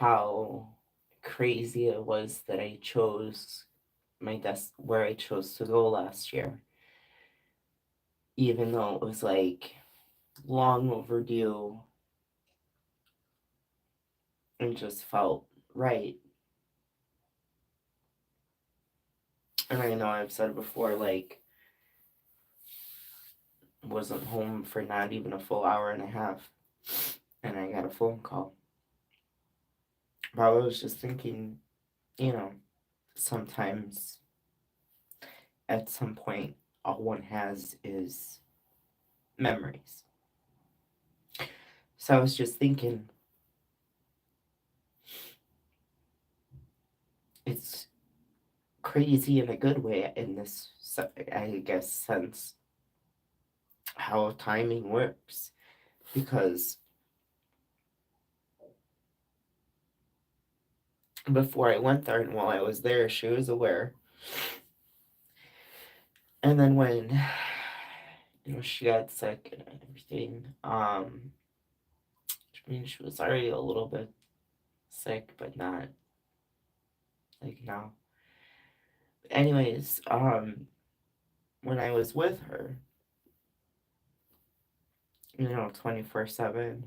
how crazy it was that I chose where I chose to go last year, even though it was like long overdue and just felt right. And I know I've said before, like, wasn't home for not even a full hour and a half, and I got a phone call. But I was just thinking, you know, sometimes at some point, all one has is memories. So I was just thinking, it's crazy in a good way in this, I guess, sense, how timing works. Because before I went there and while I was there, she was aware. And then when, she got sick and everything, which means she was already a little bit sick, but not like now. Anyways, when I was with her, 24/7,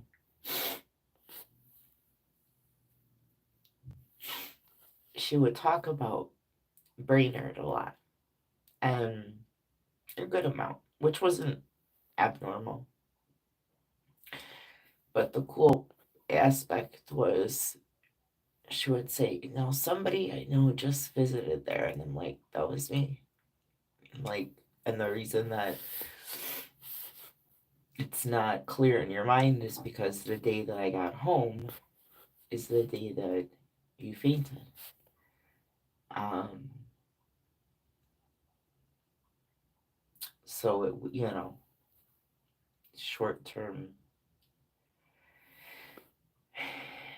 she would talk about Brainerd a lot and a good amount, which wasn't abnormal. But the cool aspect was she would say, somebody I know just visited there. And I'm like, that was me. Like, and the reason that it's not clear in your mind is because the day that I got home is the day that you fainted. Um, so short term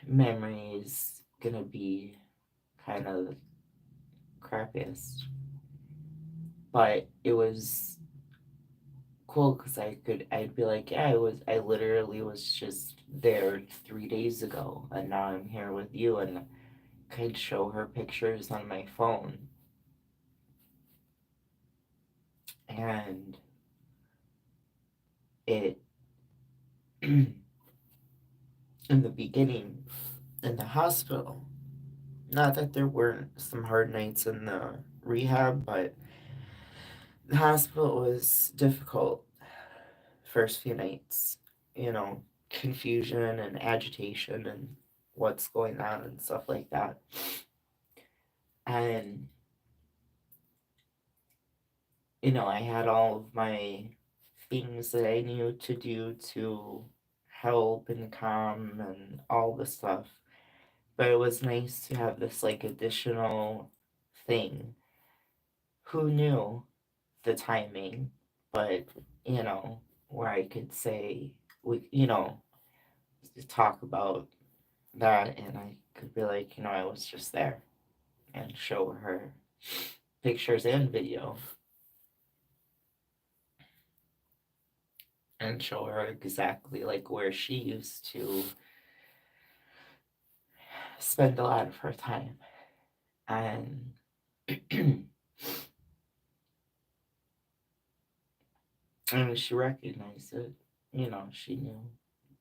memory is gonna be kind of crappiest. But it was cool because I'd be like, yeah, I literally was just there 3 days ago, and now I'm here with you, and could show her pictures on my phone. And it, in the beginning, in the hospital, not that there weren't some hard nights in the rehab, but the hospital was difficult first few nights, you know, confusion and agitation and what's going on and stuff like that. And, I had all of my things that I knew to do to help and calm and all the stuff. But it was nice to have this like additional thing. Who knew the timing? But, where I could say, talk about that and I could be like, I was just there and show her pictures and video and show her exactly like where she used to spend a lot of her time. And and she recognized it, she knew.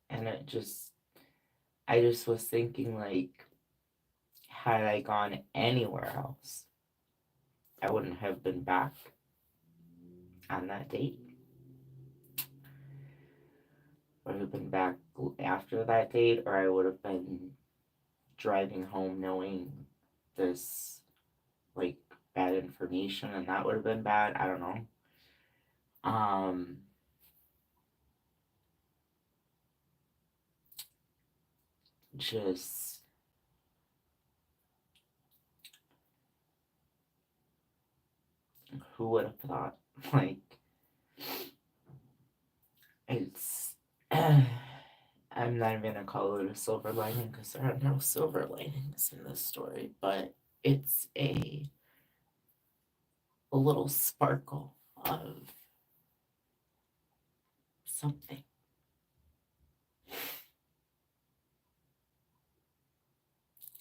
And I just was thinking like, had I gone anywhere else, I wouldn't have been back on that date. I would have been back after that date, or I would have been driving home knowing this like bad information, and that would have been bad. I don't know. Um, just who would have thought? Like, it's. I'm not even gonna call it a silver lining because there are no silver linings in this story, but it's a little sparkle of something.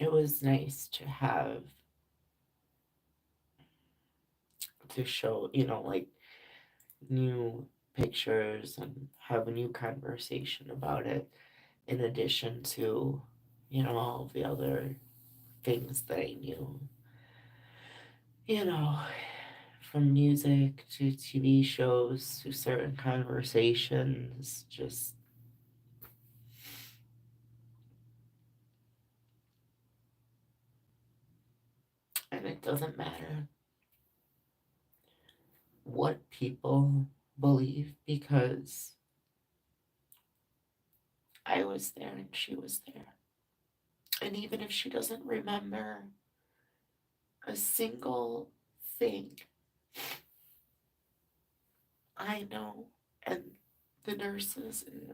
it was nice to have to show, like new pictures and have a new conversation about it in addition to, all the other things that I knew, you know, from music to TV shows to certain conversations, just, and it doesn't matter what people believe because I was there and she was there. And even if she doesn't remember a single thing, I know. And the nurses and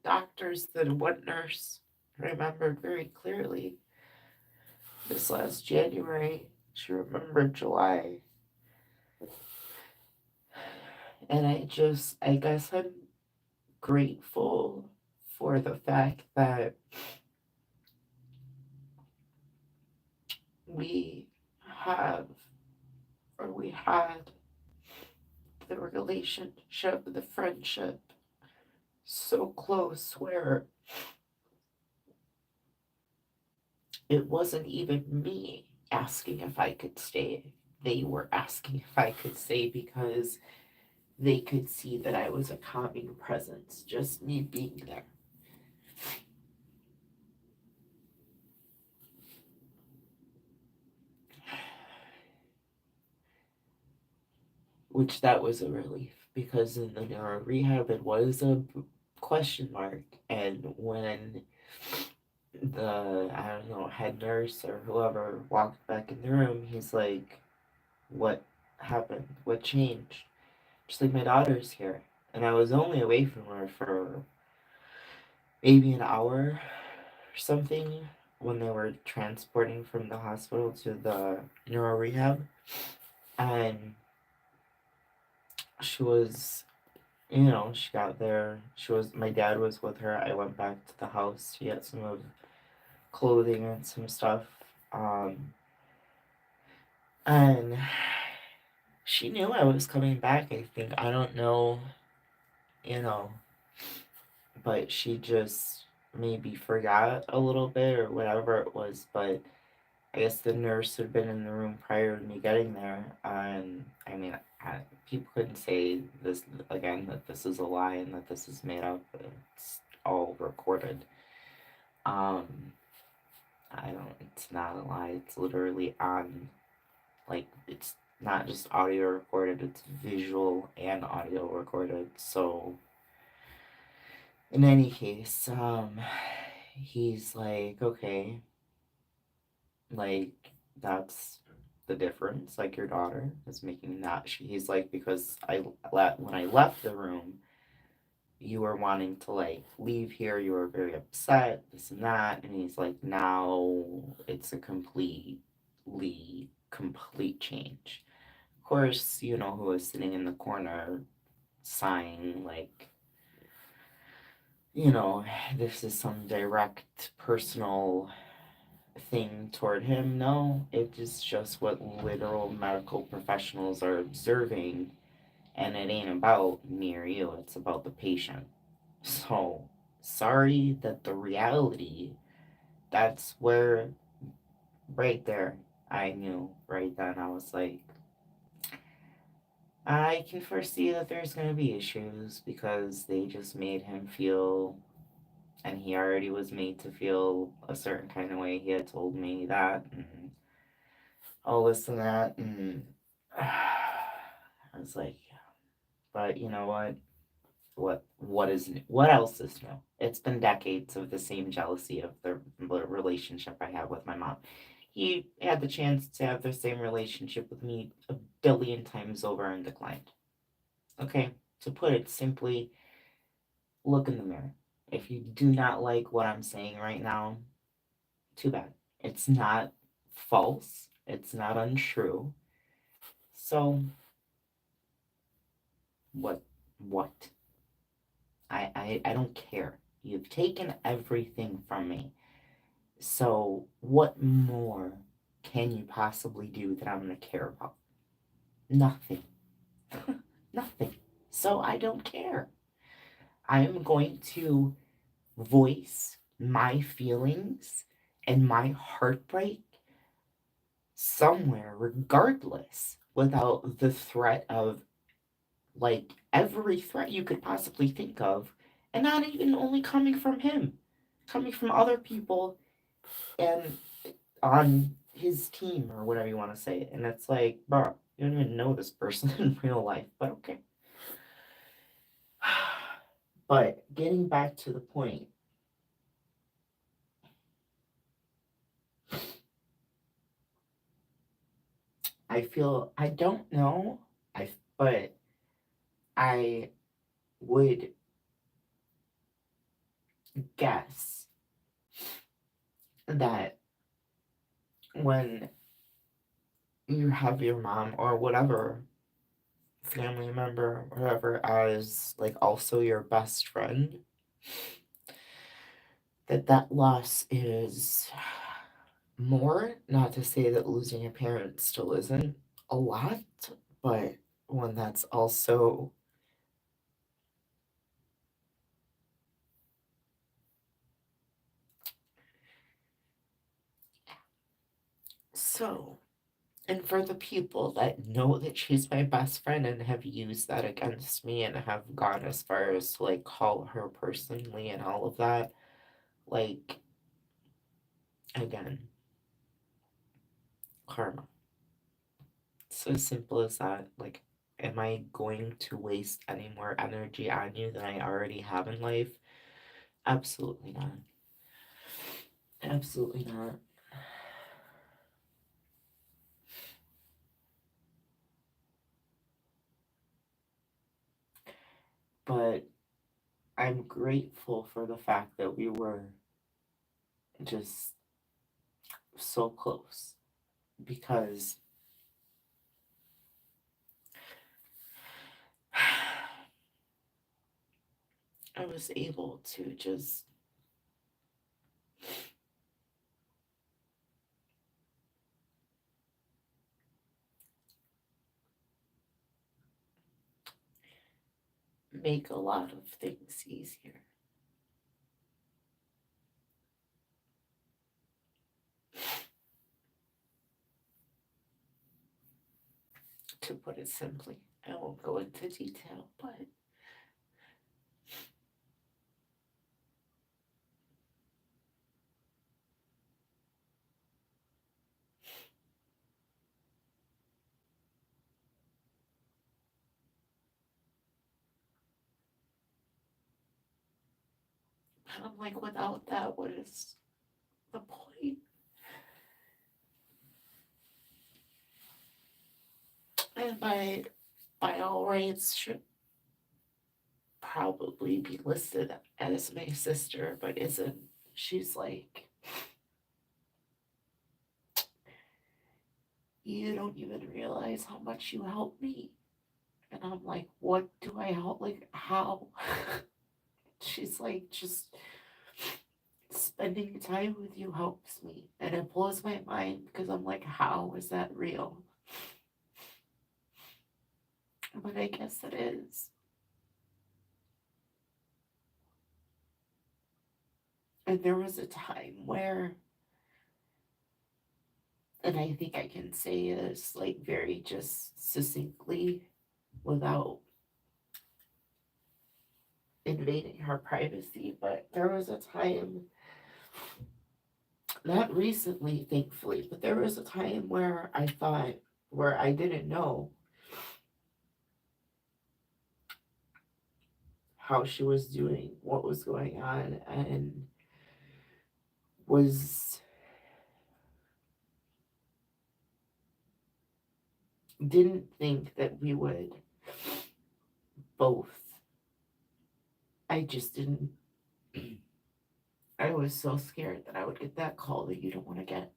doctors, the one nurse remembered very clearly this last January. She remembered July. And I guess I'm grateful for the fact that we have, or we had, the relationship, the friendship so close where it wasn't even me asking if I could stay. They were asking if I could stay because they could see that I was a calming presence, just me being there. Which that was a relief because in the neuro rehab it was a question mark. And when the, I don't know, head nurse or whoever walked back in the room, he's like, "What happened? What changed?" She's like, "My daughter's here." And I was only away from her for maybe an hour or something when they were transporting from the hospital to the neuro rehab. And she was, she got there. My dad was with her. I went back to the house to get some of clothing and some stuff. Um, and she knew I was coming back, I think. I don't know, you know, but she just maybe forgot a little bit or whatever it was. But I guess the nurse had been in the room prior to me getting there. And I mean, people couldn't say this again, that this is a lie and that this is made up. It's all recorded. Um, I don't, it's not a lie. It's literally on, like, it's not just audio recorded, it's visual and audio recorded. So, in any case, he's like, okay, like, that's the difference. Like, your daughter is making that. He's like, because when I left the room, you were wanting to like leave here, you were very upset, this and that. And he's like, now it's a complete change. Of course, who was sitting in the corner sighing, like, you know, this is some direct personal thing toward him. No, it is just what literal medical professionals are observing, and it ain't about me or you, it's about the patient. So, sorry that the reality, that's where, right there, I knew right then. I was like, I can foresee that there's going to be issues because they just made him feel, and he already was made to feel a certain kind of way. He had told me that, and all this and that, and I was like, but you know what? What is new? What else is new? It's been decades of the same jealousy of the relationship I have with my mom. He had the chance to have the same relationship with me a billion times over and declined. Okay, to put it simply, look in the mirror. If you do not like what I'm saying right now, too bad. It's not false. It's not untrue. So what? What? I don't care. You've taken everything from me. So, what more can you possibly do that I'm going to care about? Nothing. Nothing. So, I don't care. I am going to voice my feelings and my heartbreak somewhere, regardless, without the threat of like every threat you could possibly think of, and not even only coming from him, coming from other people and on his team or whatever you want to say. And it's like, bro, you don't even know this person in real life, but okay. But getting back to the point, I feel I don't know, but I would guess that when you have your mom or whatever family member, whatever, as like also your best friend, that loss is more. Not to say that losing a parent still isn't a lot, but one that's also so. And for the people that know that she's my best friend and have used that against me and have gone as far as to like call her personally and all of that, like, again, karma. So simple as that. Like, am I going to waste any more energy on you than I already have in life? Absolutely not. Absolutely not. But I'm grateful for the fact that we were just so close because I was able to just make a lot of things easier. To put it simply, I won't go into detail, but I'm like, without that, what is the point? And by all rights, should probably be listed as my sister, but isn't. She's like, you don't even realize how much you helped me. And I'm like, what do I help? Like, how? She's like, just spending time with you helps me. And it blows my mind because I'm like, how is that real? But I guess it is. And there was a time where, and I think I can say this like very just succinctly without invading her privacy, but there was a time, not recently, thankfully, but there was a time where I thought, where I didn't know how she was doing, what was going on, and was didn't think that we would both. I just didn't. I was so scared that I would get that call that you don't want to get.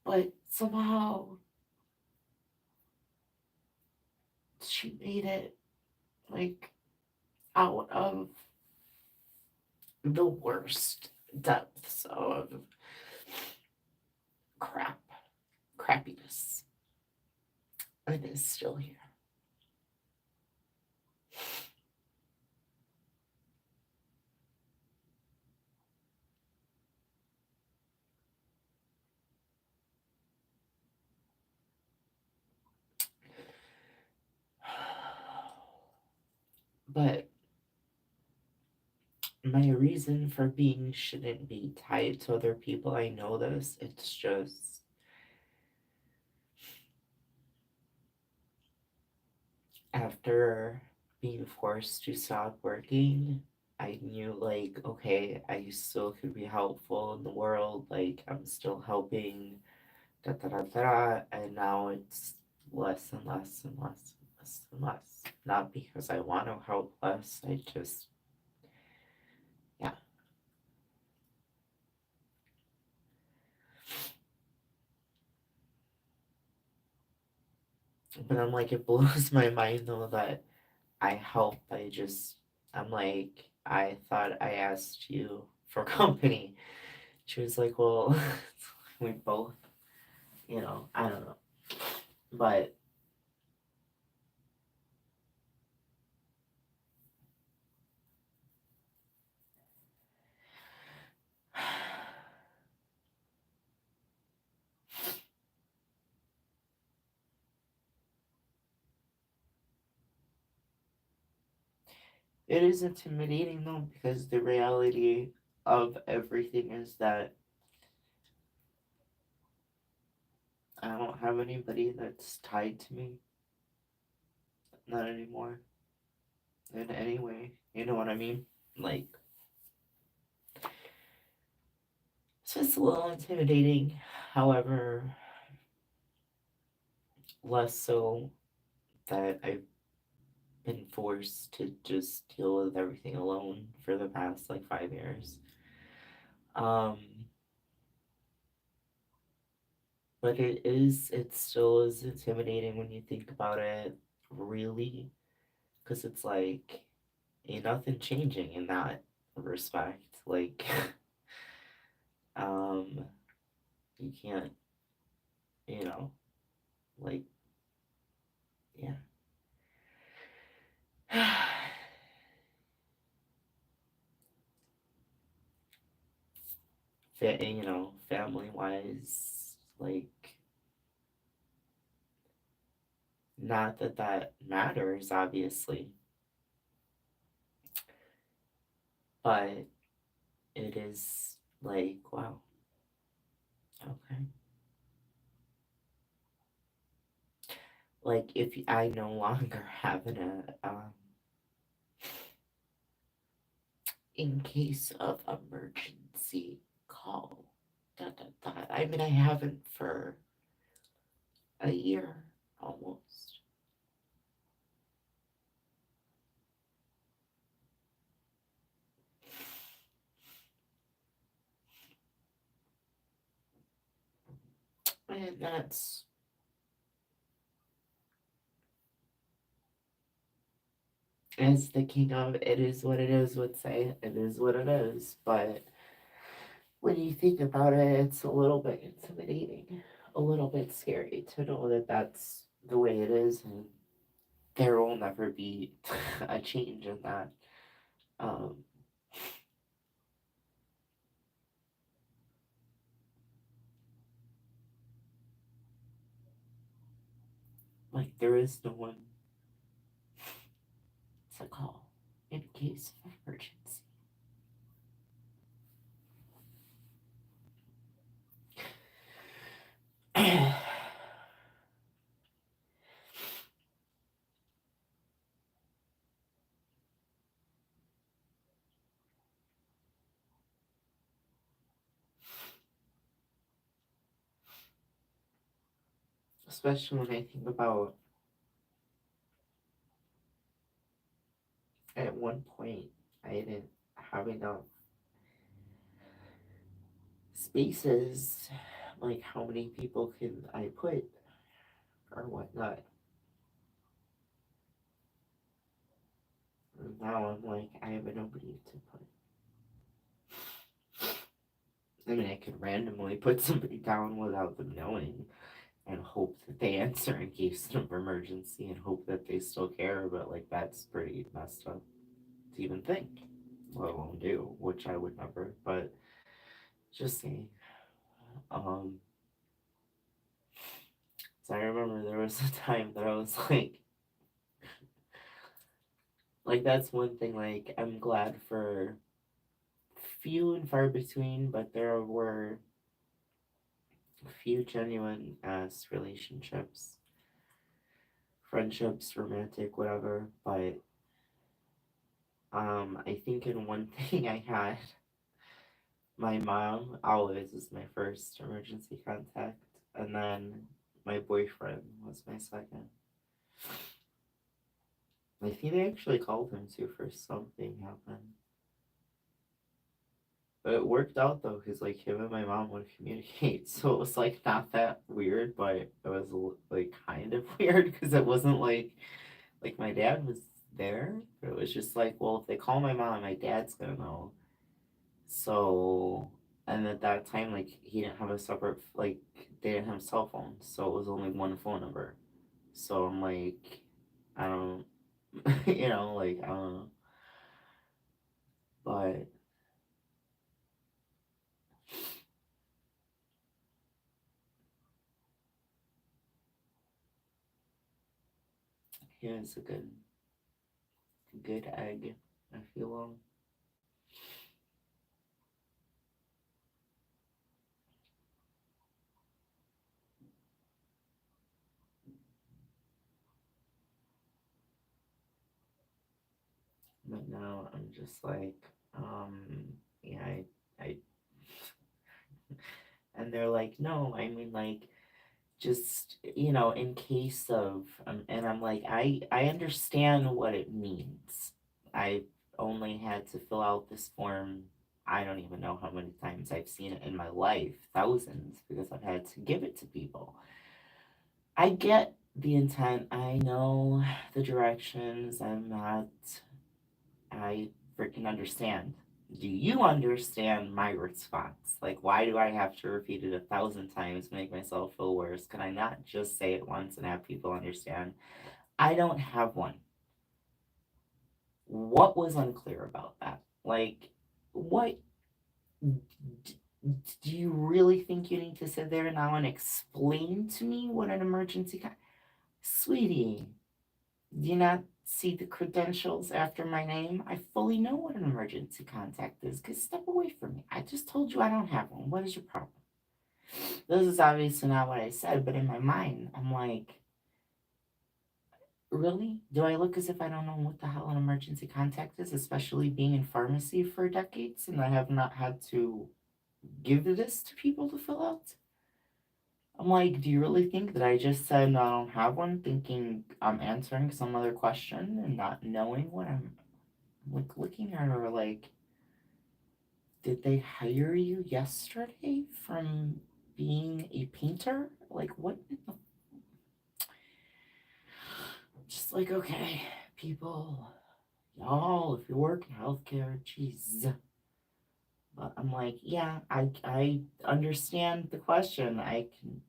But somehow she made it. like out of the worst depths of crap, crappiness, and is still here. But my reason for being shouldn't be tied to other people. I know this. It's just after being forced to stop working, I knew, like, okay, I still could be helpful in the world. Like, I'm still helping, da da da da. And now it's less and less and less and less and less. Not because I want to help less. I just, yeah. But I'm like, it blows my mind though that I help. I'm like, I thought I asked you for company. She was like, well, we both, I don't know. But it is intimidating though, because the reality of everything is that I don't have anybody that's tied to me. Not anymore. In any way. You know what I mean? Like, so it's a little intimidating. However, less so that I've been forced to just deal with everything alone for the past like 5 years. Um, but it still is intimidating when you think about it, really, because it's like, ain't nothing changing in that respect. Like, um, you can't, you know, like, yeah. Family wise, like, not that that matters, obviously, but it is like, wow, okay. Like, if I no longer have in case of emergency call, I mean, I haven't for a year almost. And that's, as the king of it is what it is would say, it is what it is. But when you think about it, it's a little bit intimidating, a little bit scary to know that that's the way it is, and there will never be a change in that. Um, like, there is no one to call in case of emergency. Especially when I think about, at one point, I didn't have enough spaces. Like, how many people can I put or whatnot? Now I'm like, I have nobody to put. I mean, I could randomly put somebody down without them knowing and hope that they answer in case of emergency and hope that they still care, but like that's pretty messed up to even think, let alone do, which I would never. But just saying. Um, so I remember there was a time that I was like that's one thing. Like I'm glad for few and far between, but there were few genuine ass relationships, friendships, romantic, whatever. But I think in one thing I had my mom always was my first emergency contact, and then my boyfriend was my second. I think they actually called him too for something happened. But it worked out though, because like him and my mom would communicate, so it was like not that weird, but it was like kind of weird because it wasn't like my dad was there, but it was just like, well, if they call my mom, my dad's gonna know. So, and at that time, like he didn't have a separate like they didn't have cell phones, so it was only one phone number. So I'm like, I don't, like I don't know, but he was a good egg. I feel but now I'm just like, yeah, I, and they're like, no, I mean like just in case of and I'm like I understand what it means. I only had to fill out this form. I don't even know how many times I've seen it in my life, thousands, because I've had to give it to people. I get the intent, I know the directions. I freaking understand. Do you understand my response? Like, why do I have to repeat it 1,000 times to make myself feel worse? Can I not just say it once and have people understand? I don't have one. What was unclear about that? Like, what d- do you really think you need to sit there now and explain to me what an emergency Sweetie, do you not see the credentials after my name? I fully know what an emergency contact is. Cause step away from me. I just told you I don't have one. What is your problem? This is obviously not what I said, but in my mind, I'm like, really? Do I look as if I don't know what the hell an emergency contact is, especially being in pharmacy for decades and I have not had to give this to people to fill out? I'm like, do you really think that I just said no, I don't have one, thinking I'm answering some other question and not knowing what I'm like looking at her like, did they hire you yesterday from being a painter? Like, what? Just like, okay, people, y'all, if you work in healthcare, jeez. But I'm like, yeah, I understand the question. I can,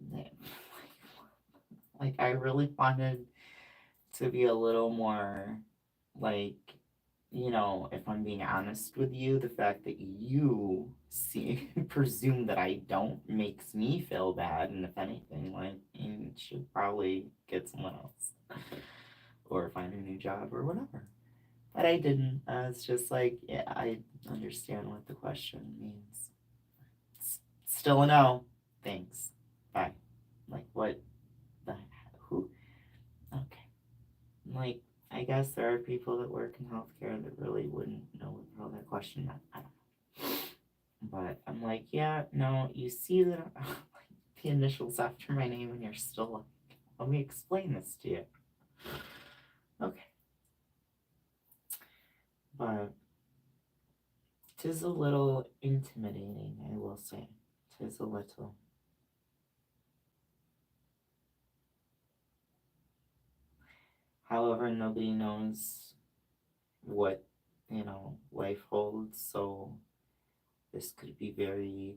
like, I really wanted to be a little more, like, if I'm being honest with you, the fact that you see presume that I don't makes me feel bad, and if anything, like you should probably get someone else or find a new job or whatever. But I didn't. It's just like, yeah, I understand what the question means. It's still a no. Thanks. Bye. Like what? The who? Okay. Like I guess there are people that work in healthcare that really wouldn't know what the hell that question meant. I don't know. But I'm like, yeah, no, you see the the initials after my name and you're still like, let me explain this to you. Okay. But tis a little intimidating, I will say. Tis a little. However, nobody knows what, life holds. So this could be very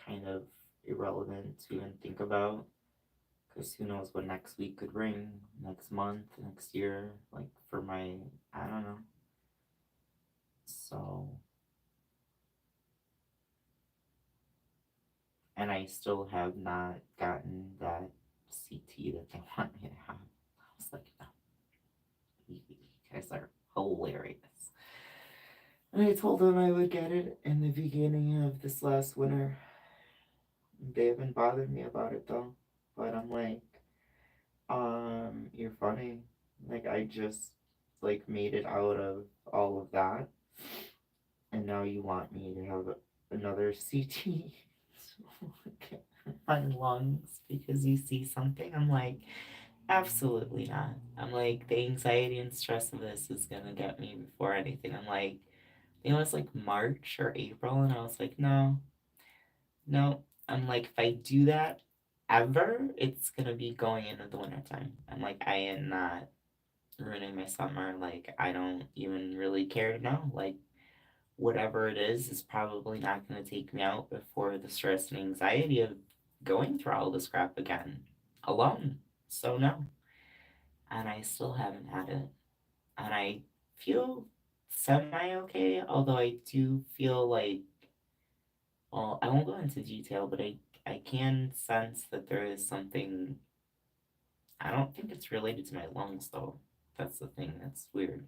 kind of irrelevant to even think about because who knows what next week could bring, next month, next year, like for my, I don't know. So, and I still have not gotten that CT that they want me to have. I was like, no, you guys are hilarious. And I told them I would get it in the beginning of this last winter. They haven't bothered me about it though. But I'm like, you're funny. Like I just like made it out of all of that, and now you want me to have another CT my lungs because you see something. I'm like, absolutely not. I'm like, the anxiety and stress of this is gonna get me before anything. I'm like, it was like March or April, and I was like, no, no. I'm like, if I do that ever, it's gonna be going into the wintertime. I'm like, I am not ruining my summer. Like, I don't even really care now. Like, whatever it is probably not gonna take me out before the stress and anxiety of going through all this crap again alone. So, no. And I still haven't had it. And I feel semi okay, although I do feel like, well, I won't go into detail, but I can sense that there is something. I don't think it's related to my lungs, though. That's the thing that's weird.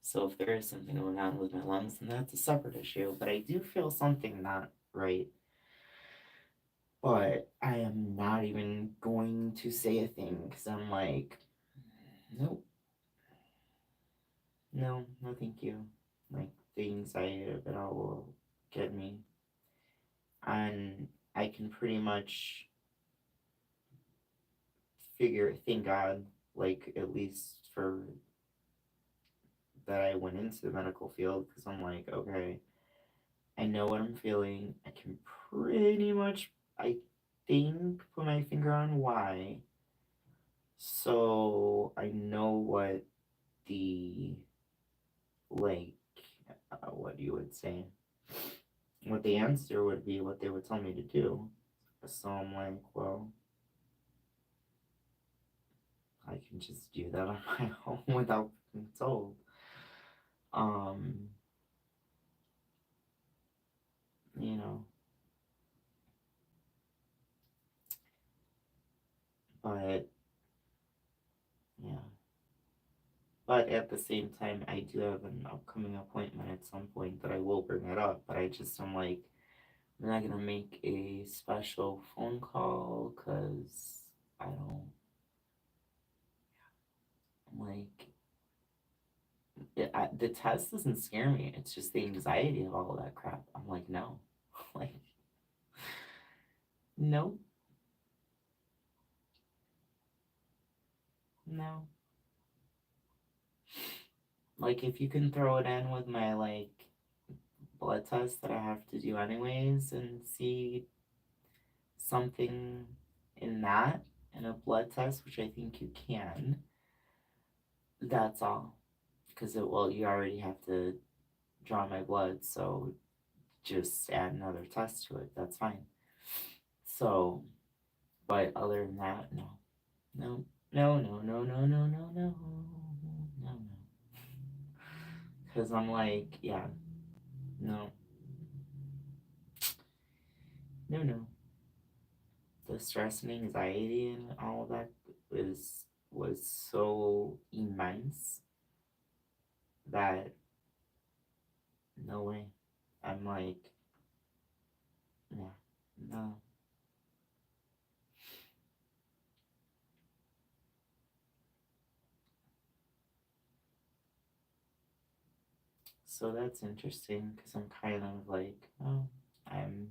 So if there is something going on with my lungs, then that's a separate issue. But I do feel something not right. But I am not even going to say a thing because I'm like, nope, no, no, thank you. Like the anxiety of it all will get me, and I can pretty much thank God, like at least for that I went into the medical field because I'm like, okay, I know what I'm feeling. I can pretty much, I think, put my finger on why. So I know what the, like, what you would say, what the answer would be, what they would tell me to do. So I'm like, well, I can just do that on my own without being told. Um, you know, but yeah. But at the same time, I do have an upcoming appointment at some point that I will bring it up. But I just am like, I'm not gonna make a special phone call because I don't. I'm like, the test doesn't scare me. It's just the anxiety of all of that crap. I'm like, no, like, no, no. Like, if you can throw it in with my like blood test that I have to do anyways, and see something in that in a blood test, which I think you can. That's all. Because well, you already have to draw my blood, so just add another test to it. That's fine. So, but other than that, no. No, no, no, no, no, no, no, no, no, no. Because I'm like, yeah, no, no, no. The stress and anxiety and all of that was so immense that no way. I'm like, yeah, no. So that's interesting because I'm kind of like, oh, I'm,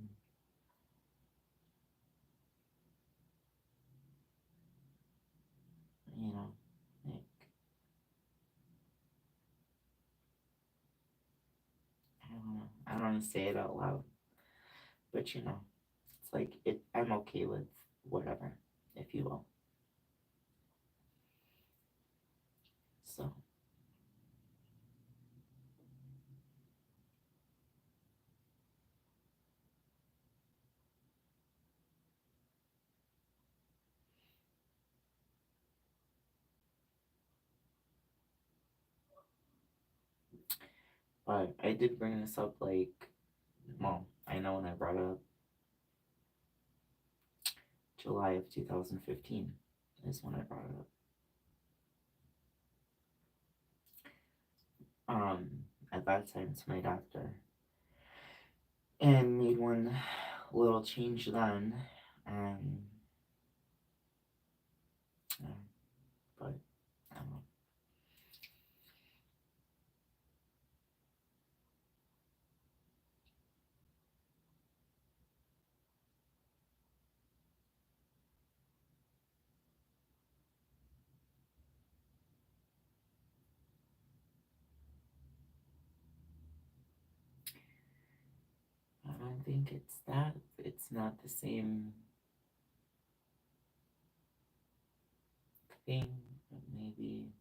you know, like, I don't know. I don't want to say it out loud, but it's like I'm okay with whatever, if you will. So. But I did bring this up like, well, I know when I brought it up, July of 2015 is when I brought it up. At that time to my doctor, and made one little change then, and yeah, but I don't know. I don't think it's that. It's not the same thing, but maybe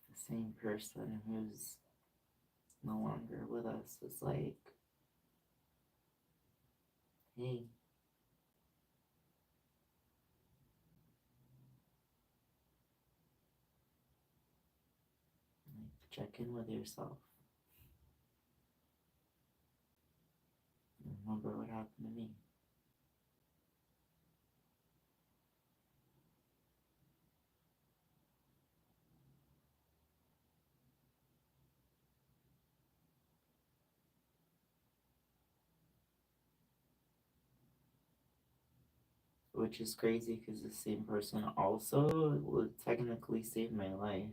the same person who's no longer with us is like, hey, like, check in with yourself. Remember what happened to me. Which is crazy because the same person also would technically save my life.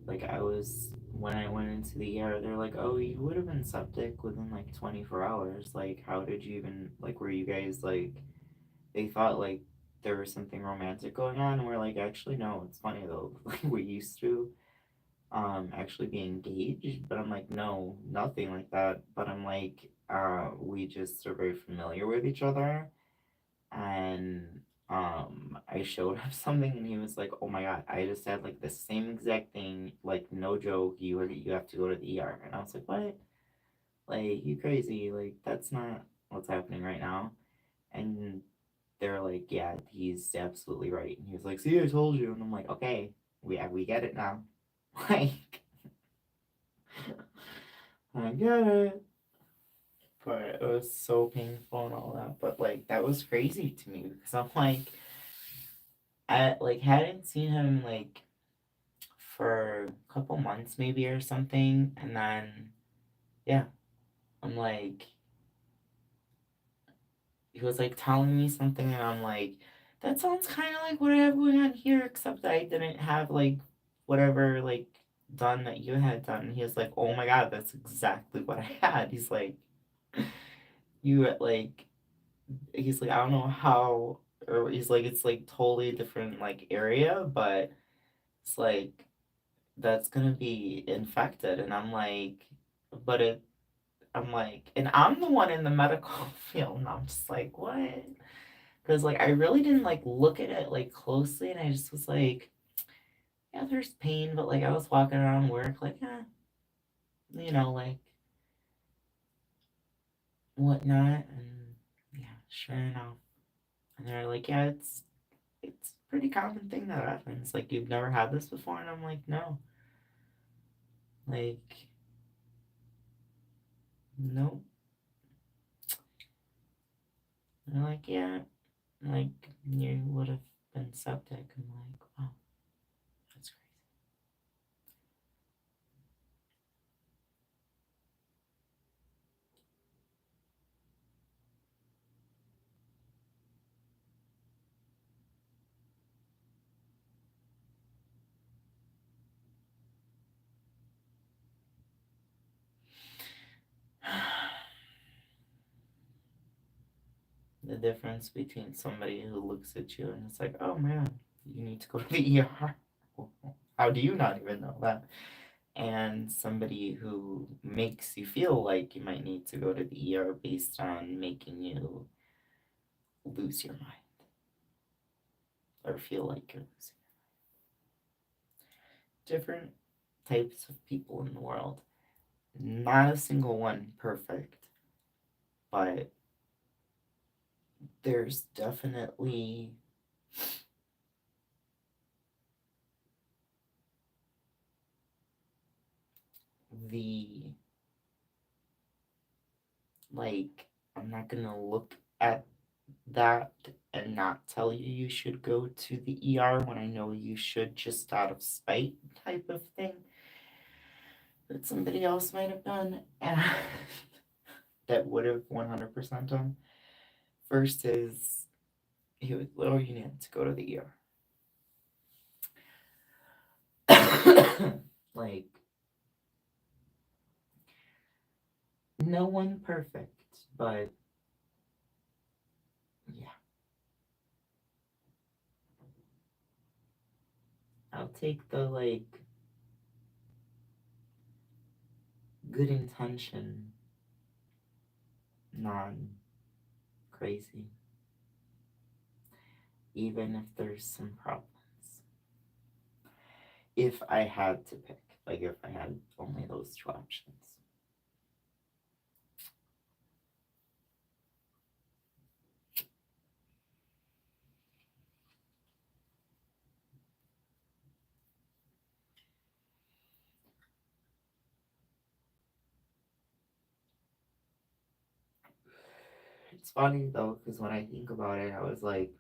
Like, I was, when I went into the ER, they're like, oh, you would have been septic within like 24 hours. Like, how did you even, like, were you guys like, they thought like there was something romantic going on. And we're like, actually, no, it's funny though. Like, we used to actually be engaged, but I'm like, no, nothing like that. But I'm like, we just are very familiar with each other. And I showed him something and he was like, oh my god, I just had like the same exact thing, like no joke, you have to go to the ER. And I was like, what? Like, you crazy, like that's not what's happening right now. And they're like, yeah, he's absolutely right. And he was like, see, I told you. And I'm like, okay, we get it now. Like, I get it. But it was so painful and all that. But like that was crazy to me because I'm like, I like hadn't seen him like for a couple months maybe or something, and then yeah, I'm like, he was like telling me something, and I'm like, that sounds kind of like what I have going on here, except that I didn't have like whatever like done that you had done. And he was like, oh my god, that's exactly what I had. He's like, you like, he's like, I don't know how, or he's like, it's like totally different like area, but it's like that's gonna be infected, and I'm like, but it I'm like, and I'm the one in the medical field, and I'm just like, what? Because like I really didn't like look at it like closely, and I just was like, yeah, there's pain, but like I was walking around work, like, like whatnot, and yeah, sure enough, and they're like, yeah, it's a pretty common thing that happens. Like you've never had this before, and I'm like, no, like nope. And they're like, yeah, like you would have been septic. I'm like, wow, that's crazy. The difference between somebody who looks at you and it's like, oh man, you need to go to the ER. How do you not even know that? And somebody who makes you feel like you might need to go to the ER based on making you lose your mind or feel like you're losing. Different types of people in the world. Not a single one perfect, but there's definitely the, like, I'm not gonna look at that and not tell you you should go to the ER when I know you should, just out of spite type of thing that somebody else might have done and that would have 100% done. First is, he was, oh, you need to go to the ER. Like, no one perfect, but yeah, I'll take the, like, good intention, non crazy, even if there's some problems. If I had to pick, like, if I had only those two options. It's funny though, because when I think about it, I was like,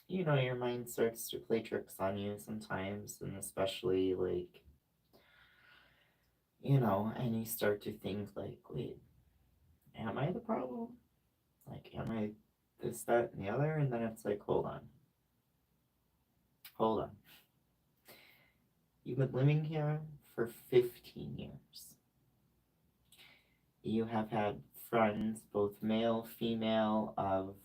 your mind starts to play tricks on you sometimes, and especially, like, and you start to think, like, wait, am I the problem? Like, am I this, that, and the other? And then it's like, hold on. You've been living here for 15 years. You have had friends, both male, female, of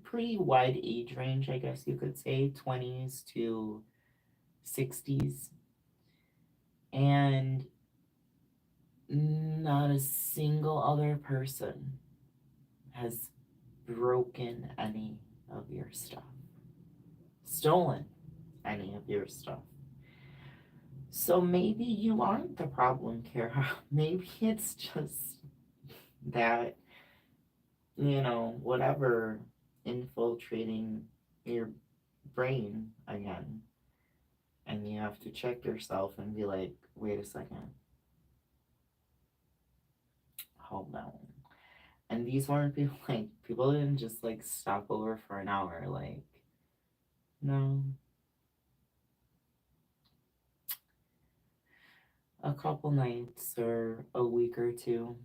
pretty wide age range, I guess you could say, 20s to 60s. And not a single other person has broken any of your stuff, stolen any of your stuff. So maybe you aren't the problem, Kara. Maybe it's just that, whatever, infiltrating your brain again. And you have to check yourself and be like, wait a second, hold on. And these weren't people, like, people didn't just, like, stop over for an hour. Like, no, a couple nights or a week or two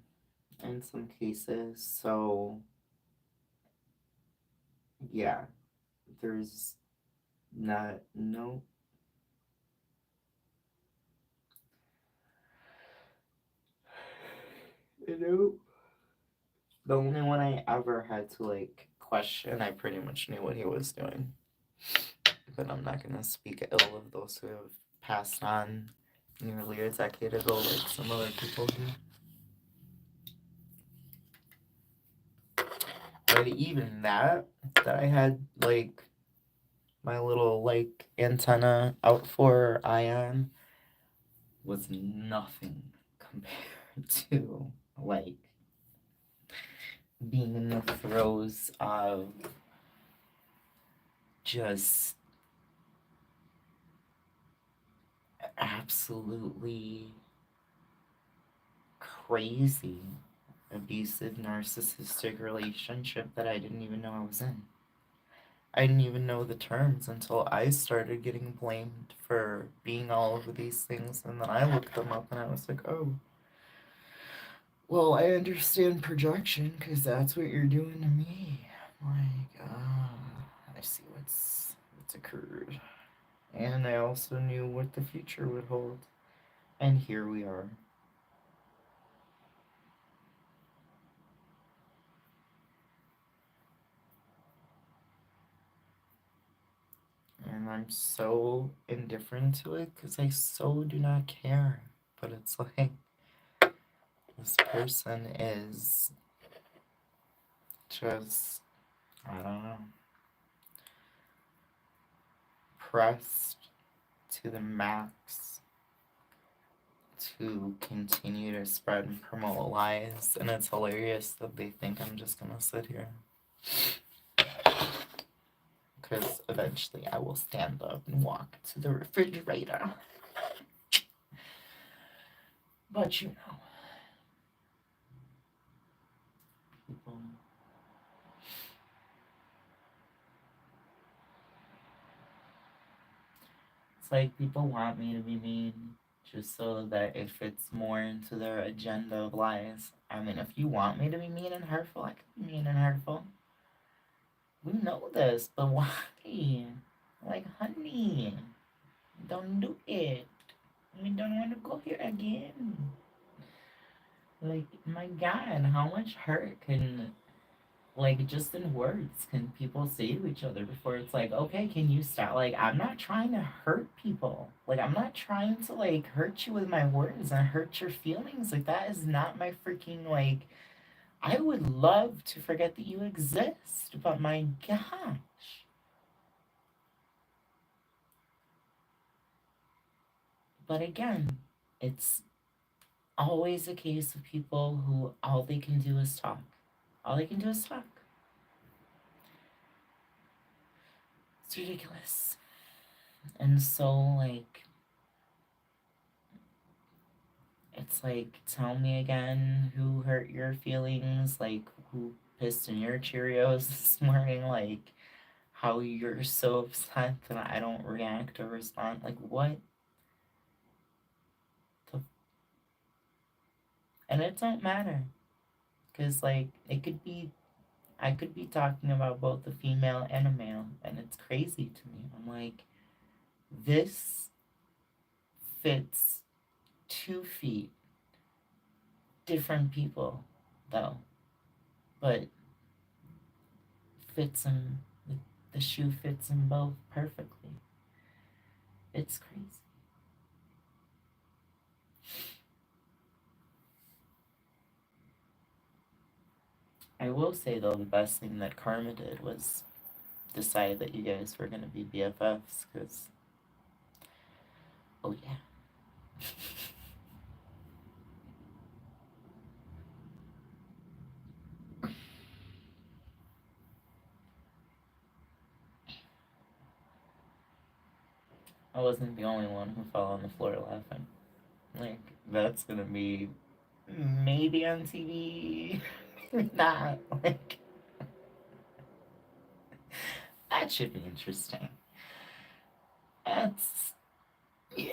in some cases. So, yeah, there's not, no, no. The only one I ever had to, like, question, I pretty much knew what he was doing. But I'm not gonna speak ill of those who have passed on nearly a decade ago, like some other people do. But even that I had, like, my little, like, antenna out for ion, was nothing compared to, like, being in the throes of just absolutely crazy abusive narcissistic relationship that I didn't even know I was in. I didn't even know the terms until I started getting blamed for being all over these things, and then I looked them up and I was like, oh, well, I understand projection because that's what you're doing to me. Like, I see what's occurred, and I also knew what the future would hold, and here we are. And I'm so indifferent to it because I so do not care. But it's like, this person is just, I don't know, pressed to the max to continue to spread and promote lies. And it's hilarious that they think I'm just gonna sit here. Because eventually I will stand up and walk to the refrigerator. But you know, people, it's like people want me to be mean just so that it fits more into their agenda of lies. I mean, if you want me to be mean and hurtful, I can be mean and hurtful. We know this, but why? Like, honey, don't do it. We don't want to go here again. Like, my God, how much hurt can, like, just in words, can people say to each other before it's like, okay, can you stop? Like, I'm not trying to hurt people. Like, I'm not trying to, like, hurt you with my words and hurt your feelings. Like, that is not my freaking, like, I would love to forget that you exist, but my gosh. But again, it's always a case of people who all they can do is talk. All they can do is talk. It's ridiculous. And so, like, it's like, tell me again who hurt your feelings, like, who pissed in your Cheerios this morning, like, how you're so upset that I don't react or respond. Like, what the. And it don't matter. Because, like, it could be. I could be talking about both a female and a male, and it's crazy to me. I'm like, this fits 2 feet, different people, though, but fits them. The shoe fits them both perfectly. It's crazy. I will say though, the best thing that Karma did was decide that you guys were gonna be BFFs. Cause, oh yeah, I wasn't the only one who fell on the floor laughing. Like, that's gonna be maybe on TV, maybe not. Like, that should be interesting. That's, yeah.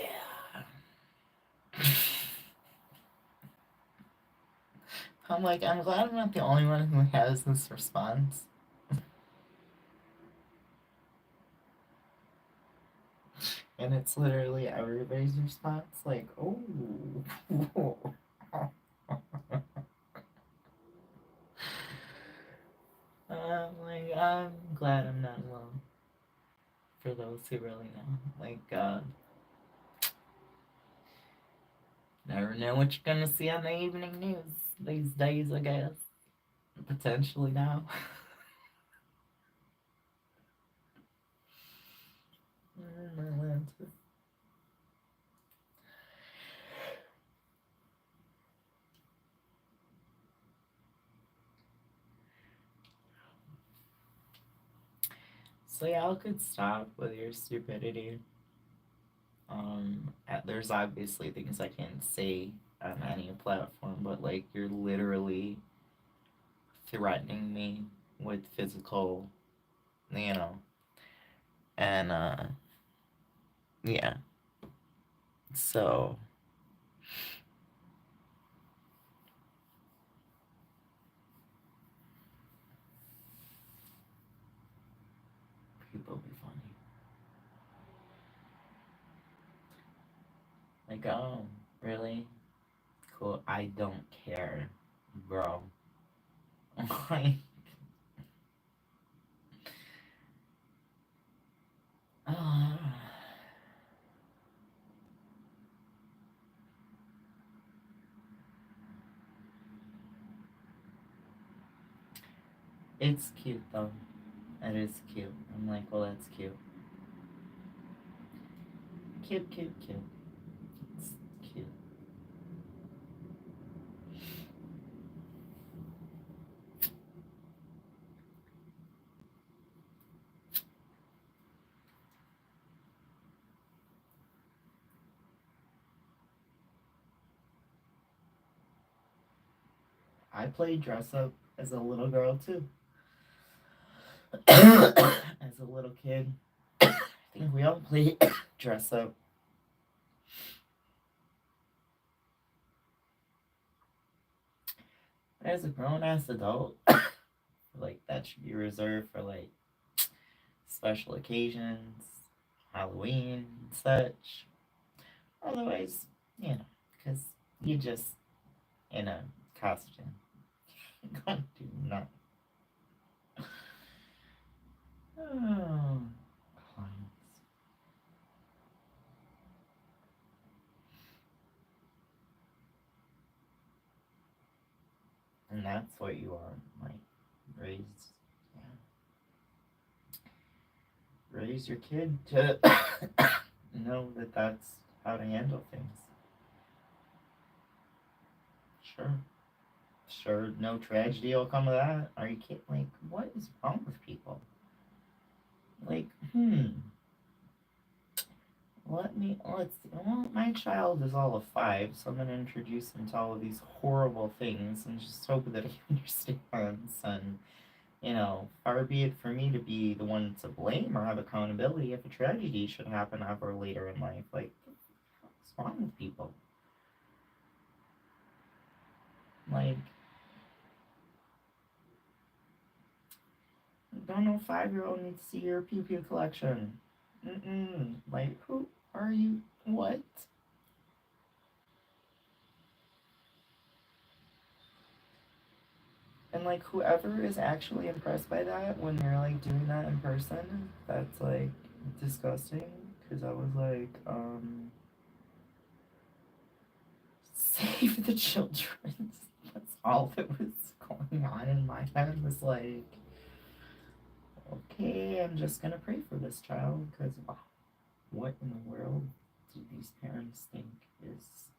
I'm like, I'm glad I'm not the only one who has this response. And it's literally everybody's response, like, oh. Like, I'm glad I'm not alone. For those who really know. Like, never know what you're gonna see on the evening news these days, I guess. Potentially now. So y'all could stop with your stupidity. There's obviously things I can't say on any platform, but like you're literally threatening me with physical, you know, and yeah. So people be funny. Like, oh, really? Cool. I don't care, bro. Like, uh, it's cute though. It is cute. I'm like, well, that's cute. Cute, cute, cute. It's cute. I played dress up as a little girl too. As a little kid, I think we all played dress up. As a grown ass adult, like that should be reserved for like special occasions, Halloween, and such. Otherwise, you know, because you just in a costume. Gonna do nothing. Oh, clowns. And that's what you are, like, raise, yeah, raise your kid to know that that's how to handle things. Sure, sure, no tragedy will come of that. Are you kidding? Like, what is wrong with people? Like, let's see. Well, my child is all of 5, so I'm gonna introduce him to all of these horrible things and just hope that he understands. And, far be it for me to be the one to blame or have accountability if a tragedy should happen ever later in life. Like, what's wrong with people? Like, don't know, 5-year-old needs to see your pew pew collection. Mm-mm. Like, who are you? What? And like whoever is actually impressed by that when they're like doing that in person, that's like disgusting. Cause I was like, save the children. That's all that was going on in my head was like, okay, I'm just gonna pray for this child because wow, what in the world do these parents think is?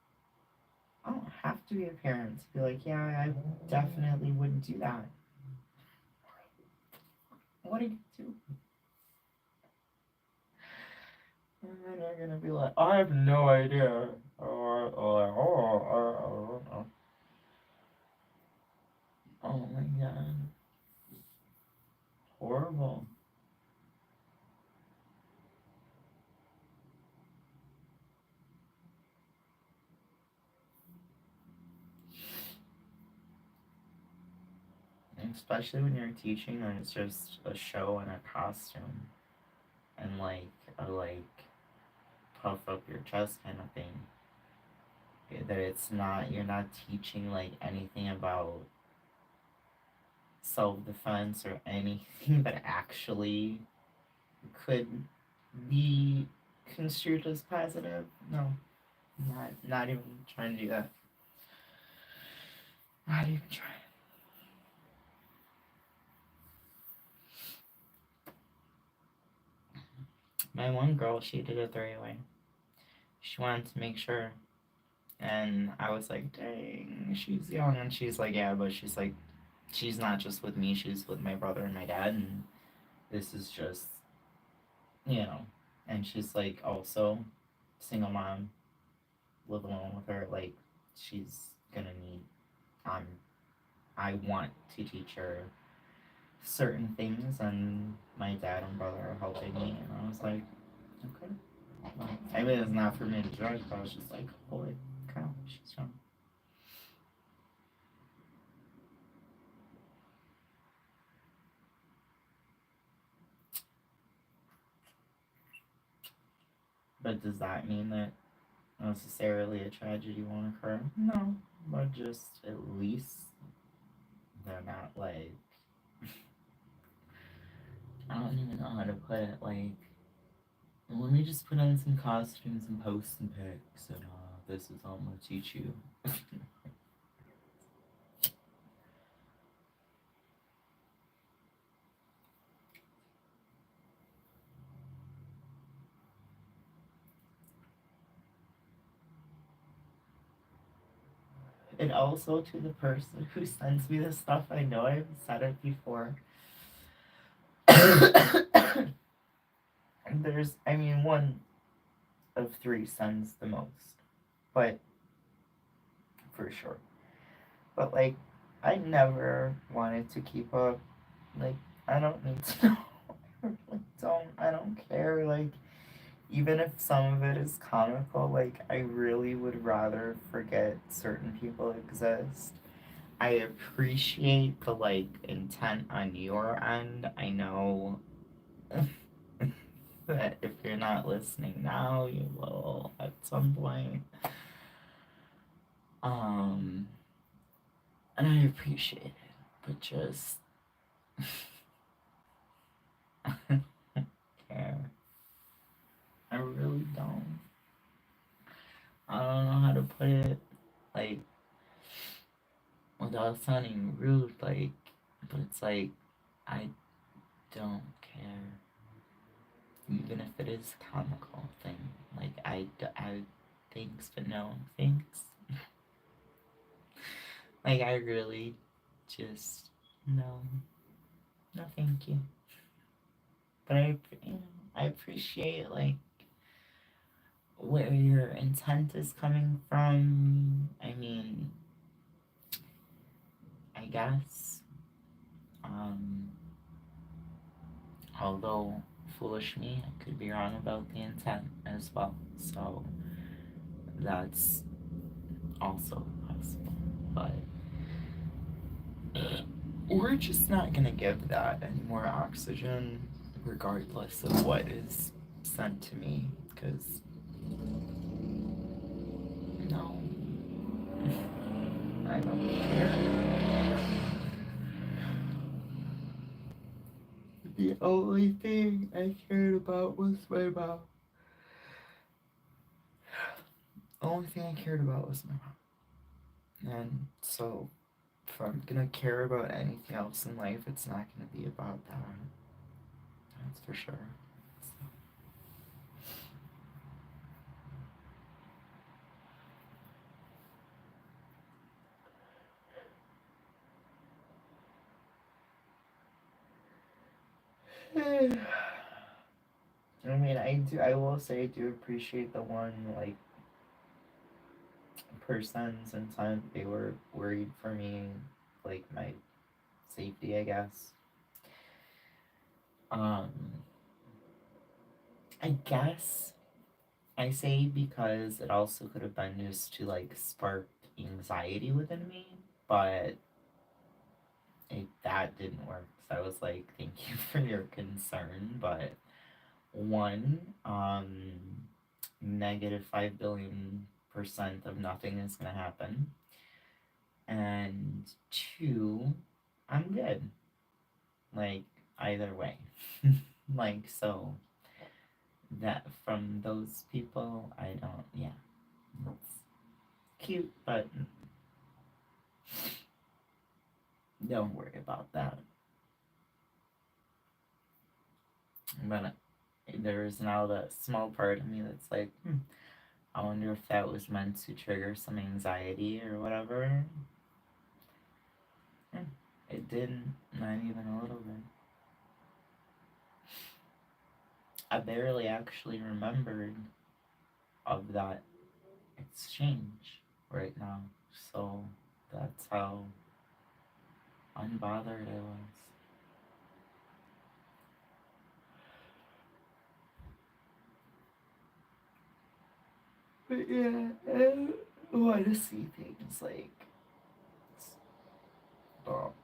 I don't have to be a parent to be like, yeah, I definitely wouldn't do that. What do you do? And then you're gonna be like, I have no idea. Oh my god. Horrible. And especially when you're teaching and it's just a show and a costume and like a puff up your chest kind of thing. That it's not, you're not teaching like anything about self defense or anything that actually could be construed as positive. No, not even trying to do that. Not even trying. My one girl, she did it the right way. She wanted to make sure. And I was like, dang, she's young. And she's like, yeah, but she's like, she's not just with me, she's with my brother and my dad. And this is just, you know. And she's like, also, single mom, live alone with her. Like, she's gonna need, um, I want to teach her certain things. And my dad and brother are helping me. And I was like, okay. Well, I mean, it's not for me to judge, but I was just like, holy cow, she's young. But does that mean that necessarily a tragedy won't occur? No, but just at least they're not like, I don't even know how to put it. Like, let me just put on some costumes and post some pics, and this is all I'm gonna teach you. And also to the person who sends me this stuff, I know I've said it before. There's, I mean, one of 3 sends the most, but for sure. But like, I never wanted to keep up. Like, I don't need to know. I really don't. I don't care. Like, even if some of it is comical, like, I really would rather forget certain people exist. I appreciate the, like, intent on your end. I know that if you're not listening now, you will at some point. Um, and I appreciate it, but just I don't care. I really don't. I don't know how to put it, like, without sounding rude, like, but it's like, I don't care. Even if it is a comical thing. Like, thanks, but no thanks. Like, I really just, no, no thank you. But I appreciate, like, where your intent is coming from. I mean, I guess. Um, Although, foolish me, I could be wrong about the intent as well. So, that's also possible. But we're just not gonna give that any more oxygen, regardless of what is sent to me. Because, no, I don't care. The only thing I cared about was my mom. The only thing I cared about was my mom. And so, if I'm gonna care about anything else in life, it's not gonna be about that. That's for sure. So. I mean, I do. I will say, I do appreciate the one like person. Sometimes they were worried for me, like my safety, I guess. Um, I guess I say because it also could have been just to like spark anxiety within me, but that didn't work. So I was like, thank you for your concern, but one, negative 5 billion% of nothing is gonna happen, and two, I'm good. Like either way, like so that from those people, I don't. Yeah, it's cute, but don't worry about that. But there's now that small part of me that's like, I wonder if that was meant to trigger some anxiety or whatever. Hmm, it didn't, not even a little bit. I barely actually remembered of that exchange right now. So that's how unbothered I was. But yeah, I want to see things like, stop.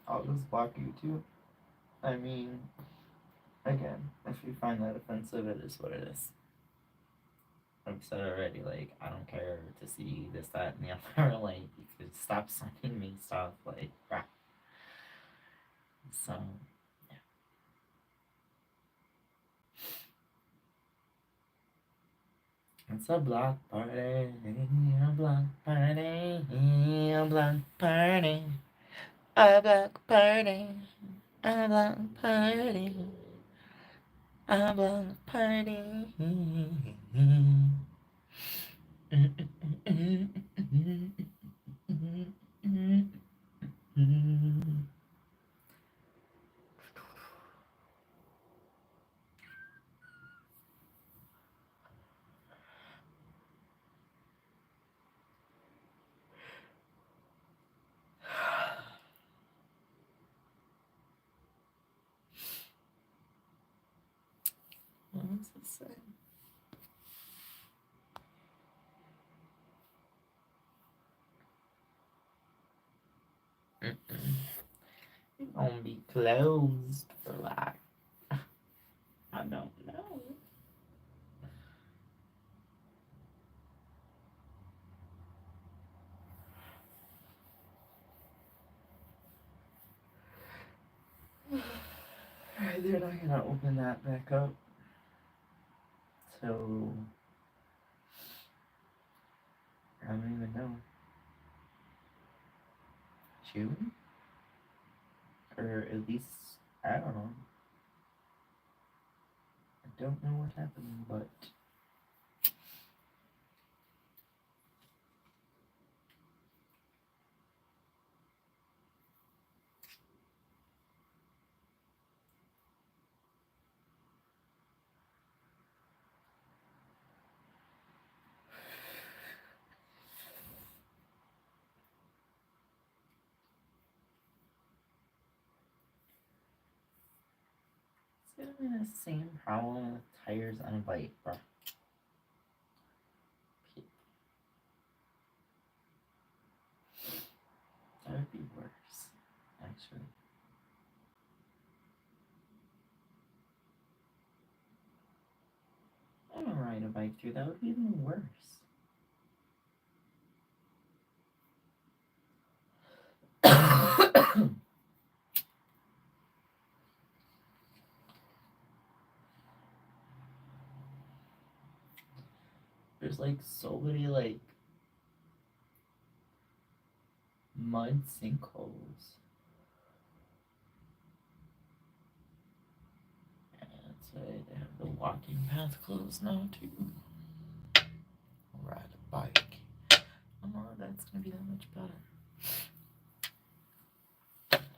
I'll just block YouTube. I mean, again, if you find that offensive, it is what it is. I've said already, like, I don't care to see this, that, and the other. Like, you could stop sending me stuff, like, crap. So, yeah. It's a block party, a block party, a block party, a block party, a block party, a block party. So, it's gonna be closed for like, I don't know. They're not gonna open that back up. So I don't even know. June? Or at least I don't know. I don't know what happened, but it's gonna be the same problem with tires on a bike, bro. That would be worse, actually. I don't ride a bike through. That would be even worse. There's like so many like mud sinkholes. And that's why they have the walking path closed now too. Ride a bike. I don't know if that's gonna be that much better.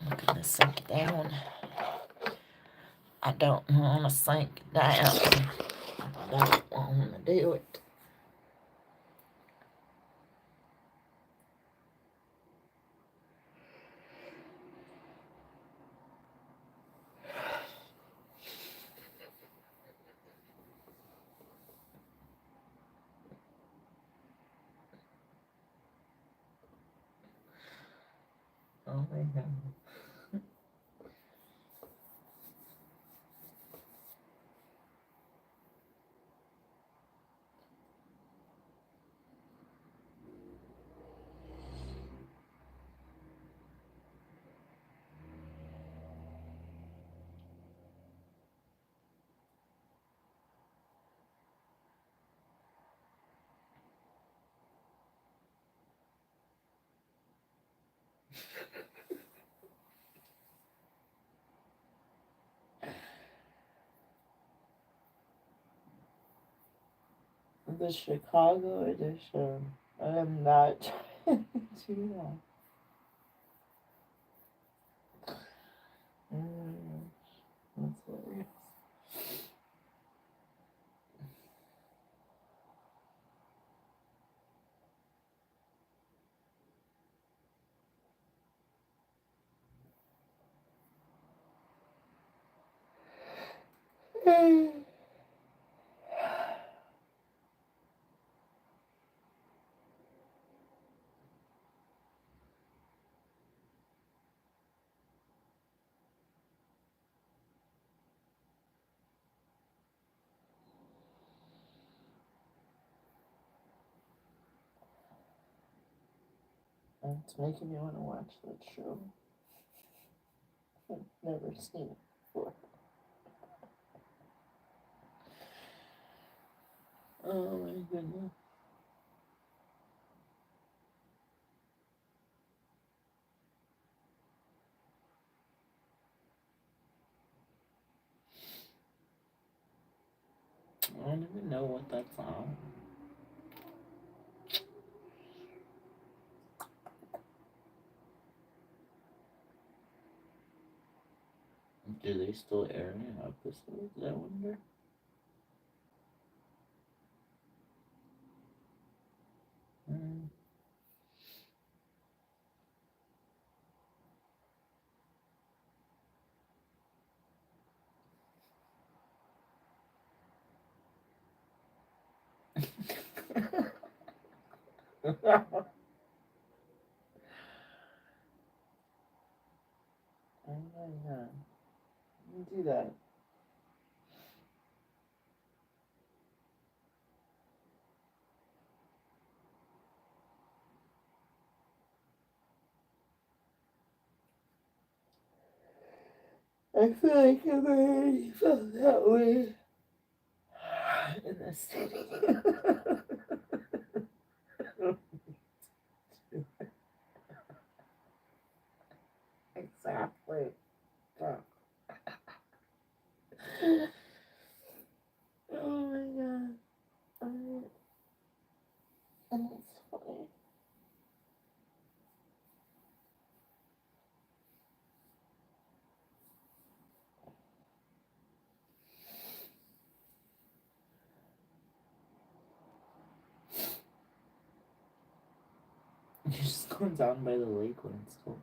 I'm gonna sink down. I don't wanna sink down. I don't wanna do it. Oh my god. The Chicago edition. I am not trying to do that. That's hilarious. It's making me want to watch that show. I've never seen it before. Oh my goodness. I don't even know what that's on. Do they still air any episodes, I wonder? Mm. Oh my god. You do that. I feel like I've already felt that way in the city. Exactly. Oh my god. And it's funny. You're just going down by the lake when it's cold.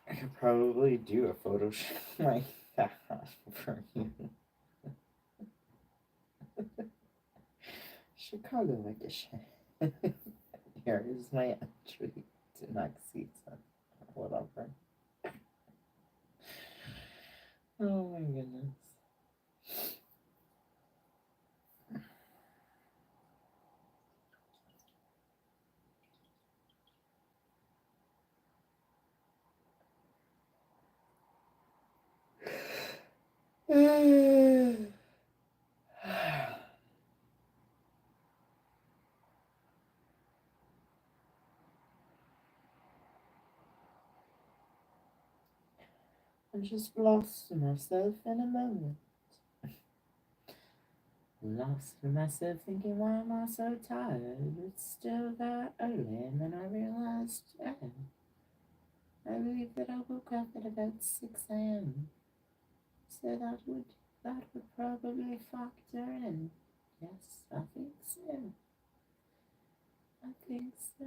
I could probably do a photo shoot like that for you. Chicago edition. Here is my entry to next season. Whatever. Oh my goodness. I just lost myself in a moment. Lost myself thinking, why am I so tired? It's still that early, and then I realized, oh, I believe that I woke up at about 6 a.m. So that would probably factor in. Yes, I think so. I think so.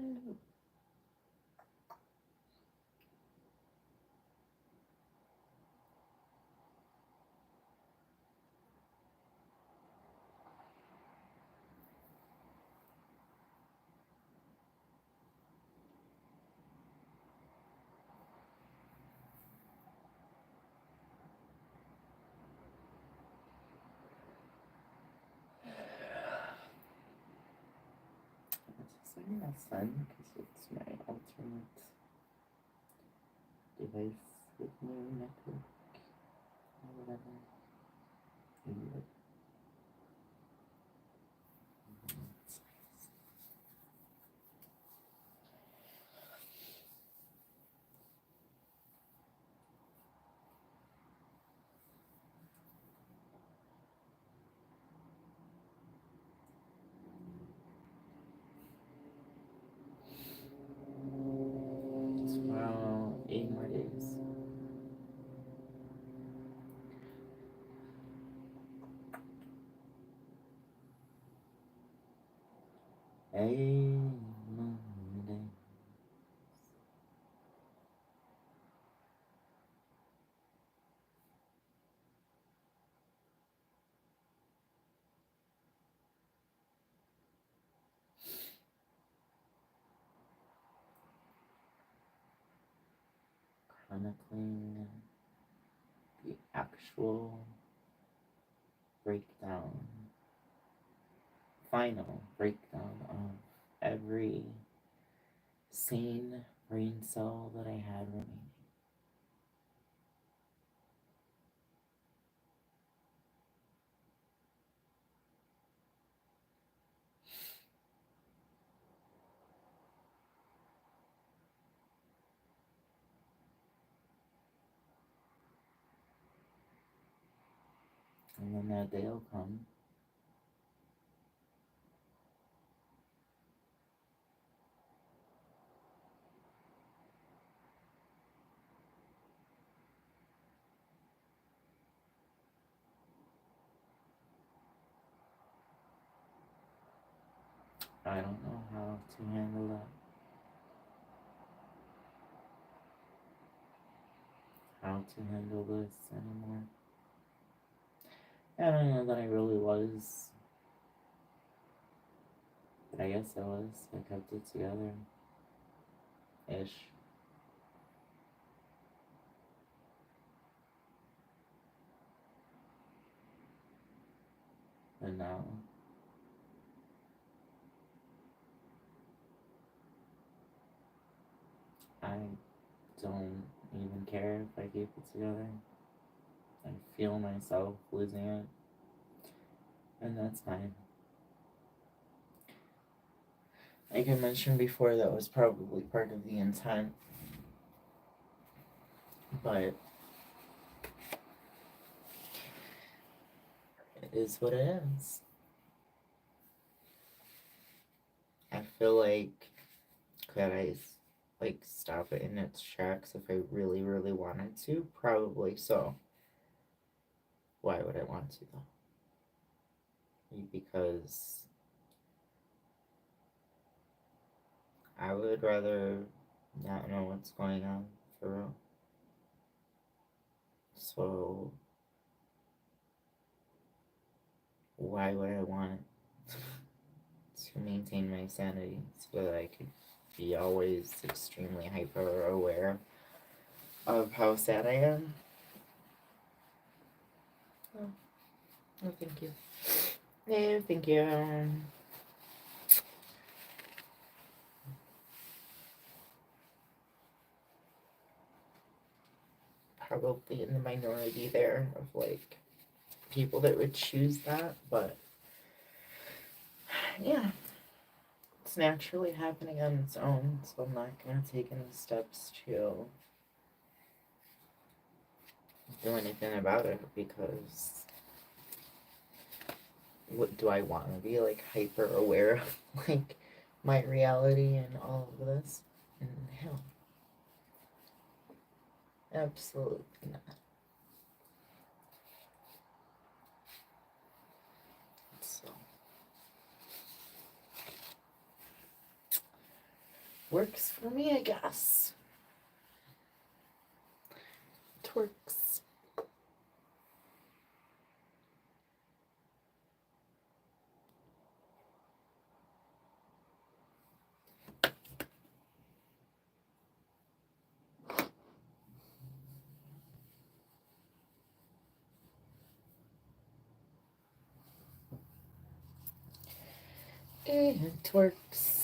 It's just like my son, because it's my alternate device with no network or whatever. Anyway. Wow, 8 more days. Eight more days. Chronicling the actual breakdown, final breakdown of every sane brain cell that I had remaining. And then that day will come I don't know how to handle that. How to handle this anymore. I don't know that I really was, but I guess I was. I kept it together. Ish. And now I don't even care if I keep it together. I feel myself losing it, and that's fine. Like I mentioned before, that was probably part of the intent, but it is what it is. I feel like could I like stop it in its tracks if I really, really wanted to? Probably so. Why would I want to though? Because I would rather not know what's going on for real. So why would I want to maintain my sanity so that I could be always extremely hyper aware of how sad I am? Oh, no, thank you. No, thank you. Probably in the minority there of like people that would choose that, but yeah, it's naturally happening on its own, so I'm not gonna take any steps to do anything about it because what do I want to be like hyper aware of like my reality and all of this? And hell, absolutely not. So works for me, I guess. It works. It works.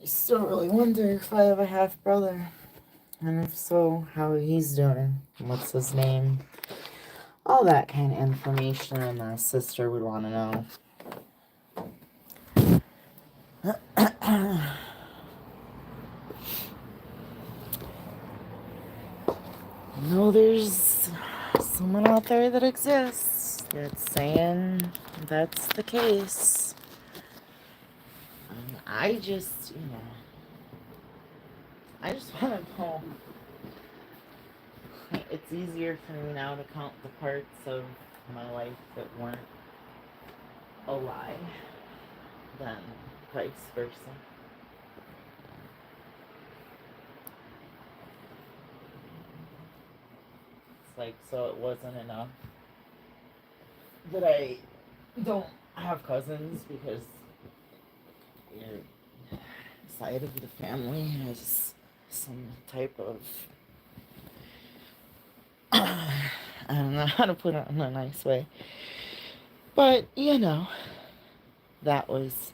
Still really wonder if I have a half brother. And if so, how he's doing. What's his name? All that kind of information my sister would want to know. No, there's someone out there that exists that's saying that's the case. I just, I just want to know. It's easier for me now to count the parts of my life that weren't a lie than vice versa. It's like, so it wasn't enough that I don't have cousins because your side of the family has some type of I don't know how to put it in a nice way. But, that was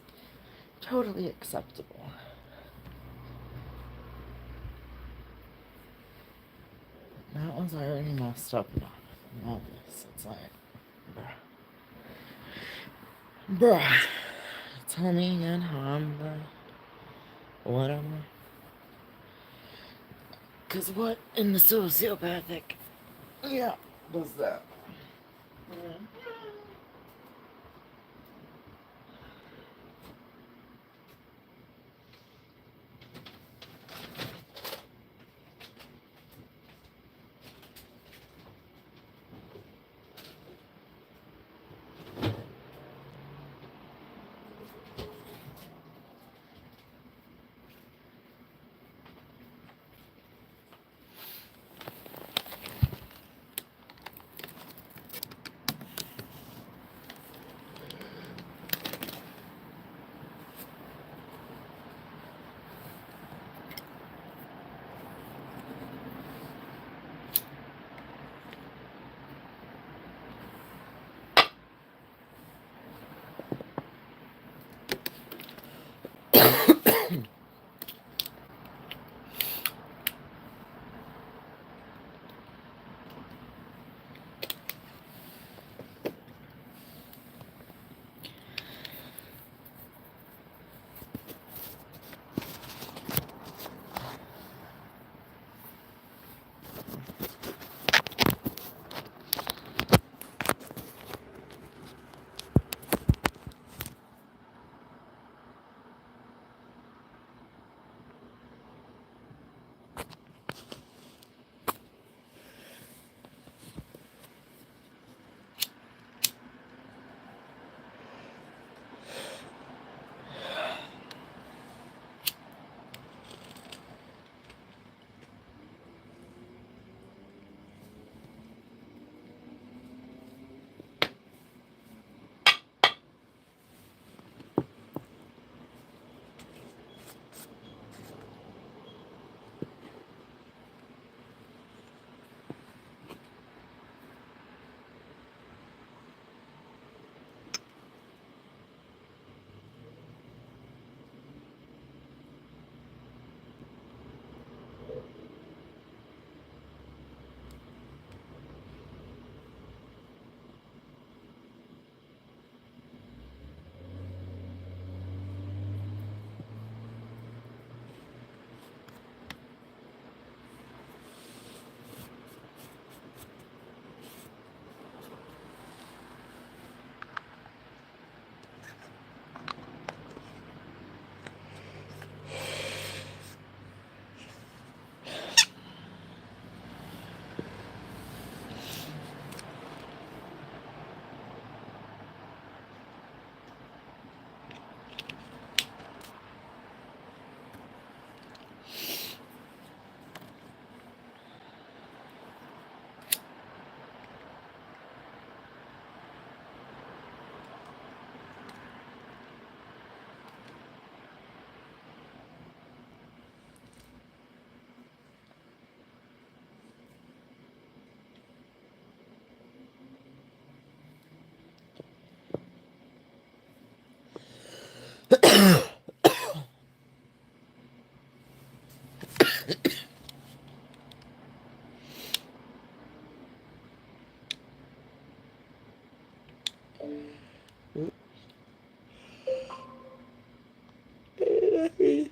totally acceptable. That was already messed up enough. Now this, it's like, bruh. Tell me again how I'm the whatever. Because what in the sociopathic, yeah, does that? Mm.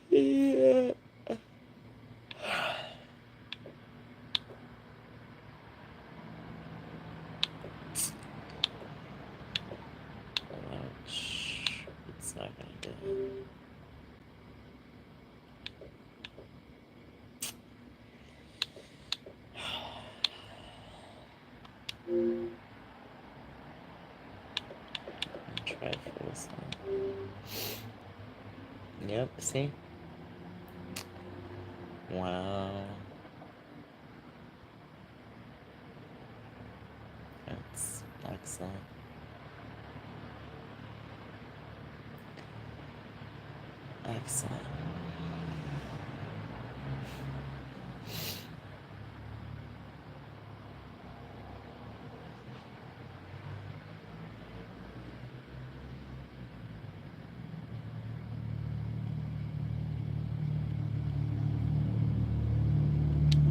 Yeah. Ouch. It's not gonna do it. Try for this one. Yep, see? Wow. That's excellent. Excellent.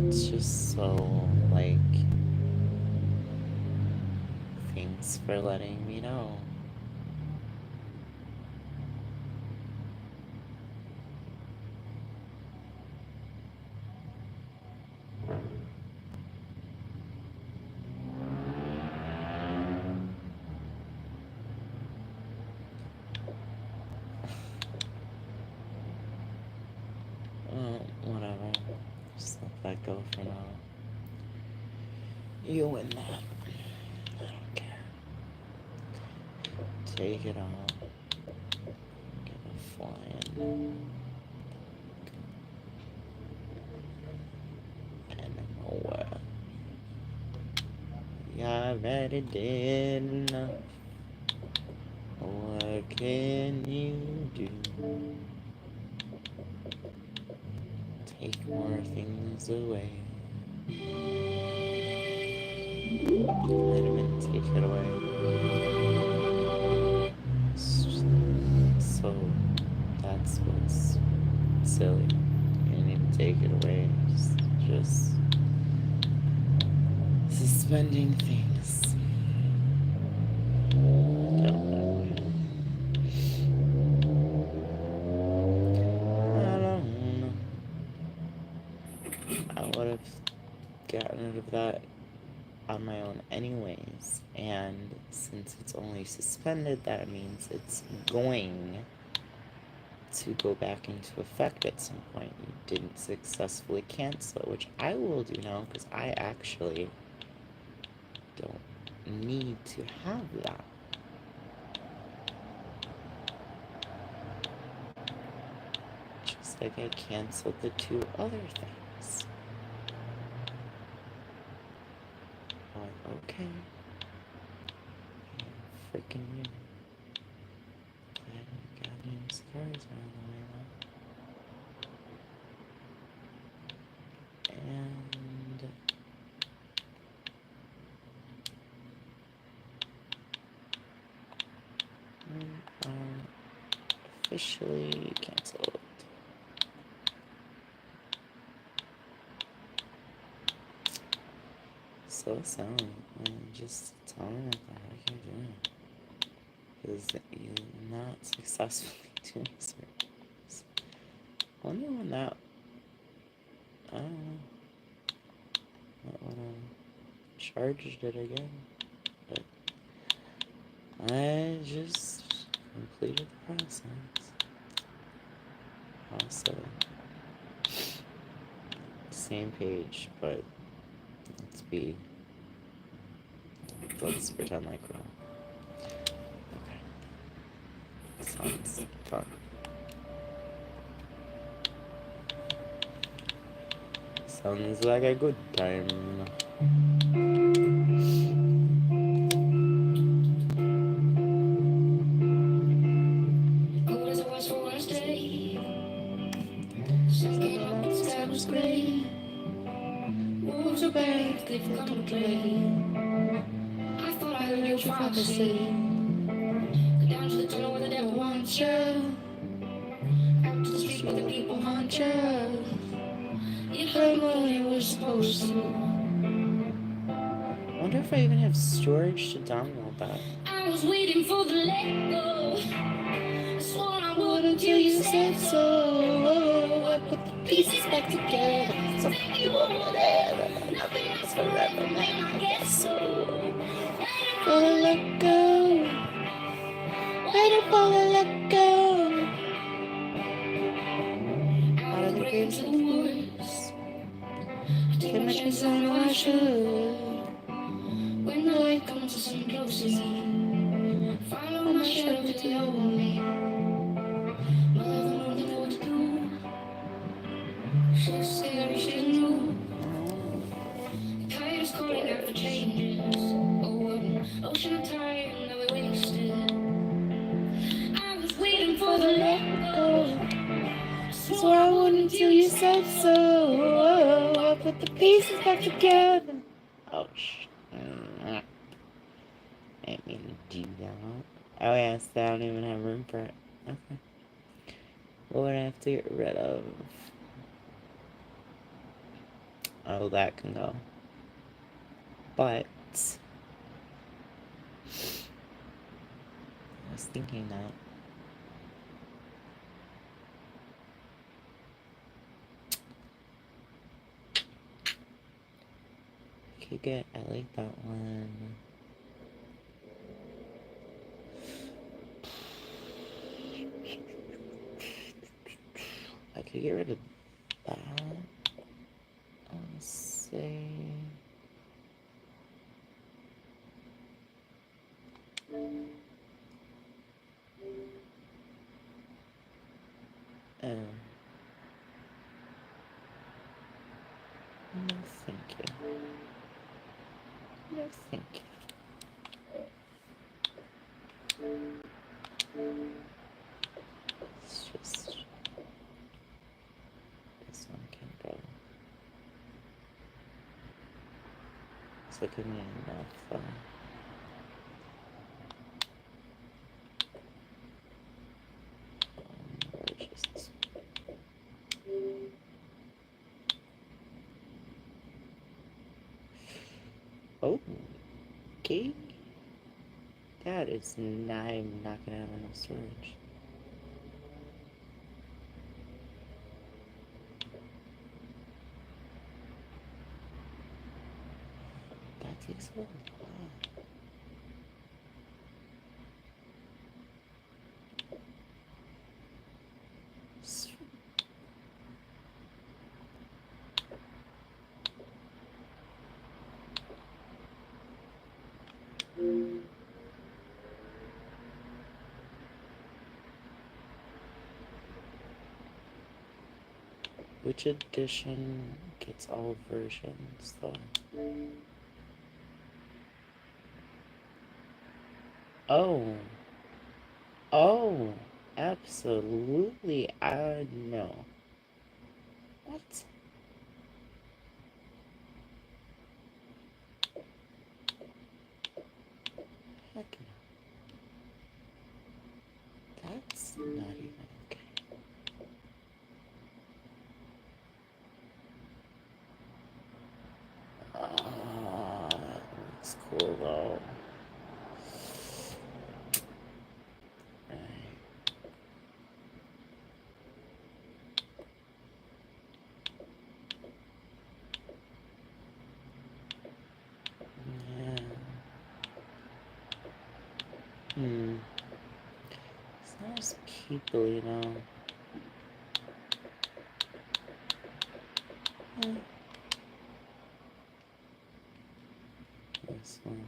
It's just so, like, thanks for letting me know. Whatever. Just let that go for now. You win that. I don't care. Take it all. Get a flying. And nowhere. You already did enough. What can you do? Take more things away. Wait a minute, take it away. So that's what's silly. You need to take it away. Just suspending things. Don't know. I don't know. I would have gotten rid of that on my own anyways, and since it's only suspended, that means it's going to go back into effect at some point. You didn't successfully cancel it, which I will do now because I actually don't need to have that. Just like I canceled the two other things. I'm like, okay. Freaking weird. Goddamn scars are on the way now. And we are officially canceled. So silent. Just tell me what the heck you're doing. Because you're not successfully doing certain things. Wonder when that. I don't know. That would have charged it again. But I just completed the process. Also, same page, but let's pretend like we're on. Okay. Sounds fun. Sounds like a good time. I thought I heard your father say, go down to the tunnel where the devil wants you, out to the street where the people haunt you. right when I was supposed to. I wonder if I even have storage to download that. I was waiting for the let go. I swore I would until you said so. I put the pieces back together. So you or whatever. Nothing lasts forever, man, I guess so. Gonna let go. Waiting for the let go. Out of the graves of the woods. Take my chances, I know I should. When the light comes to come close to me, follow my shadow till you're with me. My love don't really know what to do. She's scary, she's new. The tide is calling out for changes. Oh, an ocean of time that we wasted. I was waiting for the let go. Swore I wouldn't till you said so. I put the pieces back together. Oh, Make me do that. Oh, yes, I don't even have room for it. Okay. What would I have to get rid of? Oh, that can go. But I was thinking that I could get, I like that one. I could get rid of that. Let's see. Oh. No, thank you. No, thank you. It's just this one can go. It's looking enough. Just oh, okay. That is not. I'm not gonna have enough storage. That takes a lot. Which edition gets all versions, though? Oh. Oh. Absolutely. I know. What? Heck no. That's not even okay. Ah, that looks cool though. Right. Yeah. It's not as people, you know. This one.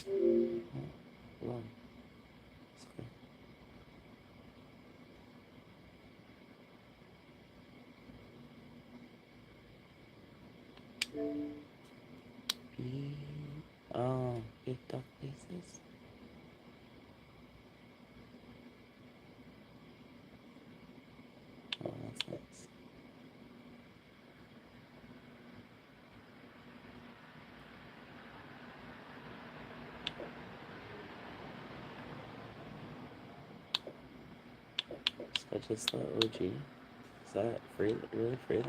Oh, whoa. Let's go. B. Oh, big duck faces. Oh, that's nice. So just the OG. Is that free? Really free?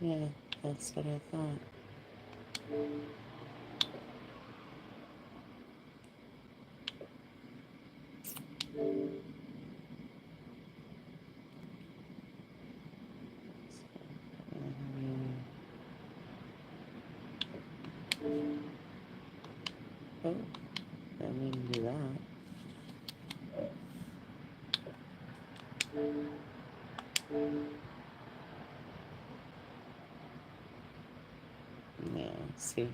Yeah, that's what I thought. Oh, I didn't do that. Yeah, see.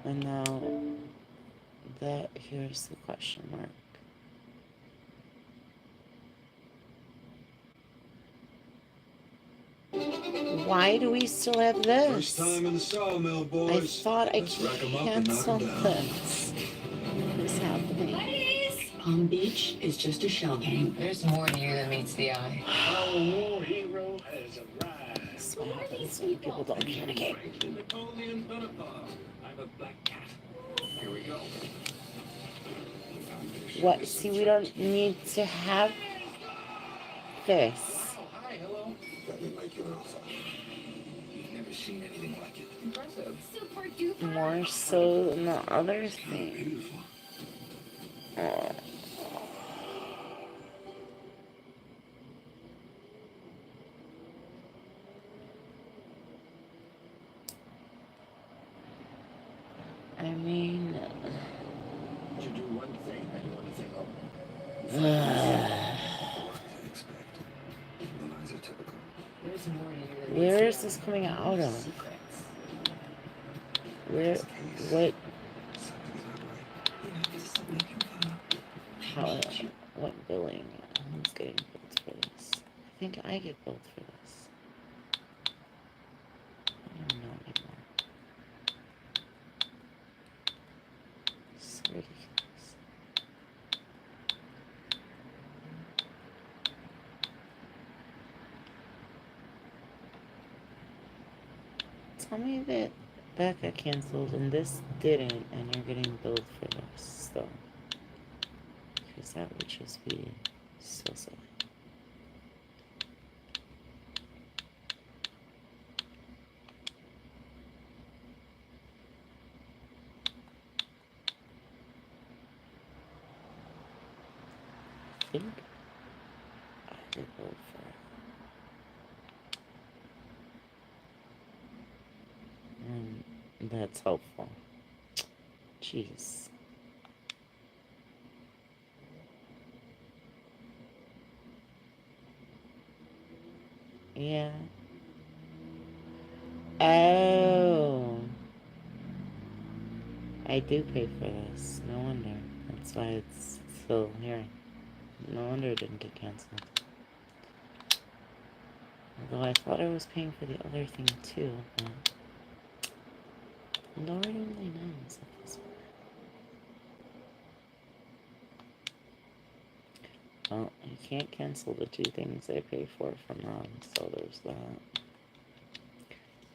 And now that here's the question mark. Why do we still have this? First time in the sawmill, boys. I thought I Let's rack 'em up and knock 'em canceled down. this. What is happening? Ladies! Palm Beach is just a shell game. There's more here than meets the eye. Our war hero has arrived. That's what happens when people don't communicate. Franklin Napoleon Bonaparte. I'm a black cat. Here we go. What? See, we don't need to have this. Oh, hi, hello. Let me make you an offer. You've never seen anything like it. Impressive. Super duper. More so than the other thing. Beautiful. Oh. I mean, You do one thing and one thing only. Expect. The lines are typical. There's more here than where meets is the this eye. coming out of? Secrets. Where? This case. What? Something's not right. You know, this is something I can follow. How? What billing? Who's getting billed for this? I think I get billed for this. I don't know anymore. It's ridiculous. Tell me that that got canceled and this didn't, and you're getting billed for this, though. Because that would just be so silly. I think I did billed for it. And that's helpful. Jeez. Yeah. Oh. I do pay for this. No wonder. That's why it's still here. No wonder it didn't get canceled. Although I thought I was paying for the other thing too, but Lord only knows if this. Well, you can't cancel the two things I pay for from them, so there's that.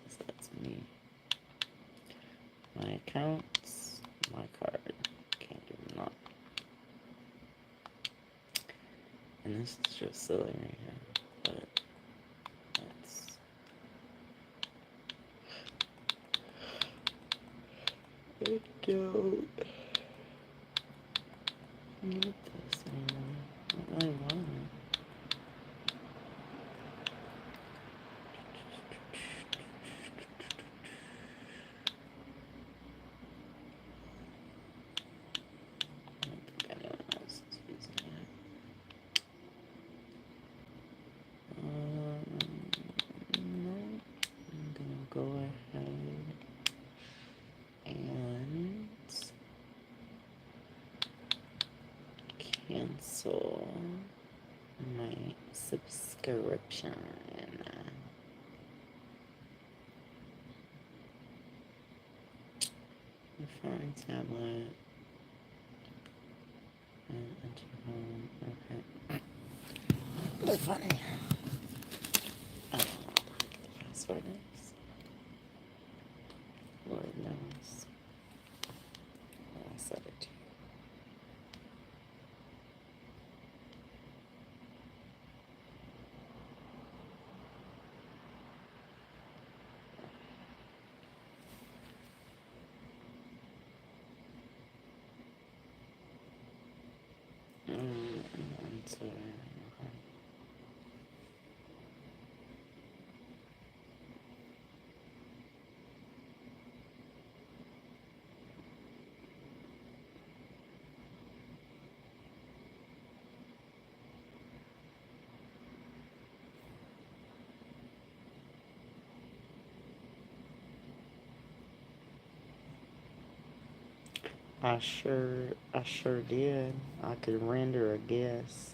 So that's me. My accounts, my card. Can't do not. And this is just silly right here. But that's I don't need this anymore. I don't really want it. I don't think anyone else is using it. No. I'm gonna go ahead and cancel my subscription. My phone, tablet, and enter home. Okay. That's funny. I don't know what the password is. Lord knows. I'll set it to you. Enter. I sure did. I could render a guess.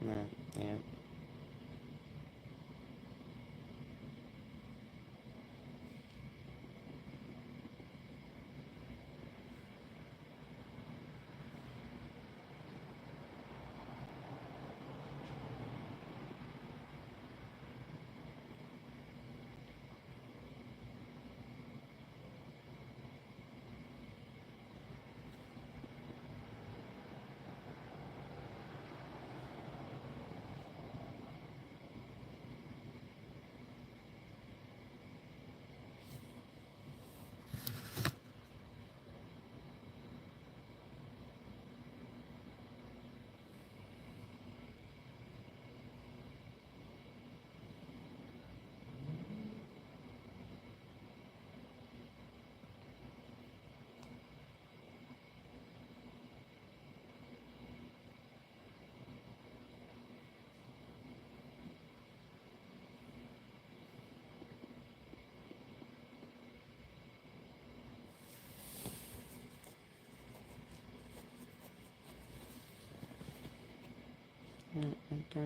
No, yeah. Enter.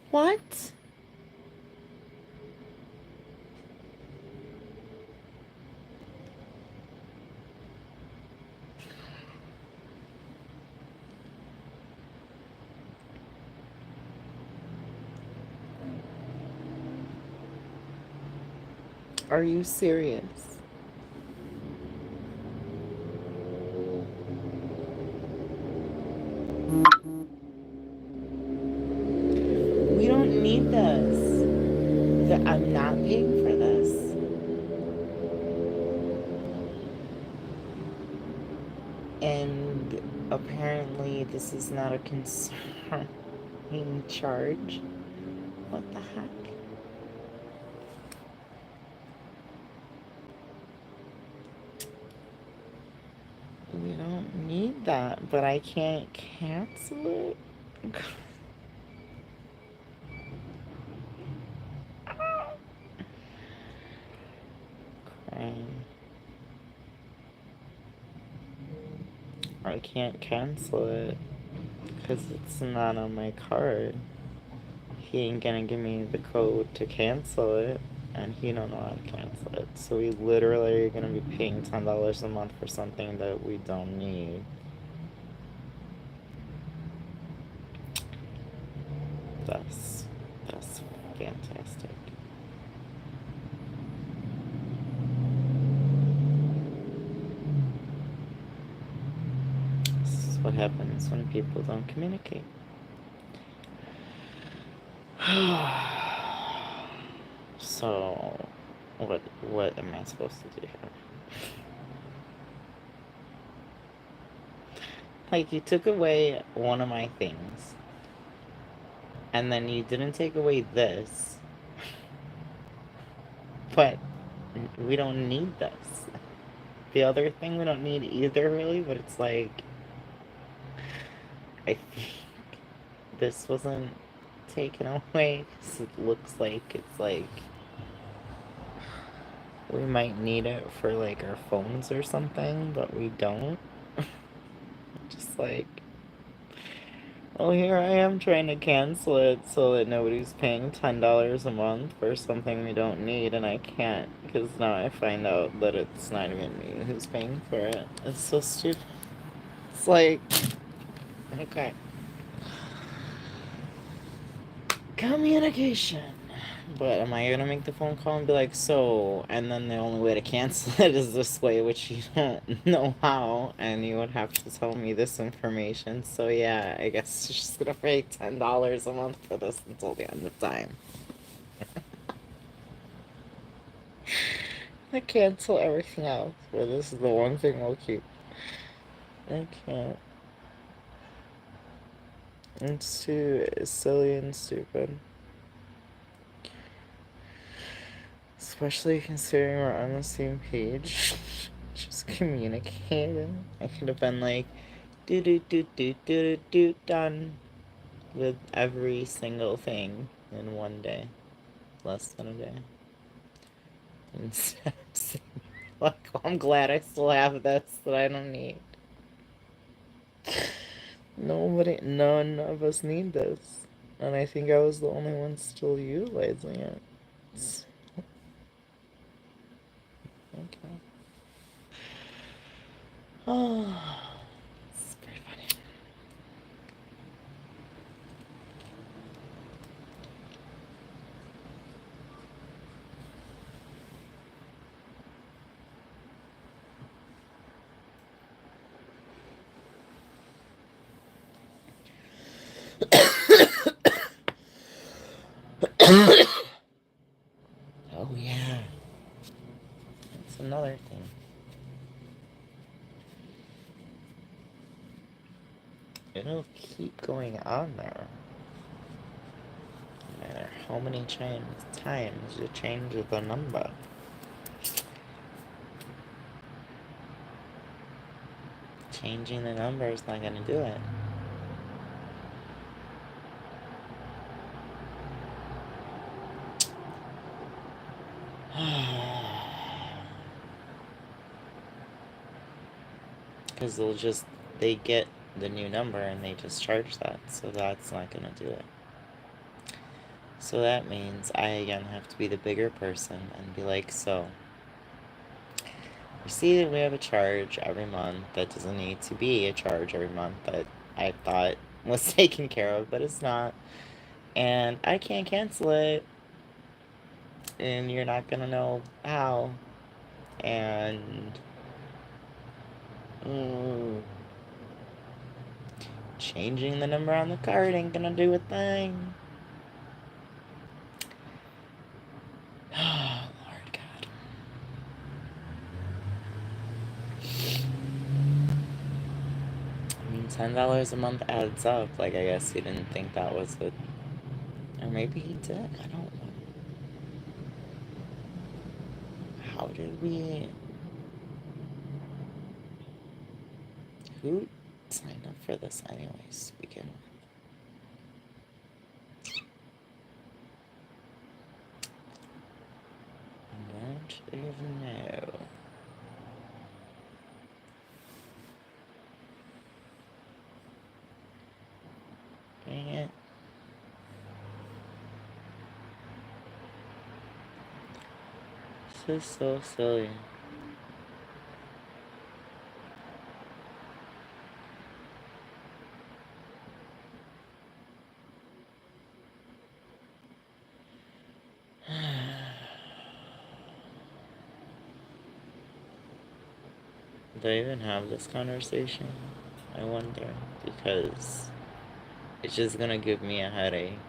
What? Are you serious? We don't need this. I'm not paying for this. And apparently, this is not a concerning charge. What the heck? We don't need that, but I can't cancel it. Crying. I can't cancel it because it's not on my card. He ain't gonna give me the code to cancel it, and he don't know how to cancel it. So we literally are gonna be paying $10 a month for something that we don't need. That's fantastic. This is what happens when people don't communicate. So, what am I supposed to do here? Like, you took away one of my things, and then you didn't take away this, but we don't need this. The other thing we don't need either, really, but it's like, I think this wasn't taken away, because it looks like it's like we might need it for like our phones or something, but we don't. Just like, well, here I am trying to cancel it so that nobody's paying $10 a month for something we don't need, and I can't because now I find out that it's not even me who's paying for it. It's so stupid. It's like, okay, communication. But am I gonna make the phone call and be like, so, and then the only way to cancel it is this way, which you don't know how, and you would have to tell me this information. So yeah, I guess you're just gonna pay $10 a month for this until the end of time. I cancel everything else, but this is the one thing I'll keep. I can't. It's too silly and stupid. Especially considering we're on the same page. Just communicating. I could have been like, do do do do do do done with every single thing in one day. Less than a day. Instead of saying, like, I'm glad I still have this that I don't need. None of us need this. And I think I was the only one still utilizing it. Okay. Oh, it's pretty funny. Oh, yeah. That's another thing. It'll keep going on there. No matter how many times you change the number. Changing the number is not gonna do it. Because they get the new number and they just charge that, so that's not gonna do it. So that means I again have to be the bigger person and be like, so, you see that we have a charge every month that doesn't need to be a charge every month that I thought was taken care of, but it's not. And I can't cancel it. and you're not gonna know how. And mm, changing the number on the card ain't gonna do a thing. Oh, Lord God. I mean, $10 a month adds up. Like, I guess he didn't think that was it. Or maybe he did. I don't know. How did we... Who signed up for this anyways to begin with? I don't even know. Dang it. This is so silly. Do I even have this conversation? I wonder. Because it's just gonna give me a headache.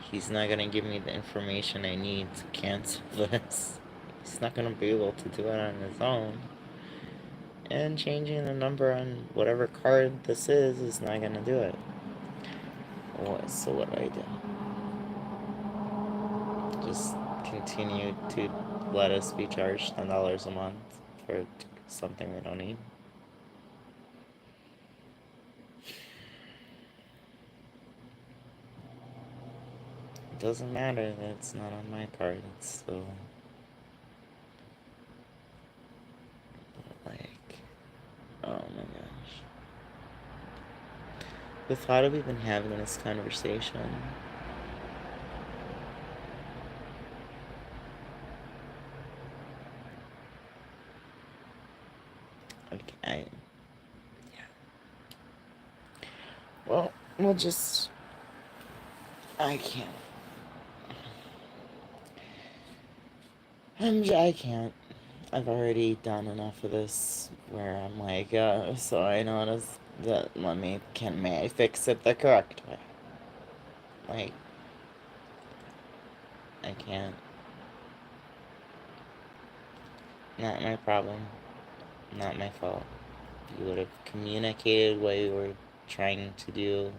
He's not gonna give me the information I need to cancel this. He's not gonna be able to do it on his own. And changing the number on whatever card this is not gonna do it. So what do I do? Just continue to let us be charged $10 a month for something we don't need? It doesn't matter that it's not on my card, it's still... like... oh my gosh. The thought of even having this conversation... okay, yeah. Well, we'll just... I can't. I can't. I've already done enough of this where I'm like, so I noticed that may I fix it the correct way? Like, I can't. Not my problem. Not my fault. You would have communicated what you were trying to do.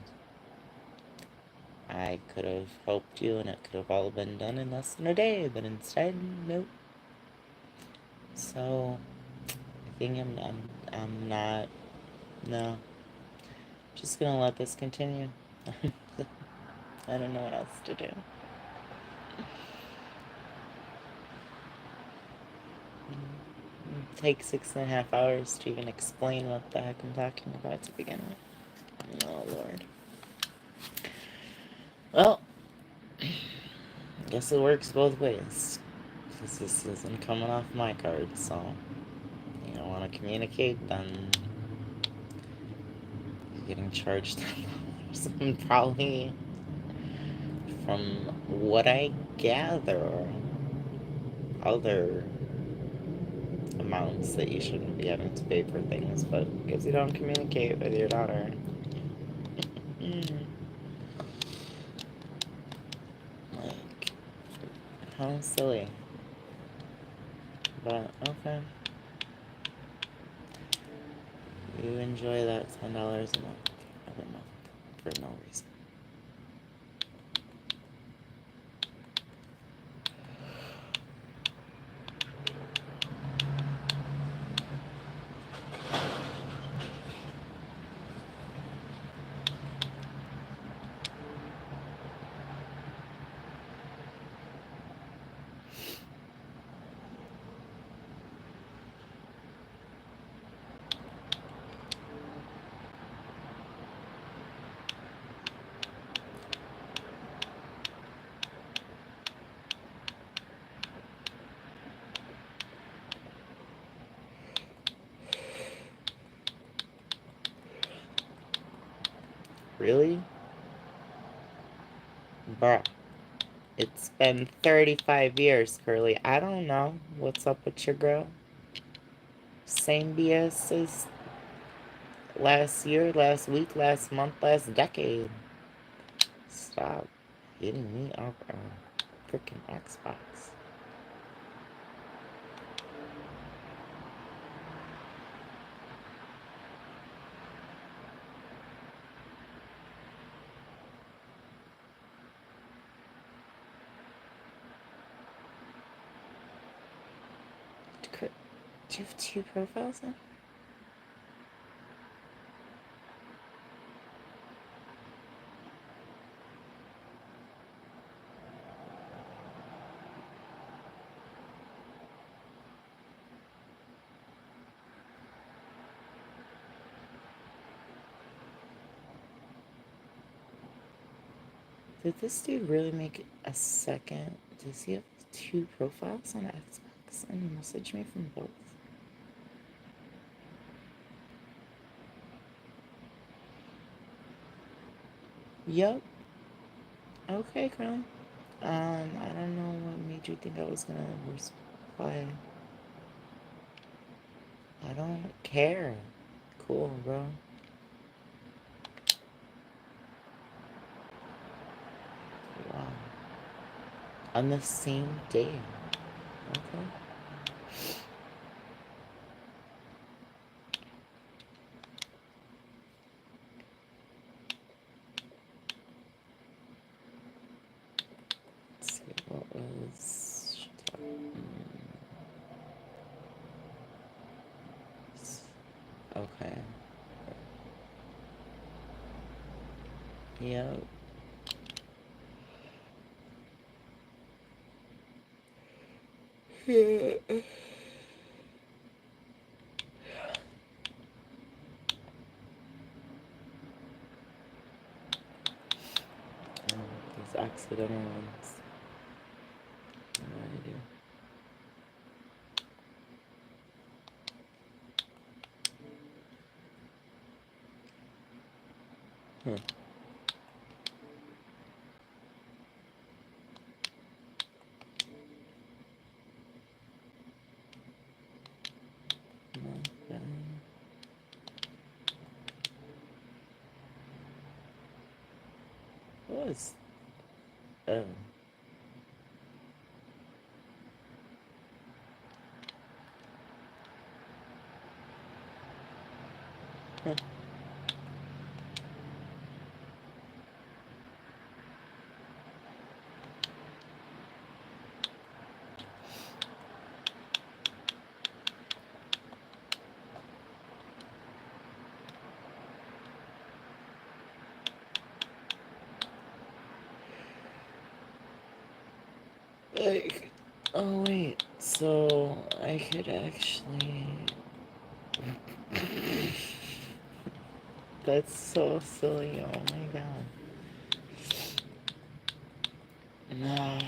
I could have helped you and it could have all been done in less than a day, but instead, nope. So, I think I'm not, no. Just gonna let this continue. I don't know what else to do. It takes 6.5 hours to even explain what the heck I'm talking about to begin with. Oh, Lord. Well, I guess it works both ways. Because this isn't coming off my card, so... you don't want to communicate, then... you're getting charged $10. And probably... from what I gather... other... amounts that you shouldn't be having to pay for things, but because you don't communicate with your daughter. Like, how silly. But, okay. You enjoy that $10 a month every month for no reason. Really? Bruh. It's been 35 years, Curly. I don't know what's up with your girl. Same BS as last year, last week, last month, last decade. Stop hitting me up on freaking Xbox. Do you have two profiles now? Did this dude really make a second? Does he have two profiles on Xbox and message me from both? Yup. Okay, Crown. I don't know what made you think I was gonna reply. I don't care. Cool, bro. Wow. On the same day. Okay. Let's see what was. Okay. Yep. These accidental ones. No idea. Huh. Okay. What was? Oh. Huh. Like, oh wait, so I could actually. That's so silly. Oh my god. No.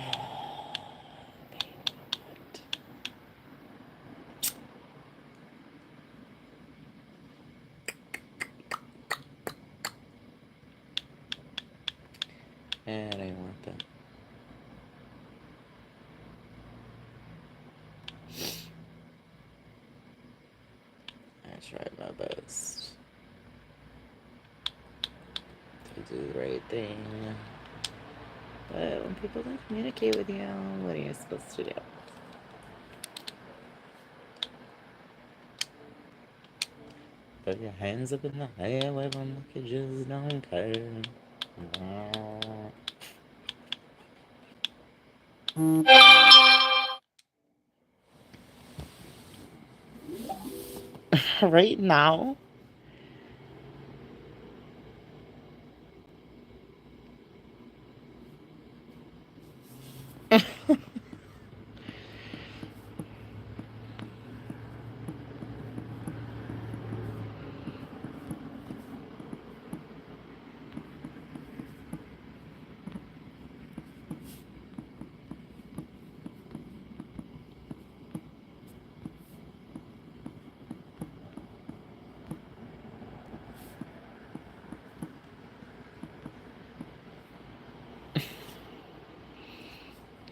And I didn't want that. I tried my best to do the right thing. But when people don't communicate with you, what are you supposed to do? Put your hands up in the air, wave them like you just don't care. Right now?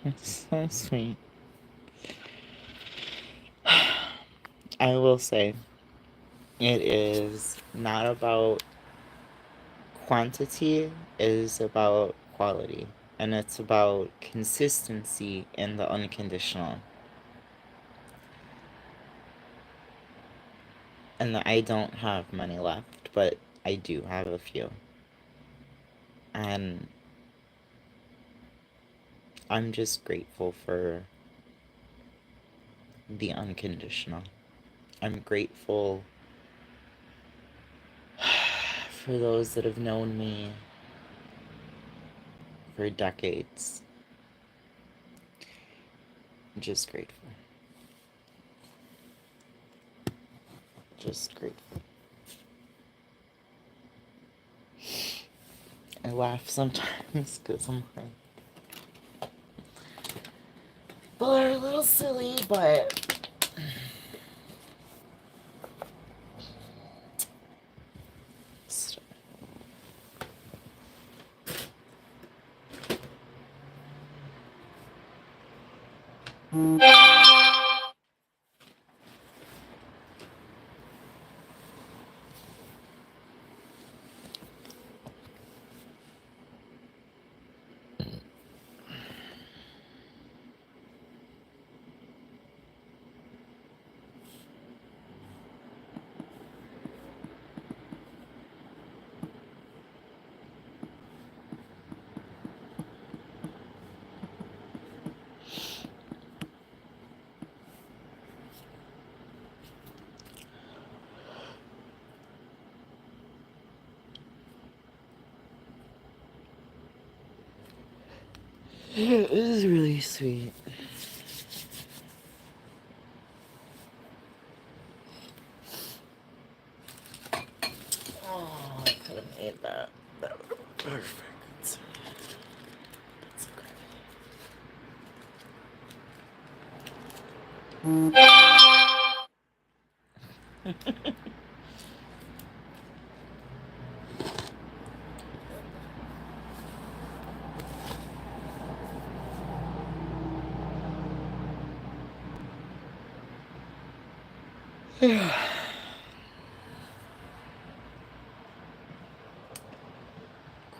It's so sweet. I will say, it is not about quantity, it is about quality. And it's about consistency in the unconditional. And I don't have many left, but I do have a few. And I'm just grateful for the unconditional. I'm grateful for those that have known me for decades. I'm just grateful. Just grateful. I laugh sometimes because I'm like, people are a little silly, but it is really sweet. Oh, I could have made that. That would have been perfect. That's okay.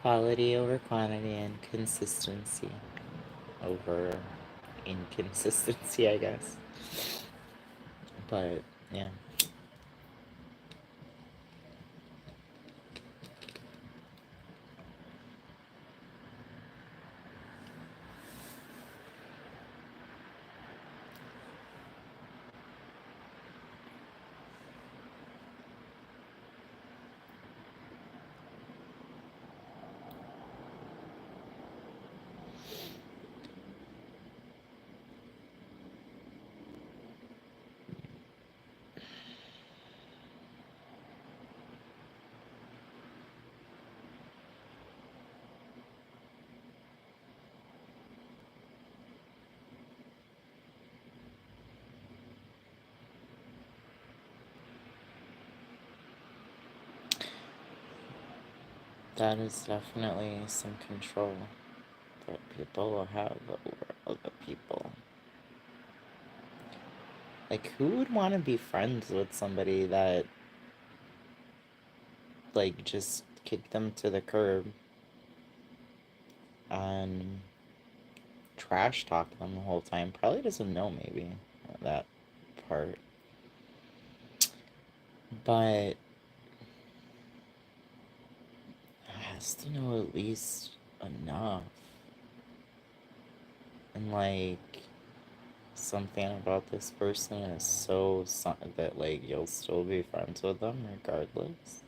Quality over quantity and consistency over inconsistency, I guess. But, yeah. That is definitely some control that people will have over other people. Like, who would want to be friends with somebody that, like, just kicked them to the curb and trash talk them the whole time? Probably doesn't know, maybe, that part. But has to know at least enough. And, like, something about this person is so that, like, you'll still be friends with them regardless.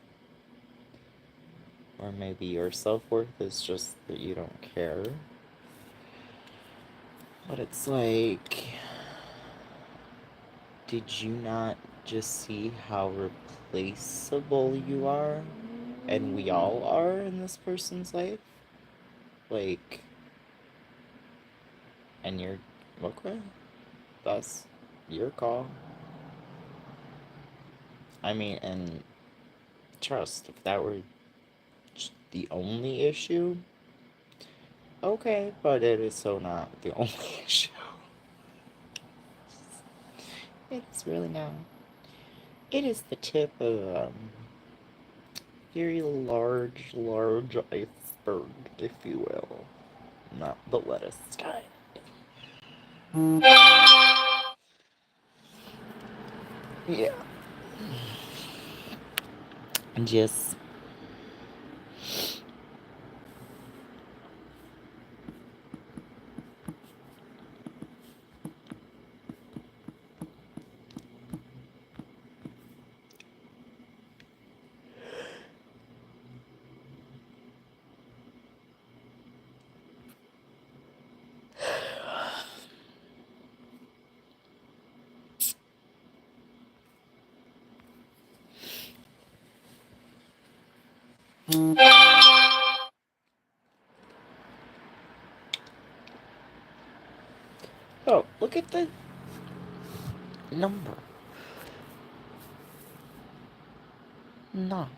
Or maybe your self-worth is just that you don't care. But it's like, did you not just see how replaceable you are? And we all are in this person's life? Like, and you're, okay, that's your call. I mean, and trust, if that were the only issue, Okay, but it is so not the only issue. It is really not. It is the tip of a very large iceberg, if you will. Not the lettuce kind. Yeah. Just. Oh, look at the number. No.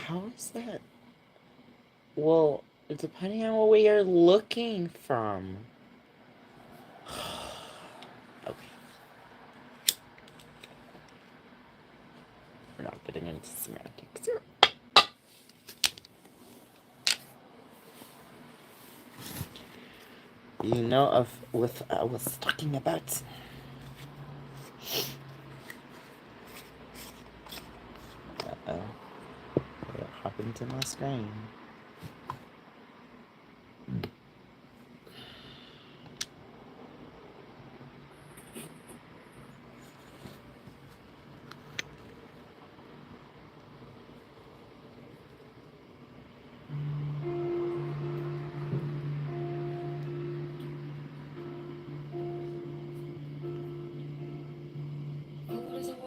How is that? Well, depending on what we are looking from. Okay, we're not getting into semantics here. You know, of with I was talking about. Uh-oh. What happened to my screen?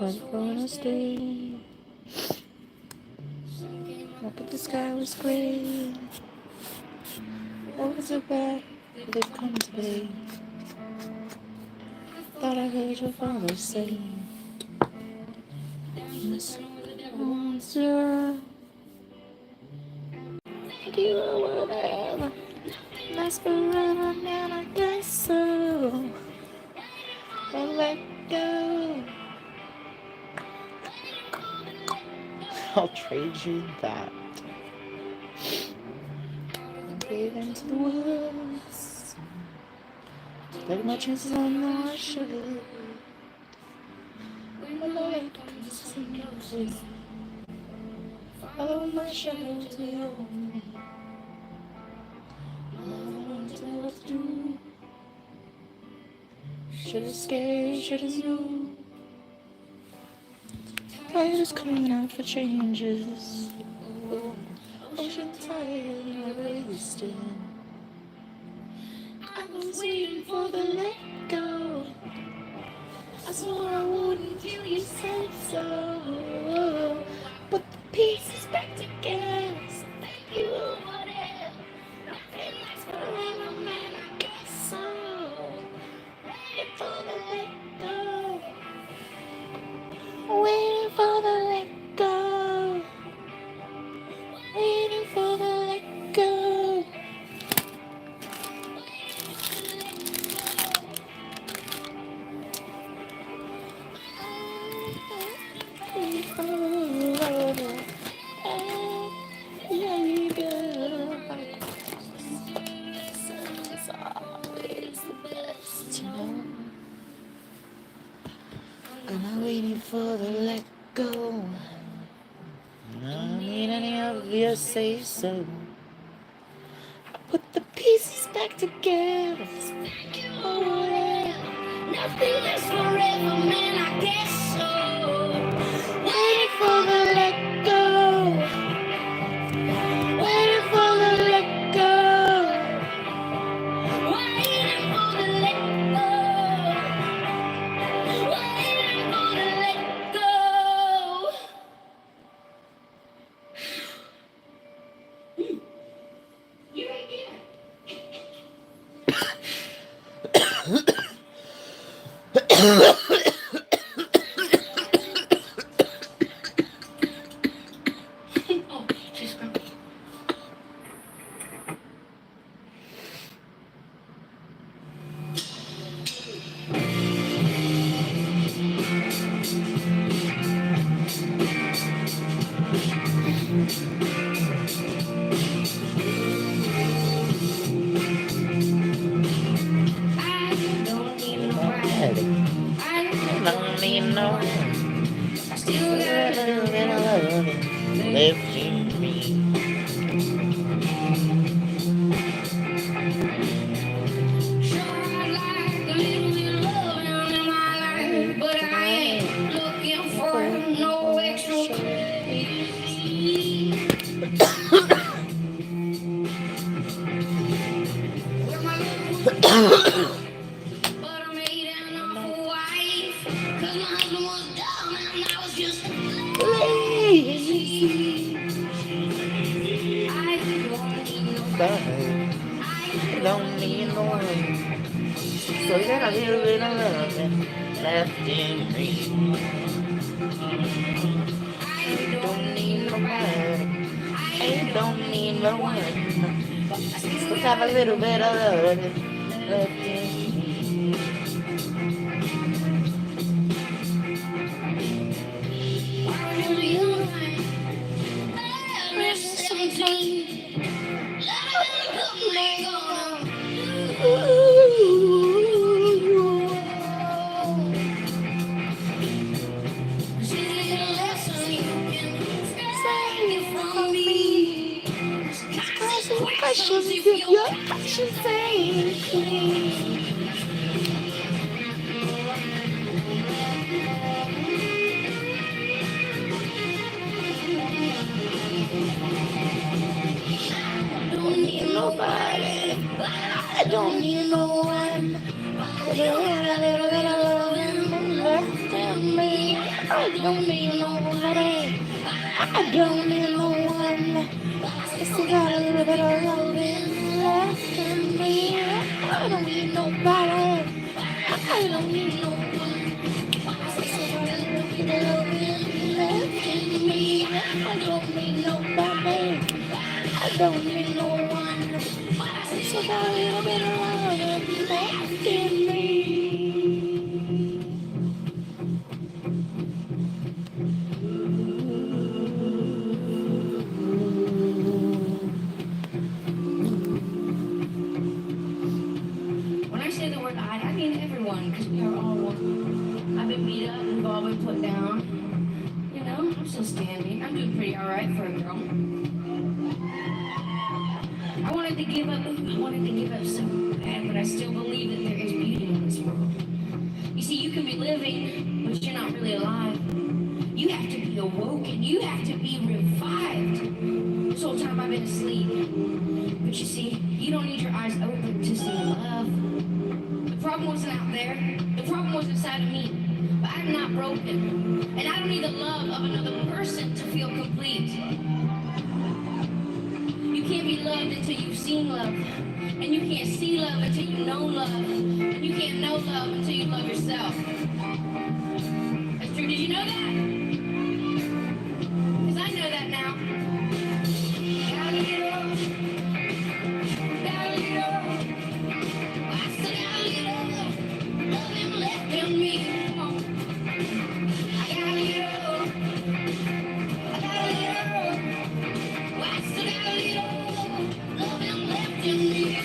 I'm gonna stay. Look at the sky was gray. What was it bad? They've come to be. Thought I heard your father say. Monster. You or whatever. Last forever, man, I guess so. But let go. I'll trade you that. Wave into the woods. Take my chances on my should. When the light comes and goes, follow my shadow to your home. I don't know what to do. Should've scared, should've knew. Tide is coming out for changes. Oh, ocean tide, never wasted. I was waiting for the let go. I swore I wouldn't till you said so. Put the pieces back together. So thank you, whatever. Nothing lasts forever, man. I guess so. Waiting for the let go. Waiting for the let go. Waiting for the let go. And I'm waiting for the let go. I don't need any of your say so. Put the pieces back together. Oh, yeah. Nothing lasts forever, man. I guess so. Waiting for the let go. Waiting for the let go. Waiting for the let go. need no one. Still Still got got a a little little bit bit of of love loving left left in in me. me. Sure, I'd like a little bit of love in my life, but But I I ain't ain't looking for looking no for extra extra crazy. Well, my love was a good, but I made an awful wife. 'Cause my husband was dumb and I was just lazy. lazy. I don't need nobody. Nobody. I I don't don't need need no no one. one. Still Still got got a a little little bit bit of of loving loving left left in in me. me. I I don't don't need need nobody. nobody. I I don't don't need need no no one. one. I still Still got got a a little little bit bit of of loving loving left left in in me. me. I remember young time, I was 17. Loving the man She's a lesson you can take from From me. me. Constant Asking questions questions if if your your conscience actions ain't ain't clean. clean. Don't Don't need need nobody. nobody. I I don't don't need need no no one. one. But But you I got got a a little little bit bit of of loving loving left left in in me. me. I I don't don't need need nobody. nobody. I I don't don't need need no no one. one. I I still still got got a a little little bit bit of of loving loving left left in in me. me. I I don't don't need need nobody. nobody. I I don't don't need need no no one. one. I I still still got got a a little little bit bit of of loving loving left left in in me. me. I I don't don't need need nobody. nobody. I I don't don't need need no no one. one. I I still still got got a a little little bit bit of of loving loving left left in in me. me. When I say the word I mean everyone, because we are all one. I've been beat up, we've all been put down. You know, I'm still standing. I'm doing pretty alright for a girl. I wanted to give up so bad, but I still believe that there is beauty in this world. You see, you can be living, but you're not really alive. You have to be awoken. You have to be revived. This whole time I've been asleep. But you see, you don't need your eyes open to see love. The problem wasn't out there. The problem was inside of me. But I'm not broken. And I don't need the love of another person to feel complete. You can't be loved until you've seen love. And you can't see love until you know love. And you can't know love until you love yourself. That's true. Did you know that? Because I know that now. Gotta get up. Gotta get up. I still got a little loving left in me. Come on. I gotta get up. I gotta get up. I still got a little loving left in me.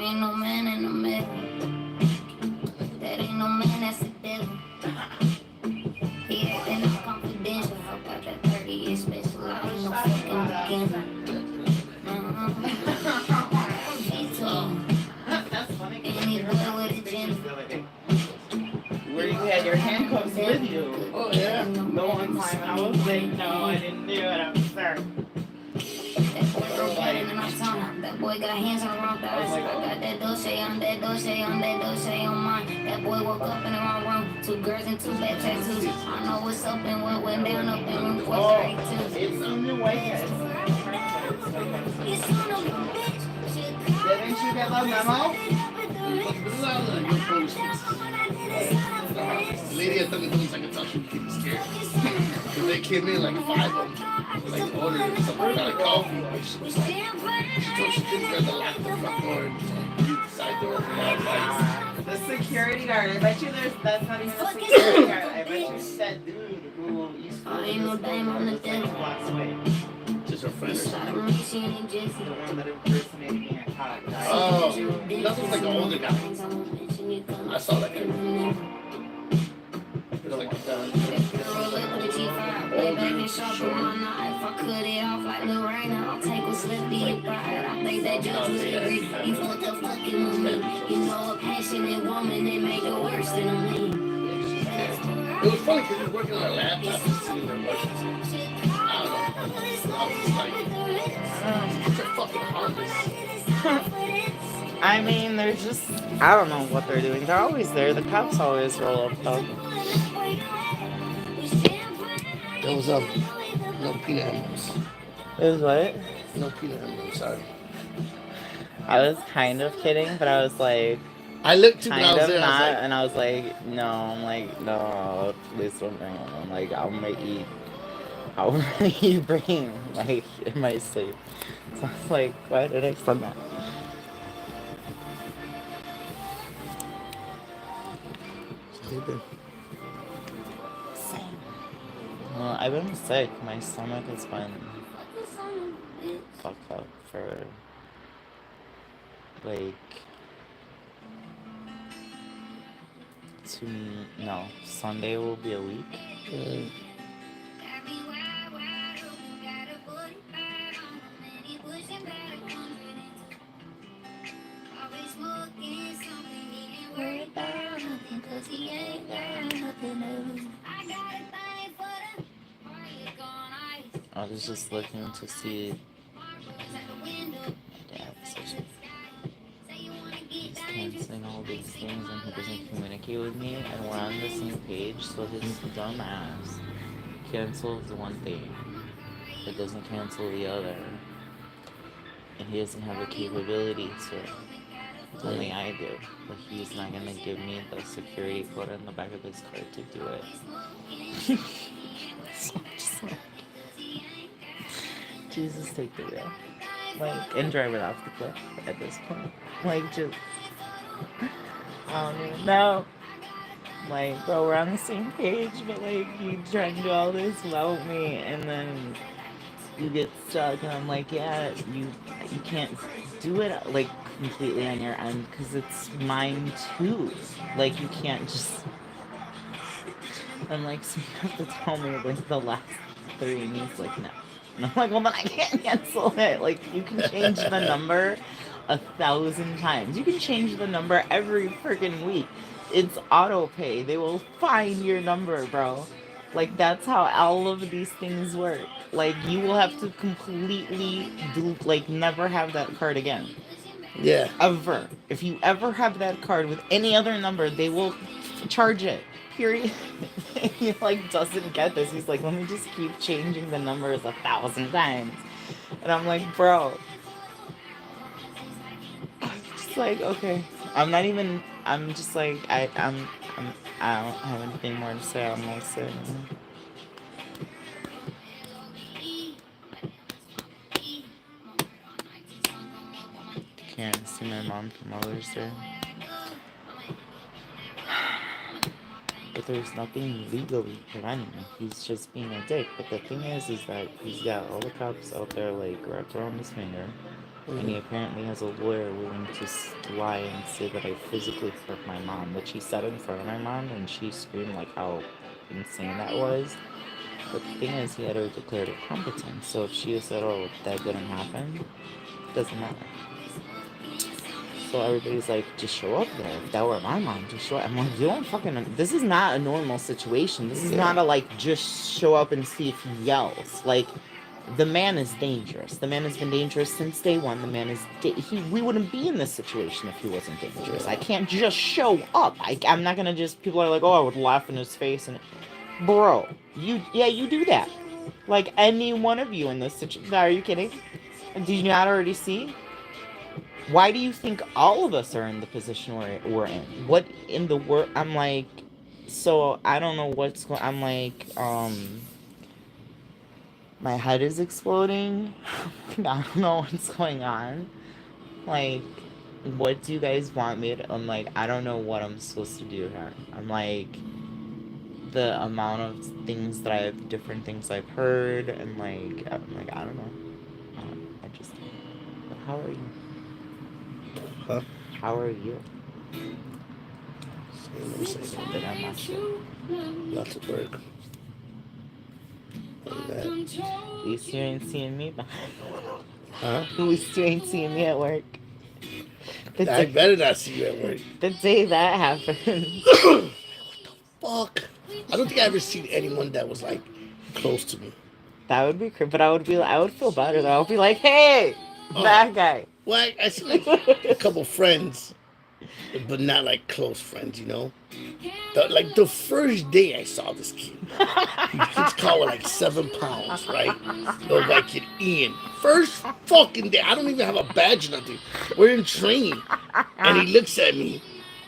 ain't no man in the middle. That ain't no man, that's the devil. He acting all confidential. Hope got that 30-year special. I ain't no fucking beginner. Me too. That's funny. Any boy with a gym. Where you had your handcuffs with you. Oh, yeah. The one time I was like, no, I didn't do it. I'm sorry. That boy go better than I told him. That boy got hands on the wrong thighs. I got that Dolce on that Dolce on that Dolce on mine. That boy woke up in the wrong room. 2 girls and 2 bad tattoos. I know what's up and what went down up in room 432. It's in the white guys. You son of a bitch. Didn't you get the memo? The lady at Dunkin' Donuts, I can tell she was getting scared. Because they came in like 5 of them, like ordering some kind of coffee. She told she didn't get the lock the front door and leave the side door and all lights. The security guard. I bet you that's not even a security guard. I bet you it's that dude who used to ain't no dime on the devil. blocks away. Just her friend or something. The one that impersonated me at Hot. Oh, that was like an older guy. I saw that guy. It was like Way back in shop with my knife, I cut it off like Lorena. I'll take what's left of your pride. I think that judge would agree. You put the fucking with me. You know a passionate woman, it make it worse than a me. it was funny because he was working on a laptop and sitting there watching. I don't know. I was just like, it's a fucking harvest. I mean, they're just, I don't know what they're doing. They're always there. The cops always roll up, though. There was no peanut M&Ms. It was what? No peanut M&Ms, sorry. I was kind of kidding, but I was like, I looked too, but I kind was of there. not. I was like, And I was like, no. I'm like, no, please don't bring them. I'm like, I'll really bring, like, in my sleep. So I was like, why did I send that? Well, I've been sick. My stomach has been fucked up for like Sunday will be a week. I was just looking to see. Yeah, he's canceling all these things and he doesn't communicate with me, and we're on the same page. So his dumb ass cancels one thing, but doesn't cancel the other, and he doesn't have the capability to. Only I do, but he's not gonna give me the security code on the back of his card to do it. So I'm just like, Jesus, take the wheel. Like, and drive it off the cliff at this point. Like, just, I don't even know. Like, bro, we're on the same page, but like, you trying to do all this without me, and then you get stuck, and I'm like, yeah, you can't do it like completely on your end because it's mine too. Like, you can't just. I'm like, so you have to tell me like the last 3, and he's like, no. And I'm like, well, then I can't cancel it. Like, you can change the number 1,000 times. You can change the number every freaking week. It's auto pay. They will find your number, bro. Like, that's how all of these things work. Like, you will have to completely like, never have that card again. yeah. Ever. If you ever have that card with any other number, they will charge it. Period. He like doesn't get this. He's like, let me just keep changing the numbers 1,000 times. And I'm like, bro. Just like, okay. I'm just like, I don't have anything more to say. I'm all set. Can't see my mom for Mother's Day. But there's nothing legally preventing him. He's just being a dick. But the thing is that he's got all the cops out there like wrapped around his finger. And he apparently has a lawyer willing to lie and say that I physically hurt my mom, which he said in front of my mom, and she screamed like how insane that was. But the thing is, he had her declared incompetent, so if she had said, oh, that didn't happen, it doesn't matter. So everybody's like, just show up there. If that were my mom, just show up. I'm like, you don't fucking. This is not a normal situation. This is not a like, just show up and see if he yells. Like, the man is dangerous. The man has been dangerous since day one. The man is. We wouldn't be in this situation if he wasn't dangerous. I can't just show up. I'm not gonna just. People are like, oh, I would laugh in his face. And. Bro, you do that. Like, any one of you in this situation. Are you kidding? Do you not already see? Why do you think all of us are in the position we're in? What in the world? I'm like, so I don't know what's going. I'm like, my head is exploding. I don't know what's going on. Like, what do you guys want me to? I'm like, I don't know what I'm supposed to do here. I'm like, the amount of things that different things I've heard, and like, I'm like, I don't know. I just. But how are you? Huh? How are you? Same. Did I mess up? Lots of work. At least you ain't seeing me. Huh? At least you ain't seeing me at work. I better not see you at work. The day that happened. Fuck. I don't think I ever seen anyone that was like close to me. That would be crazy, but I would feel better though. I would be like, hey, that guy. Well, I see like a couple friends, but not like close friends, you know? Like the first day I saw this kid, he's called like 7 pounds, right? Little white kid, Ian. First fucking day, I don't even have a badge or nothing. We're in training, and he looks at me,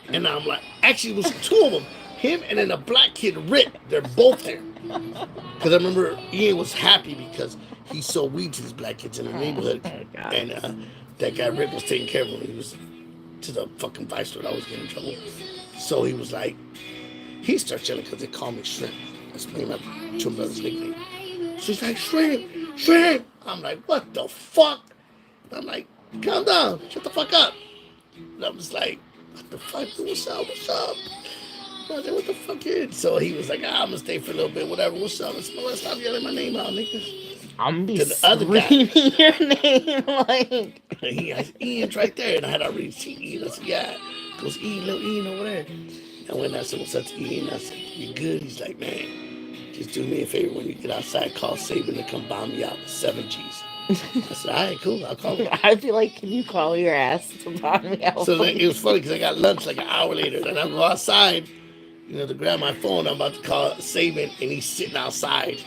and I'm like, actually, it was 2 of them, him and then a black kid, Rick. They're both there. Because I remember Ian was happy because he sold weed to these black kids in the neighborhood, and that guy Rick was taking care of him. He was to the fucking vice lord. I was getting in trouble. So he was like, he started chilling because they call me Shrimp. That's my twin brother's nickname. So he's like, Shrimp, Shrimp. I'm like, what the fuck? I'm like, calm down, shut the fuck up. And I was like, what the fuck? What's up? What's up? I was like, what the fuck is? So he was like, I'm gonna stay for a little bit, whatever. What's up? Let's stop yelling my name out, nigga. I'm be To the other guy, your name like. he has Ian's right there, and I had already seen Ian. I said, yeah. Goes Ian, little Ian over there. And when I said, what's up to Ian? I said, you good? He's like, man, just do me a favor when you get outside, call Saban to come bomb me out with 7 G's. I said, all right, cool, I'll call him. I'd be like, can you call your ass to bomb me out? So like, it was funny because I got lunch like an hour later, and I go outside, you know, to grab my phone. I'm about to call Saban, and he's sitting outside,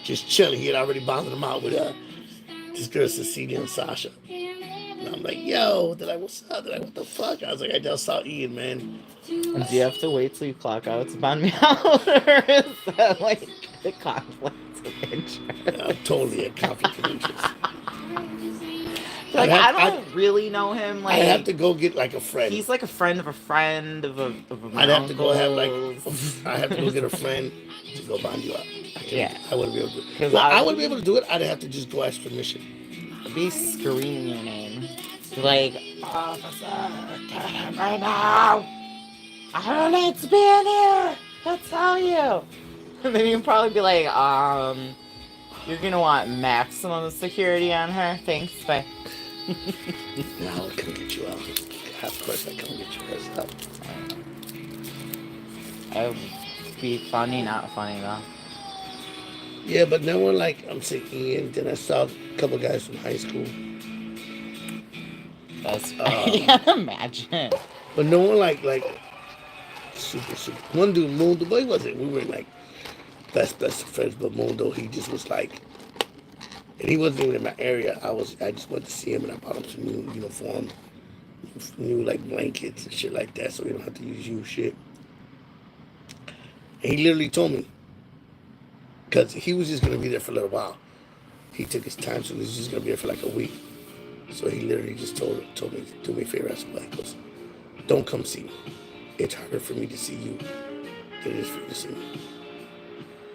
just chilling. He had already bombed him out with this girl, Cecilia and Sasha. And I'm like, yo, they're like, what's up? They're like, what the fuck? I was like, I just saw Ian, man. And do you have to wait till you clock out to bomb me out? Or is that like the conflict of interest? I'm totally a conflict of interest. Like, I don't really know him. Like, I have to go get like a friend. He's like a friend of a friend of a I'd have to go have like, I have to go get a friend to go bond you out. Yeah. I wouldn't be able to do it. Well, I wouldn't be able to do it. I'd have to just go ask permission. I'd be screaming your name. Like, officer, get him right now. I don't need to be in here. That's tell you. And then you'd probably be like, you're gonna want maximum security on her. Thanks, bye. No, I'll come get you out. Of course, I come get you guys out. It would be funny, not funny though. Yeah, but no one like, I'm saying Ian. Then I saw a couple guys from high school. That's I can't imagine. But no one like super. One dude, Mundo, but he wasn't. We were like best friends. But Mundo, he just was like, and he wasn't even in my area. I just went to see him, and I bought him some new uniform, new like blankets and shit like that, so we don't have to use you shit. And he literally told me, because he was just gonna be there for a little while. He took his time, so he was just gonna be there for like a week. So he literally just told me, do me a favor. I said, he goes, don't come see me. It's harder for me to see you than it is for you to see me.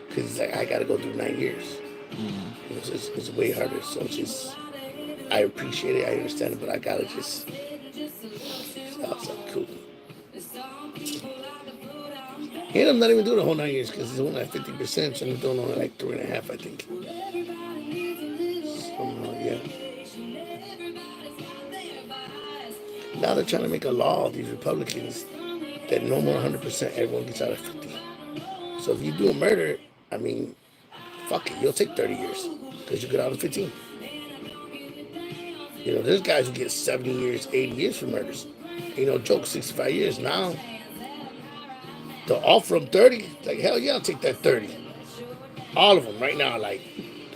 Because like, I got to go through 9 years. Mm-hmm. It's way harder. So I appreciate it, I understand it, but I gotta just. I was like, cool. And I'm not even doing the whole 9 years because it's only at 50%, so I'm doing only like 3.5, I think. So, yeah. Now they're trying to make a law, these Republicans, that no more 100% everyone gets out of 50. So if you do a murder, I mean, fuck it, you'll take 30 years because you get out of 15. You know, there's guys who get 70 years, 80 years for murders. You know, joke, 65 years. Now, they're all from 30. Like, hell yeah, I'll take that 30. All of them right now, like,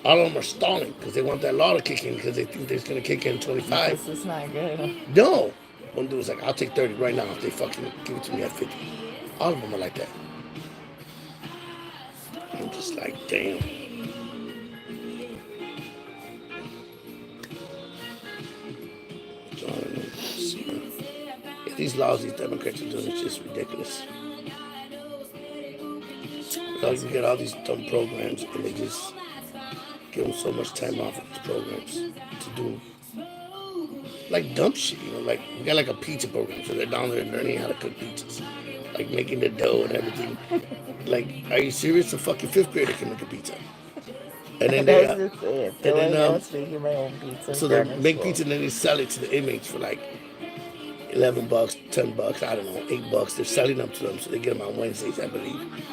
all of them are stalling because they want that law to kick in because they think it's going to kick in 25. This is not good. No. One dude was like, I'll take 30 right now if they fucking give it to me at 50. All of them are like that. I'm just like, damn. So I don't know. Yeah, these laws these Democrats are doing is just ridiculous. Like, you get all these dumb programs and they just give them so much time off of these programs to do like dumb shit, you know, like we got like a pizza program, so they're down there learning how to cook pizzas, like making the dough and everything. Like, are you serious? A fucking fifth grader can make a pizza. And then they, That's just it. I and feel like I then was making my own pizza in so they grammar make school. pizza and then they sell it to the inmates for like $11, $10, I don't know, $8. They're selling them to them, so they get them on Wednesdays, I believe.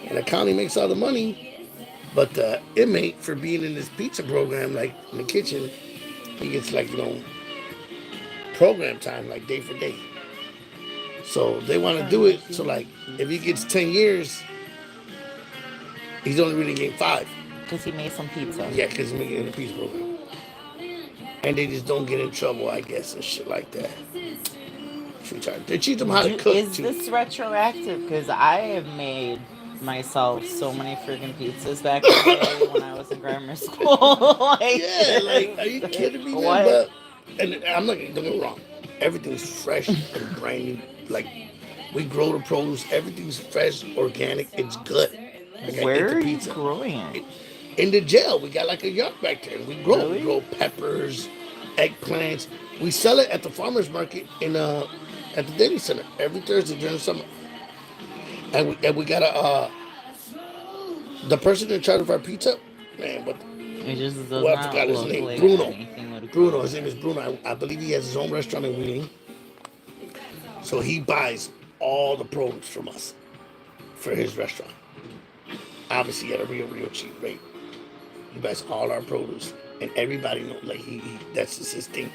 And the county makes all the money, but the inmate for being in this pizza program, like in the kitchen, he gets like, you know, program time, like day for day. So they want to do it. So like, if he gets 10 years, he's only really getting 5. Because he made some pizza. Yeah, because he's making it in the pizza program. And they just don't get in trouble, I guess, and shit like that. They teach them how to cook Is too. this retroactive? Because I have made myself so many freaking pizzas back in the day when I was in grammar school. Like, Yeah, like, are you kidding me, man? what? But and I'm not don't get me wrong, everything's fresh and brand new. Like, we grow the produce, everything's fresh, organic, it's good. Like, I ate Where the are you pizza. growing it? In the jail, we got like a yard back there. We Really? grow peppers, eggplants. We sell it at the farmers market in at the Daily Center every Thursday during the summer. And we got the person in charge of our pizza, man. But It just does well, I forgot not his look name. like Bruno. anything would Bruno. grow. His name is Bruno. I believe he has his own restaurant in Wheeling. So he buys all the produce from us for his restaurant. Obviously at a real cheap rate. He buys all our produce, and everybody knows. Like, he that's just his thing.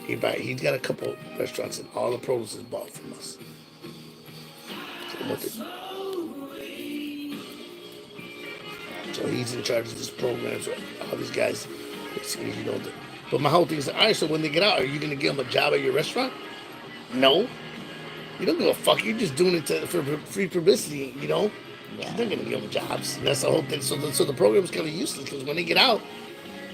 He's got a couple restaurants, and all the produce is bought from us. So he's in charge of this program. So all these guys, basically, you know. But my whole thing is, all right. So when they get out, are you gonna give them a job at your restaurant? No. You don't give a fuck. You're just doing it for free publicity, you know. Yeah. They're gonna give them jobs. And that's the whole thing. So the program's kind of useless because when they get out,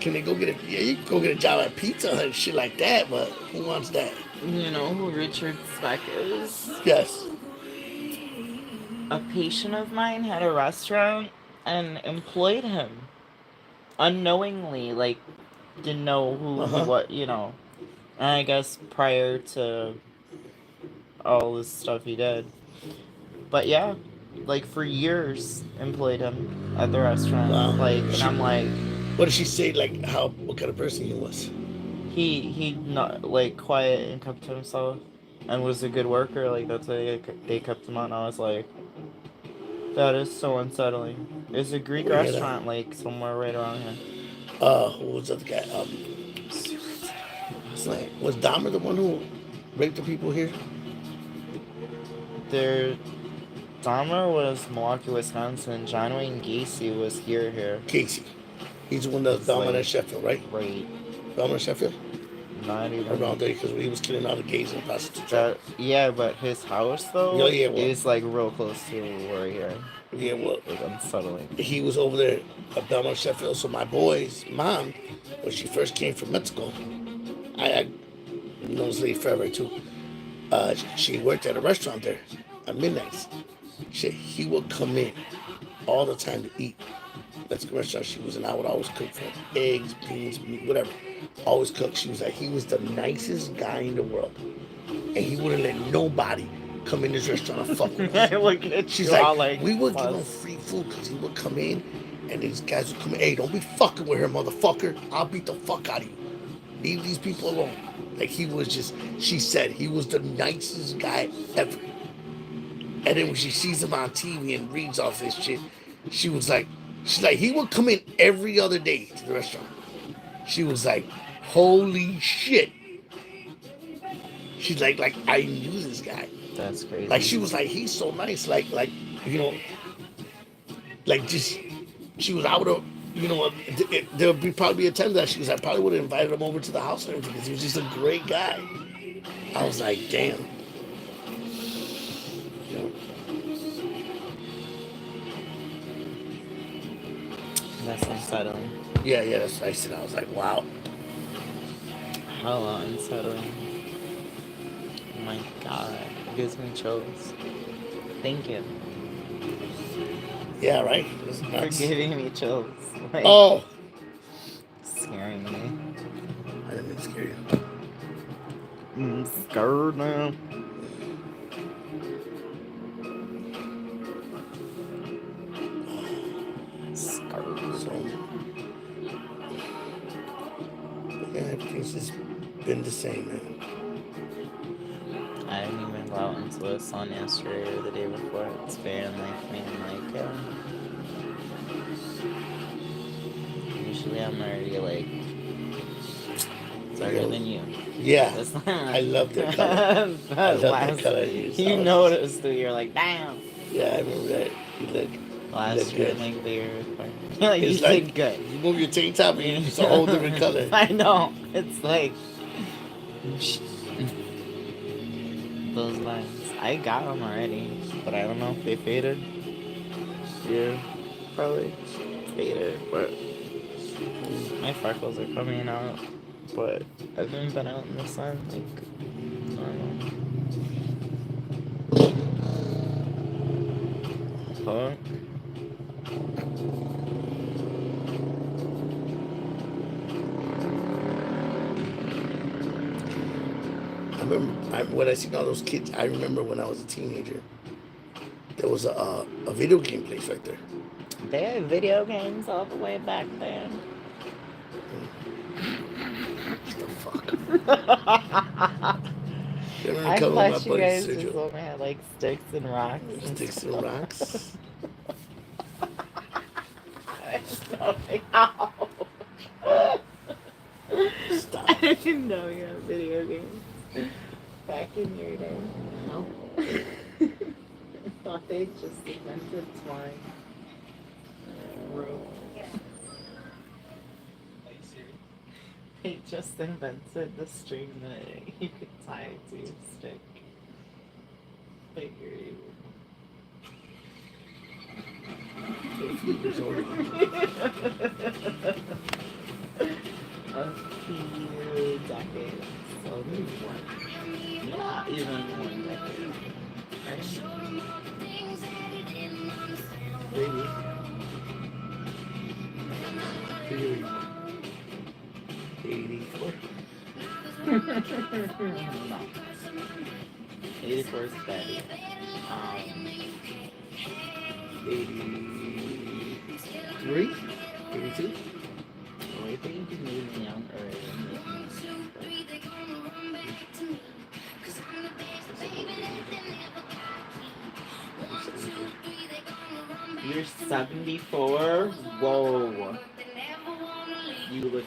can they go get a? Yeah, you can go get a job at Pizza Hut and shit like that. But who wants that? You know who Richard Speck is? Yes. A patient of mine had a restaurant and employed him unknowingly. Like, didn't know who he was, you know. And I guess prior to all this stuff he did. But yeah, like for years employed him at the restaurant. Wow. Like, and I'm like, what did she say? Like, what kind of person he was? he not like quiet and kept to himself and was a good worker. Like, that's why they kept him on. I was like, that is so unsettling. It's a Greek restaurant, like somewhere right around here. Who was the other guy? Was Dahmer the one who raped the people here? Dahmer was Milwaukee, Wisconsin. John Wayne Gacy was here. Casey. He's the one that's Dahmer at Sheffield, right? Right. Dahmer at Sheffield? Not even. Around there, because he was killing all the gays and prostitutes. Yeah, but his house, though, is like real close to where here. Yeah, well, like, unsettling. He was over there at Belmont, Sheffield. So my boy's mom, when she first came from Mexico, I know this lady forever too. She worked at a restaurant there at midnights. He would come in all the time to eat. Mexican restaurant she was in. I would always cook for him eggs, beans, meat, whatever. always cooked. She was like, he was the nicest guy in the world, and he wouldn't let nobody come in this restaurant and fuck with us. I look at She's you like, all like, we would give him sus. free food because he would come in, and these guys would come in. Hey, don't be fucking with her, motherfucker. I'll beat the fuck out of you. Leave these people alone. Like he was just. She said he was the nicest guy ever. And then when she sees him on TV and reads off this shit, she was like, she's like, he would come in every other day to the restaurant. She was like, holy shit. She's like I knew this guy. That's Like crazy. she was like, he's so nice. You know, like just she was out of, there'll be probably a time that she was. I probably would have invited him over to the house and everything because he was just a great guy. I was like, damn. You know, That's unsettling. yeah, that's what I said. I was like, wow. Hella unsettling. Oh my god. It gives me chills. Thank you Yeah, right. It's for nuts. giving me chills. Like, Oh, scaring me. I didn't mean to scare you. I'm scared now. Scared. So, yeah, everything's just been the same, man. I didn't even go out until the sun yesterday or the day before. It's been like me. Like, usually I'm already like darker than you. Yeah, This I love that color. I love that color. You noticed that you're like, damn. Yeah, I remember that. You look Last year, good. like the year before. Like, you It's said like good. you move your tank top and it's a whole different color. I know. It's like those lines. I got them already, but I don't know if they faded. Yeah, probably faded, but my freckles are coming out. But I haven't been out in the sun like normal. Huh? I remember when I seen all those kids. I remember when I was a teenager. There was a video game place right there. They had video games all the way back then. What the fuck? You remember I coming with my thought you buddy guys just Sergio? only had like sticks and rocks. Sticks and rocks. I don't know. Stop. I didn't know you had video games back in your day. No. I thought they just invented twine. Rope. They just invented the string that you could tie to your stick. Figure you. A few years older. A few decades. So maybe one. Not even one decade. Right? Maybe. Maybe 84. No. 84 is steady. 83? 82? Oh, I think you can move me young or you're 74? Whoa. You look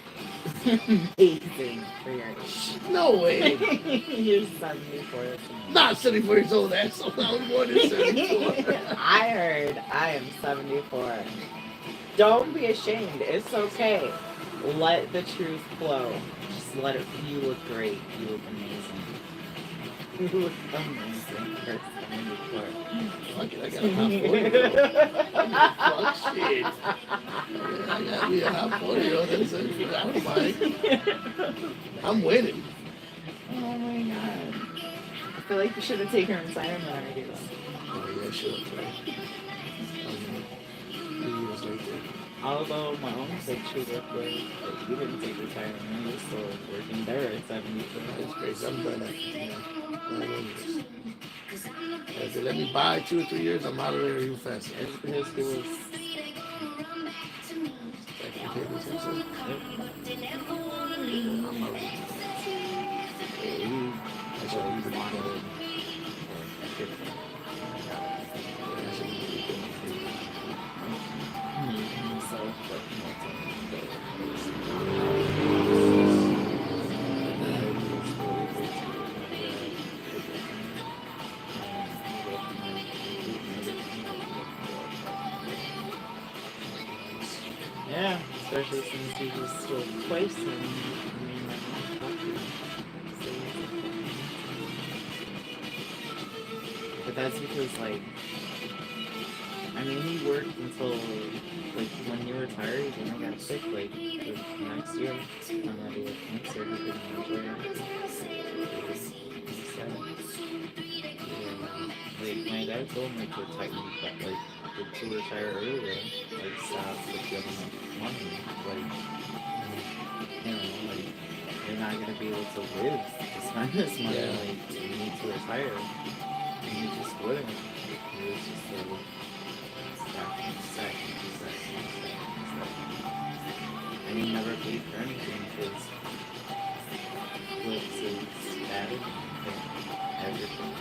amazing for your age. No way. You're 74. Not 74 years old, asshole. I was born in 74. I heard I am 74. Don't be ashamed. It's okay. Let the truth flow. Just let it. You look great. You look amazing. You look amazing for 74. Fuck it, I got a hot 40-year-old. Fuck shit. I got me a hot 40-year-old. That's it. I don't mind. I'm winning. Oh my god. I feel like you should have taken her inside of already though. Oh, yeah, sure. 3 years later. Although my uncle said she worked with, like, he didn't take retirement, he was still working there at 72. That's crazy. I'm done. Yeah. I'm done with this. If they let me buy 2 or 3 years, I'm out of there even faster. It's because he was, Like he paid me attention. yep, Yeah, I'm out of here. he, That should be like, pretty cool. wanted, like, different, Yeah, that should be pretty cool. he himself, like, multi-billionaires. Yeah. But he was still able to grab everything, and he left my, he made it, left me all property. Nice. Yeah, especially since he was still twice in me my own property. So he was like, what you need to me. But that's because, like, I mean, he worked until, like, when he retired, he only got sick, like, the next year. And then he had cancer, he couldn't retire. Like, it was sad. Yeah. Like, my dad told him, like, to retire earlier. Like, stop, like, you have enough money. Like, you know, like, you're not gonna be able to live to spend this money. Yeah. Like, you need to retire. And he just wouldn't. Like, he was just like, stacking. And he never paid for anything because with his dad, like, everything,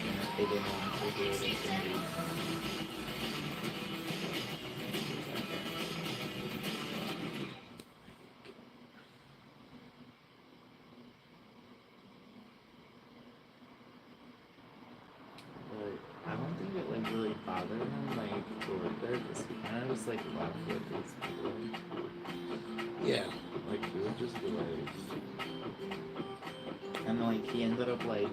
you know, if they didn't want to do it, they couldn't do it. He was like that. But I don't think it, like, really bothered him, like, to work there because he kind of just, like, left with his people. Yeah. Like, he would just be like, and, like, he ended up, like,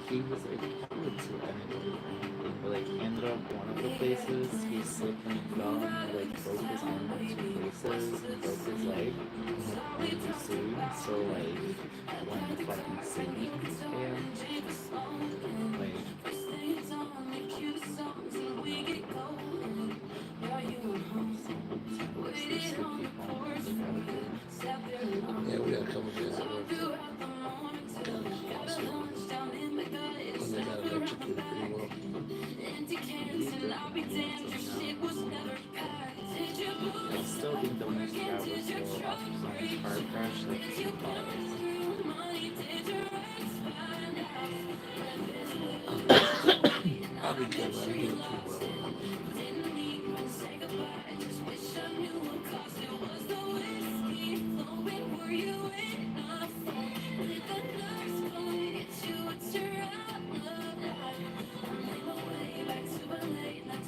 he was like, he would do anything for anything, but, like, he ended up one of the places he slipped and fell and he, like, broke his arm in two places and broke his leg and he sued. So, like, when the fucking city came, like, someone sent us these two people and they gotta Yeah, we got a couple guys that work that got lost with me. And they got electrocuted pretty well. he's different. He wants us now. I still think the most he got was still off of some car crash, like, he bought. I'll be good, man. I'm doing pretty well.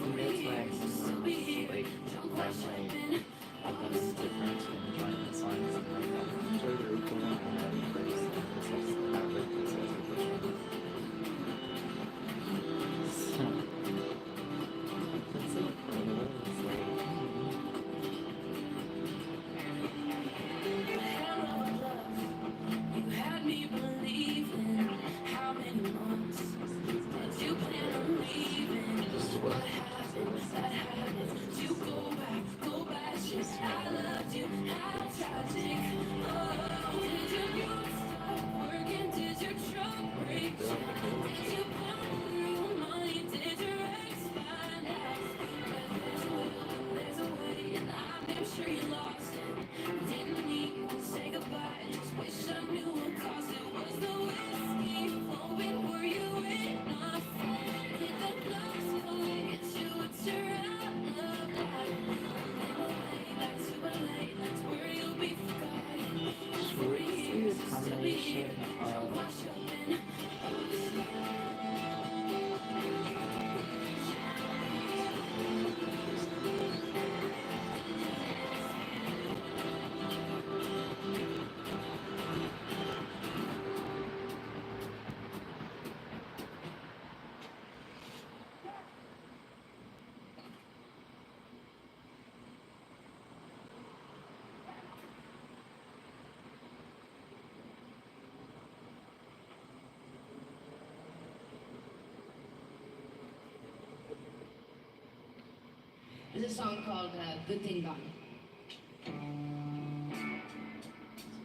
And that's why I sometimes, like, I'm like, I've been indifferent to enjoying the songs. I'm like, I'll enjoy the recording and then first, and this has to have, like, this as a question. So, it's like one of those, like, this is my playlist. This is what? So this is my playlist. Just random I'm gonna fill up the playlist with like should see a combination of There's a song called Good Thing Gone.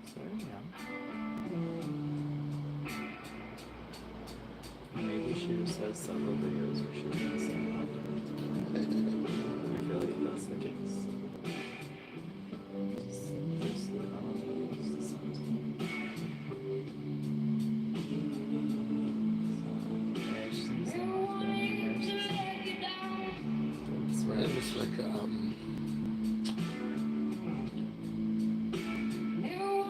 So, yeah. Maybe she just has several videos where she's in the same content. I feel like that's the case. Just, I don't know, it's the same thing. So, yeah, she's in the same outfit. It's Right, it looks like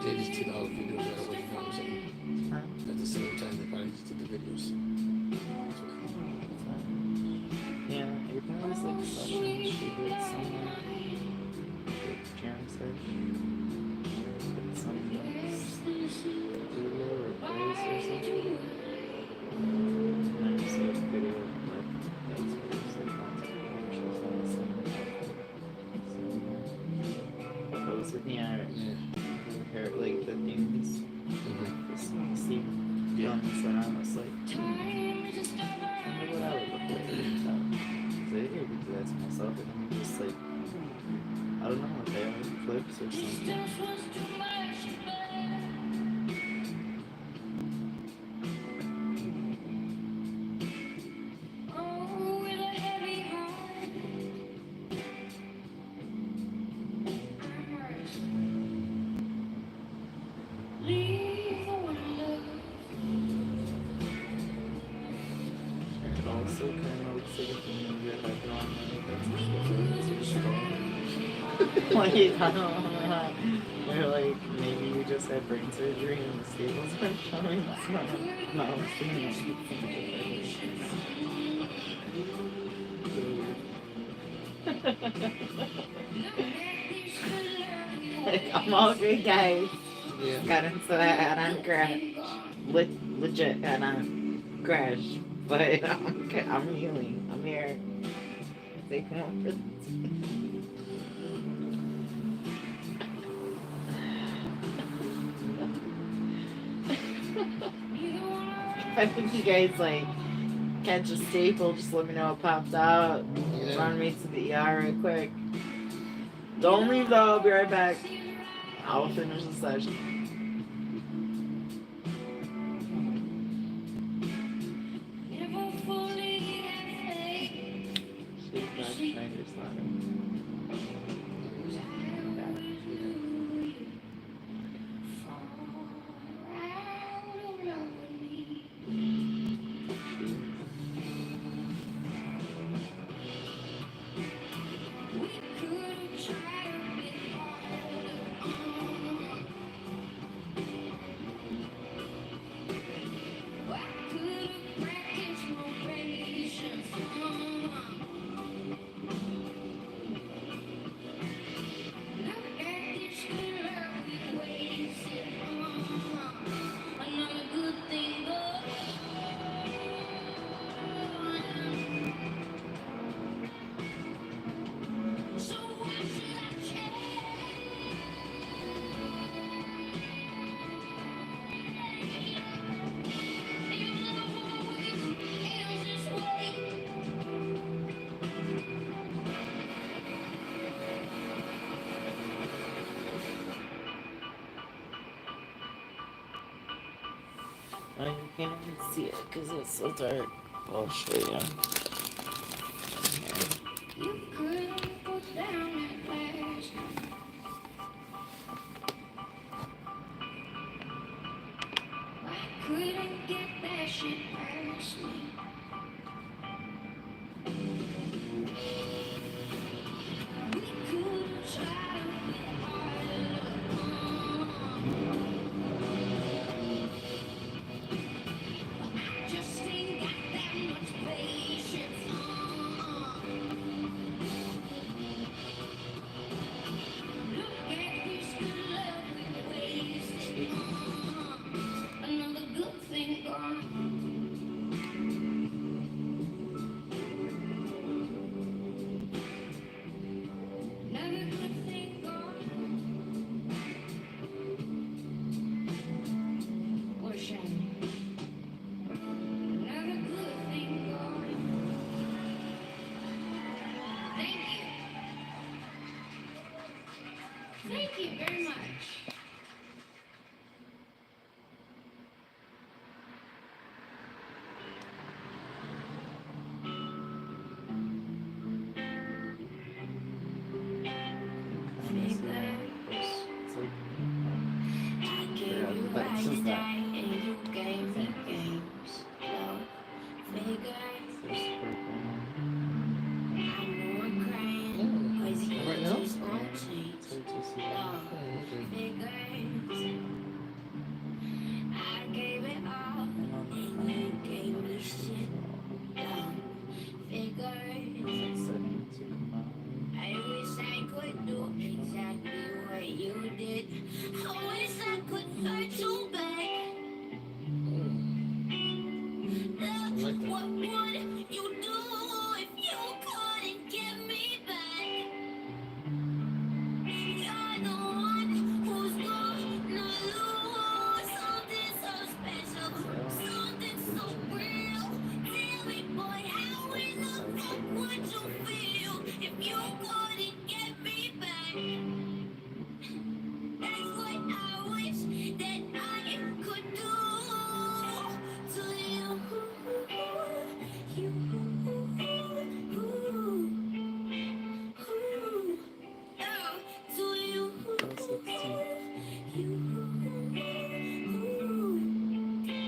they just did all the videos right away, you know what I'm saying? At the same time, they probably just did the videos. Yeah, it was like sessions she did somewhere. Like jam session. With some Hulu or Blaze or something. And I just like video of like that's where it's like content and she was on the same outfit. So but I was looking at Yeah. her like the things this see films and I was like, I wonder what I would look like. Cause I didn't do that to myself and I'm just like I don't know, if they have clips or something. It also kind of looks like a thing you had on that's like, I don't know. Or like, maybe you just had brain surgery and the staples are showing. It's not seeing like, I'm all good, guys. Yeah. Got into that add-on crash. Legit add-on crash. But I'm healing. I'm here. They come up for this. I think you guys like catch a staple, just let me know it popped out. Yeah. Run me to the ER right quick. Don't leave though, I'll be right back. I'll finish the session. Shake back, Schneider slaughter. Oh, you can't even see it because it's so dark. I'll show you. Couldn't get that shit past me. We couldn't try to be harder. I just ain't got that much patience. Thank you very much. It's like, I gave yeah, you that's lies just that. and you gave me games. Love, figures. There's super cool. I know I'm crying, cause you Right now? just won't Yeah, change. it's hard to see that. Love, Oh, okay. figures. I gave it all, And on the and you phone, gave what me is shit. this? Love, It's figures. like setting to combine. I wish I could do exactly what you did. I wish I could hurt you back. Mm, I like that. What would you do if you couldn't get me back? You're the one who's gonna lose something so special, So, something so religion real. is like, Tell me, boy, how like in the the size fuck of our would you website. feel if you couldn't get me back? That's what I wish that I could do to you. You. Oh, to you. April 16th.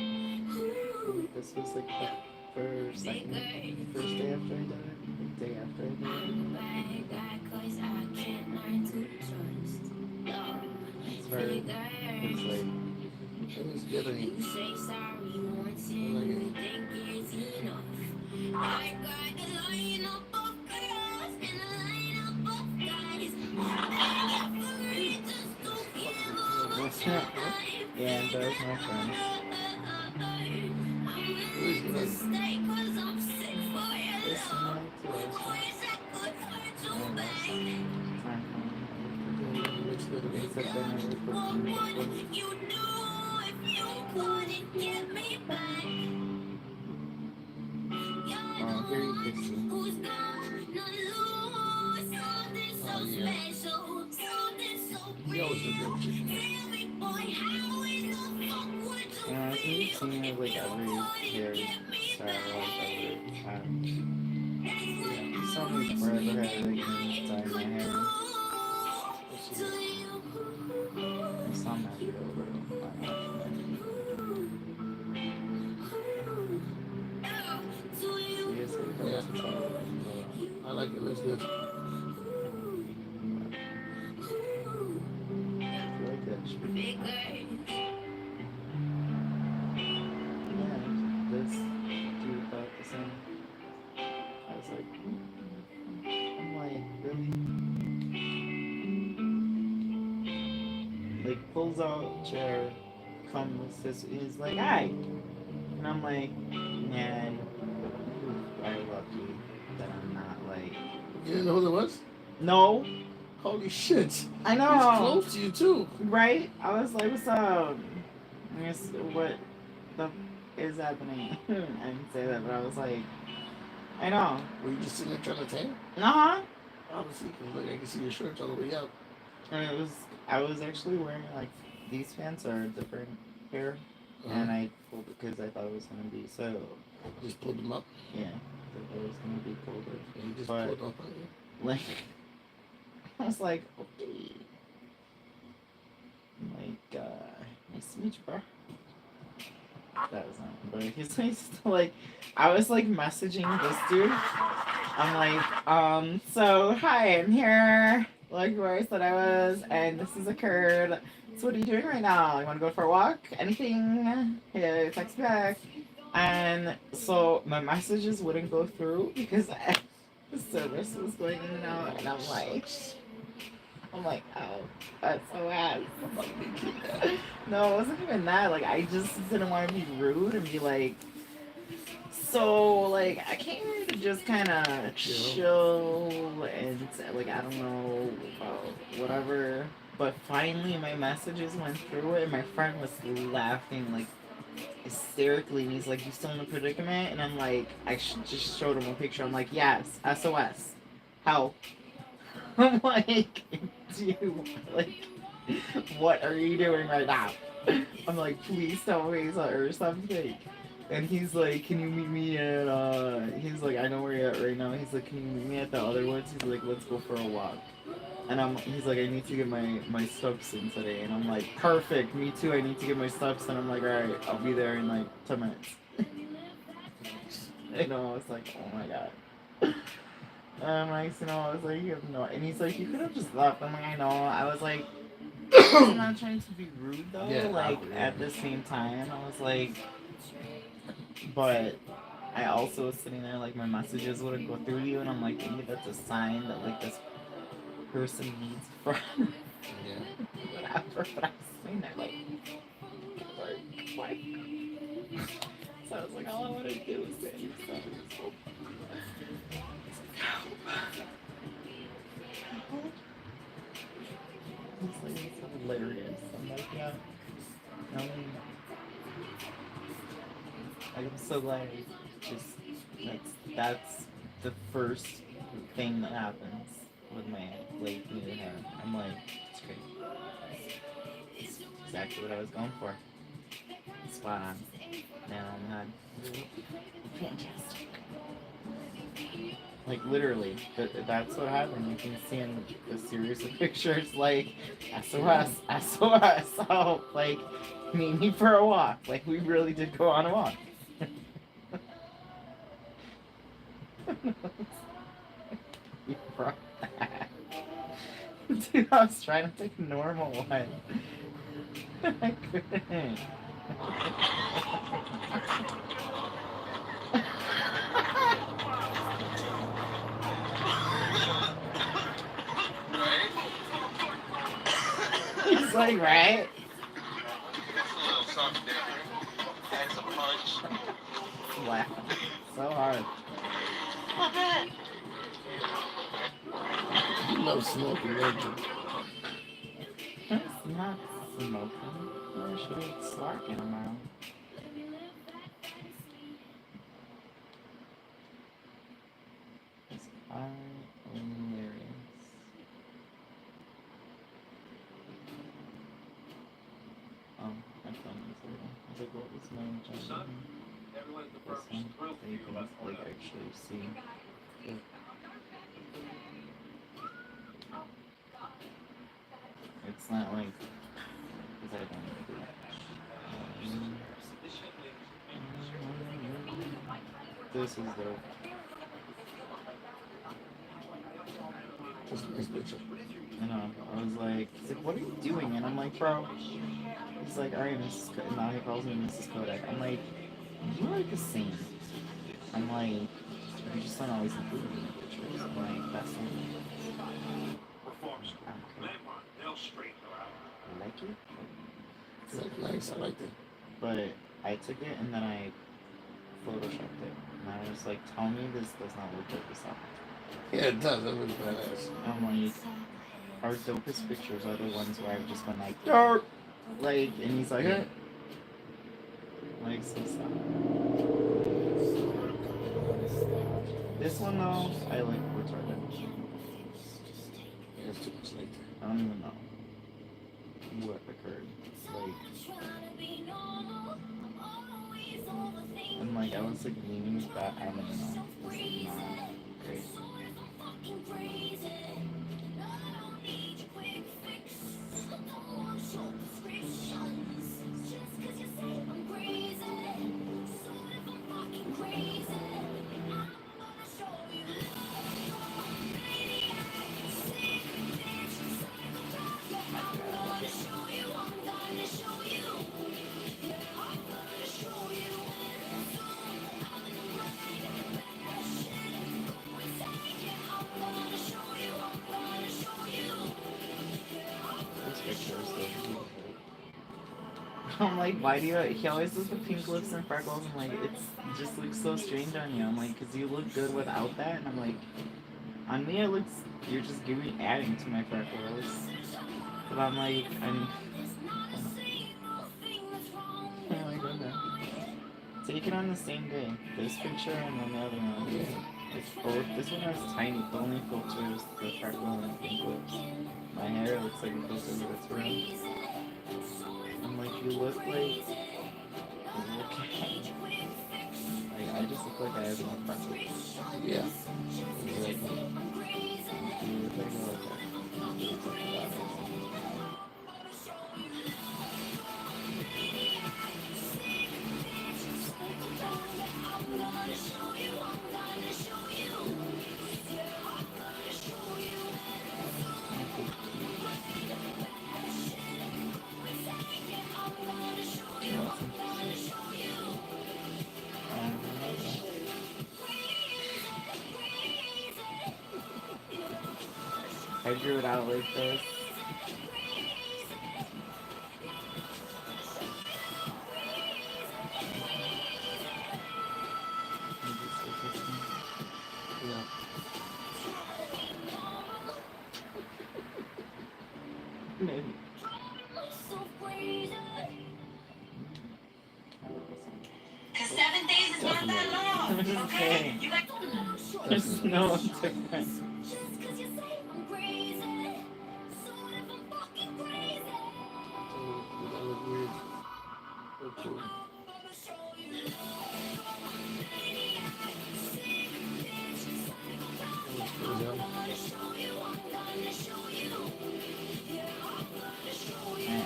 Like, this was like the first day after I died. Like, day after I died. I'm a bad guy 'cause I can't learn to trust. Love, It's hard. It's figures. like, That is good. You say sorry once I and like it. you think it's enough. I got the line up of girls and a line up of guys. Begging for it just to give up a try. yeah, that was my friend. I'm It is willing to good. stay 'cause I'm sick for your This love. night to last I one. wish I could hurt you And last back. time home, I worked for Yeah, Jimmy. it looks good. Except then I worked for What Jimmy before. would you do if you couldn't get me back? You're the Very one kissy. who's gonna lose something so Oh, yeah. special, something so He always does that real. with chicken. Tell me, boy, how in the fuck would you And I think I've feel seen if like you every couldn't hair get me style I've back? ever had. That's what Yeah. You saw I me wish before I ever that had like any I dye in my could do hair. Let's see to that. you. You saw my real my actual hair. So you guys can tell Yeah. us what's up in the I like it. Looks good. I feel like that should be fine. Yeah, this dude thought the same. I was like, I'm like, really? Like, pulls out chair, comes, he's like, hi! And I'm like, man, you are lucky that I'm not like, You didn't know who that was? no, Holy shit. I He's know, close to you, too. right? I was like, what's up? I guess, what the is happening? I didn't say that, but I was like, I know. Were you just sitting there trying to tan? Uh-huh. Obviously, because look, I can see your shirts all the way out. And I was actually wearing like, these pants are a different pair. And I pulled it because I thought it was going to be so, Just pulled them up. yeah, I thought it was going to be colder. And you just But- pulled up on you. Like, I was like, okay. I'm like, nice to meet you, bro. That was not, but he's like, I was like messaging this dude. I'm like, so hi, I'm here, like where I said I was, and this has occurred. So what are you doing right now? You want to go for a walk? Anything? Here, text me back. And so my messages wouldn't go through because the service was going in and out, and I'm like, oh, that's so bad. No, it wasn't even that. Like, I just didn't want to be rude and be like, so, like, I came here to just kind of chill and, like, I don't know about whatever. But finally, my messages went through it, and my friend was laughing, like, hysterically. And he's like, you still in a predicament? And I'm like, just showed him a picture. I'm like, yes, SOS. Help. I'm like, Do you, like, what are you doing right now? I'm like, please tell me or something. And he's like, can you meet me at, he's like, I know where you're at right now. He's like, can you meet me at the other woods? He's like, let's go for a walk. And he's like, I need to get my steps in today. And I'm like, perfect, me too, I need to get my steps in. I'm like, alright, I'll be there in like 10 minutes. You know, I was like, oh my god. And like, you know, I was like, you have no, and he's like, you could have just left. I'm like, I know. I was like, I'm not trying to be rude though. Yeah, like awkward, at the same time, I was like, but I also was sitting there like my messages wouldn't go through you, and I'm like, maybe that's a sign that like this person needs a friend. Yeah. Whatever. But I was sitting there like what? So I was like, all I want to do is say something. So it's like it's so hilarious. I'm like, yeah. Um, I'm so glad just that's the first thing that happens with my late new hair. I'm like, it's great. It's exactly what I was going for. Spot on. Now I'm not fantastic. Like literally, that's what happened. You can see in the series of pictures, like SOS, SOS, oh, like meet me for a walk. Like we really did go on a walk. You brought that. Dude, I was trying to pick a normal one. I couldn't. He's like, right? It's a little something different. Adds a punch. Laughing so hard. No smoking, legend. It's not smoking. I should be slacking tomorrow. It's hilarious. I found this little. I was like, what was my agenda? This one, so you can like actually see. It. It's not like because I don't do it. This is dope. That's a nice picture. I know. I was like, he's like, what are you doing? And I'm like, bro. He's like, alright, Mrs. Kodak. Now he calls me Mrs. Kodak. I'm like, you like a saint. I'm like, you just don't always include me in the pictures. I'm like, that's not me. Okay. I like it. It's like nice, I like that. But I took it and then I photoshopped it. And I was like, tell me this does not look like this happened. Yeah, it does. That looks badass. I'm like, our dopest pictures are the ones where I've just been like, Yarp! Like, and he's like, eh. Like, so sad. This one, though, I like retarded. That's too much like I don't even know what occurred. Like, and like, I was like leaning back, I don't know. It's not great. This picture is so beautiful. I'm like, why do you? He always does the pink lips and freckles. I'm like, it just looks so strange on you. I'm like, cause you look good without that. And I'm like, on me it looks, you're just adding to my freckles. But I'm like, oh my goodness. Taken on the same day. This picture and then the other one. that. It's both. This one has tiny, the only filter is the freckle and pink lips. My hair looks like it goes over this room. I'm like, you look like okay. Like I just look like I have no freckles. Yeah. Exactly. You look like okay. You look like a lot of I drew it out like this. Yeah. Maybe. Cause 7 days is not that long, okay? You got There's no difference. That look weird. Look cool. That looks cool, yeah.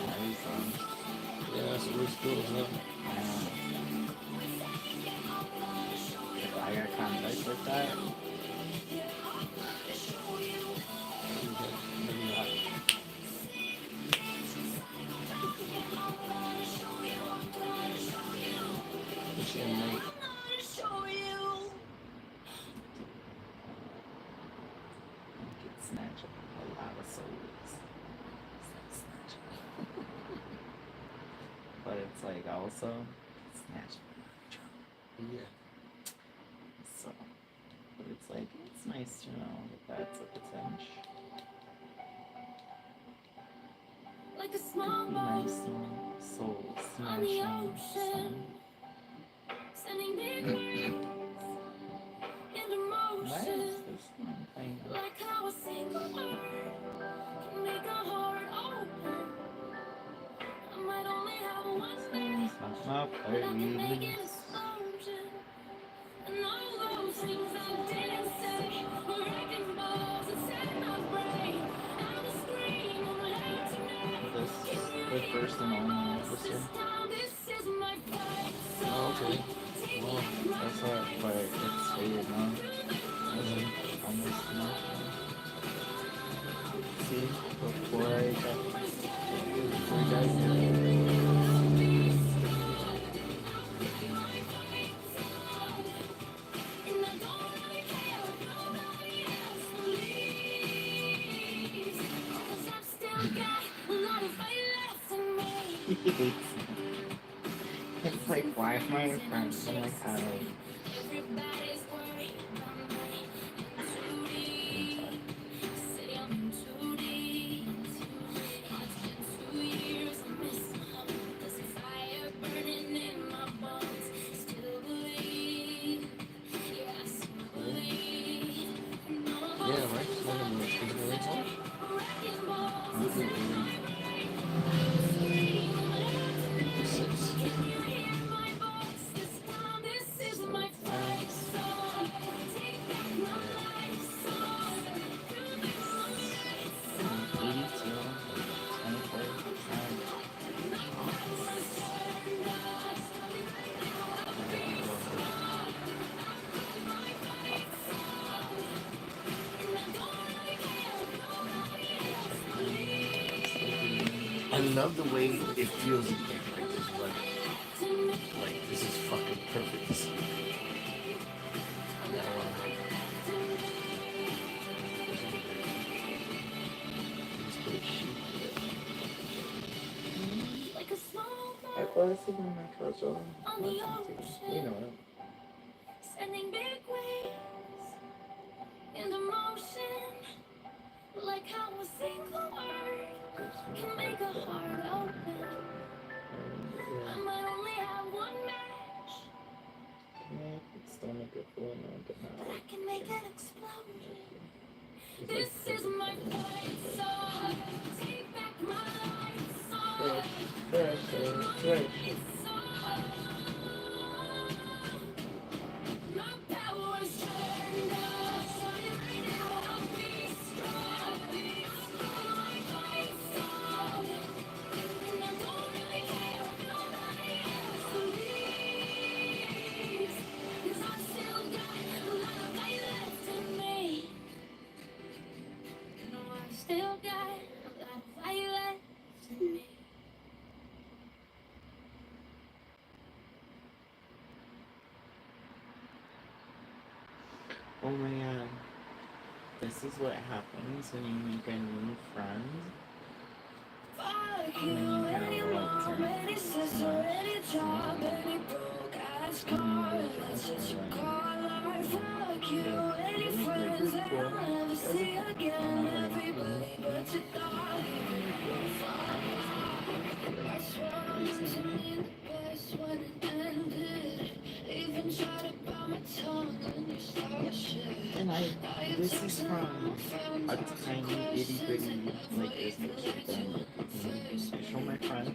Yeah, that's what looks cool, yeah. If I got contacts like that, Okay. Maybe not. What's your name? I could snatch up a lot of souls. But it's like also snatch. Yeah. So, but it's like it's nice to know that that's a potential. like a small Nice boat soul on the snatching. ocean, sending big waves into Why is motion, this one playing? like how a single word can make a heart open. I might only have one day, Not but I can make baby. an explosion. And all those things I didn't say were wrecking balls inside my brain. I was screaming loud tonight. This Can is you the hear first and my only voice this episode. time? This is my fight Oh, okay. song. Take Wow. me That's what, right but it's faded now. Mm-hmm. Almost natural. See, before I got here. and I don't really care if nobody else believes. 'Cause I've still got a lot of fight left in me. He hates me. It's like, why am I friends? I'm like, how? Everybody's worried about me. Too deep. Say I'm in too deep. It's been 2 years. I miss home. There's a fire burning in my bones. Still believe. Yeah, I still believe. And all Yeah, those right? things It's like I a did physical ringtone? say were wrecking balls This is inside weird. my brain. I was screaming loud Makes tonight. sense. Can you hear my voice this time? This is my fight song. Take back my life song. You make my life song. 82, 24%. I love the way it feels in here. Like this is like this is fucking perfect. Yeah, I wanna just put a sheet Like a small I boat fall asleep on my couch all on the watching TV. You ocean, know it. sending big waves into motion. Like how a single word can make a heart open. I might only have one match, Yeah, it's still make it full now, but but not I like can make an explosion. it's This like is my perfect. fight song. precious. Still got a lot of violence in me. Oh my god. This is what happens when you make a new friend. Fuck And you, then you have any like mom, any sister, any too much job, any broke ass and then car. you That's just what you are like, call art. Fuck you, like, any you're like friends really that cool. I'll never As a see friend. And again. I'm like, Everybody but your dog. really cool. I was like, I swear I wasn't in the best when it ended. Even tried to bite my tongue when you started shit. and Now you this is texting all my from friends, a asking tiny itty questions, and bitty I'm like this waiting picture like that to I'm look like my face. I show my friend,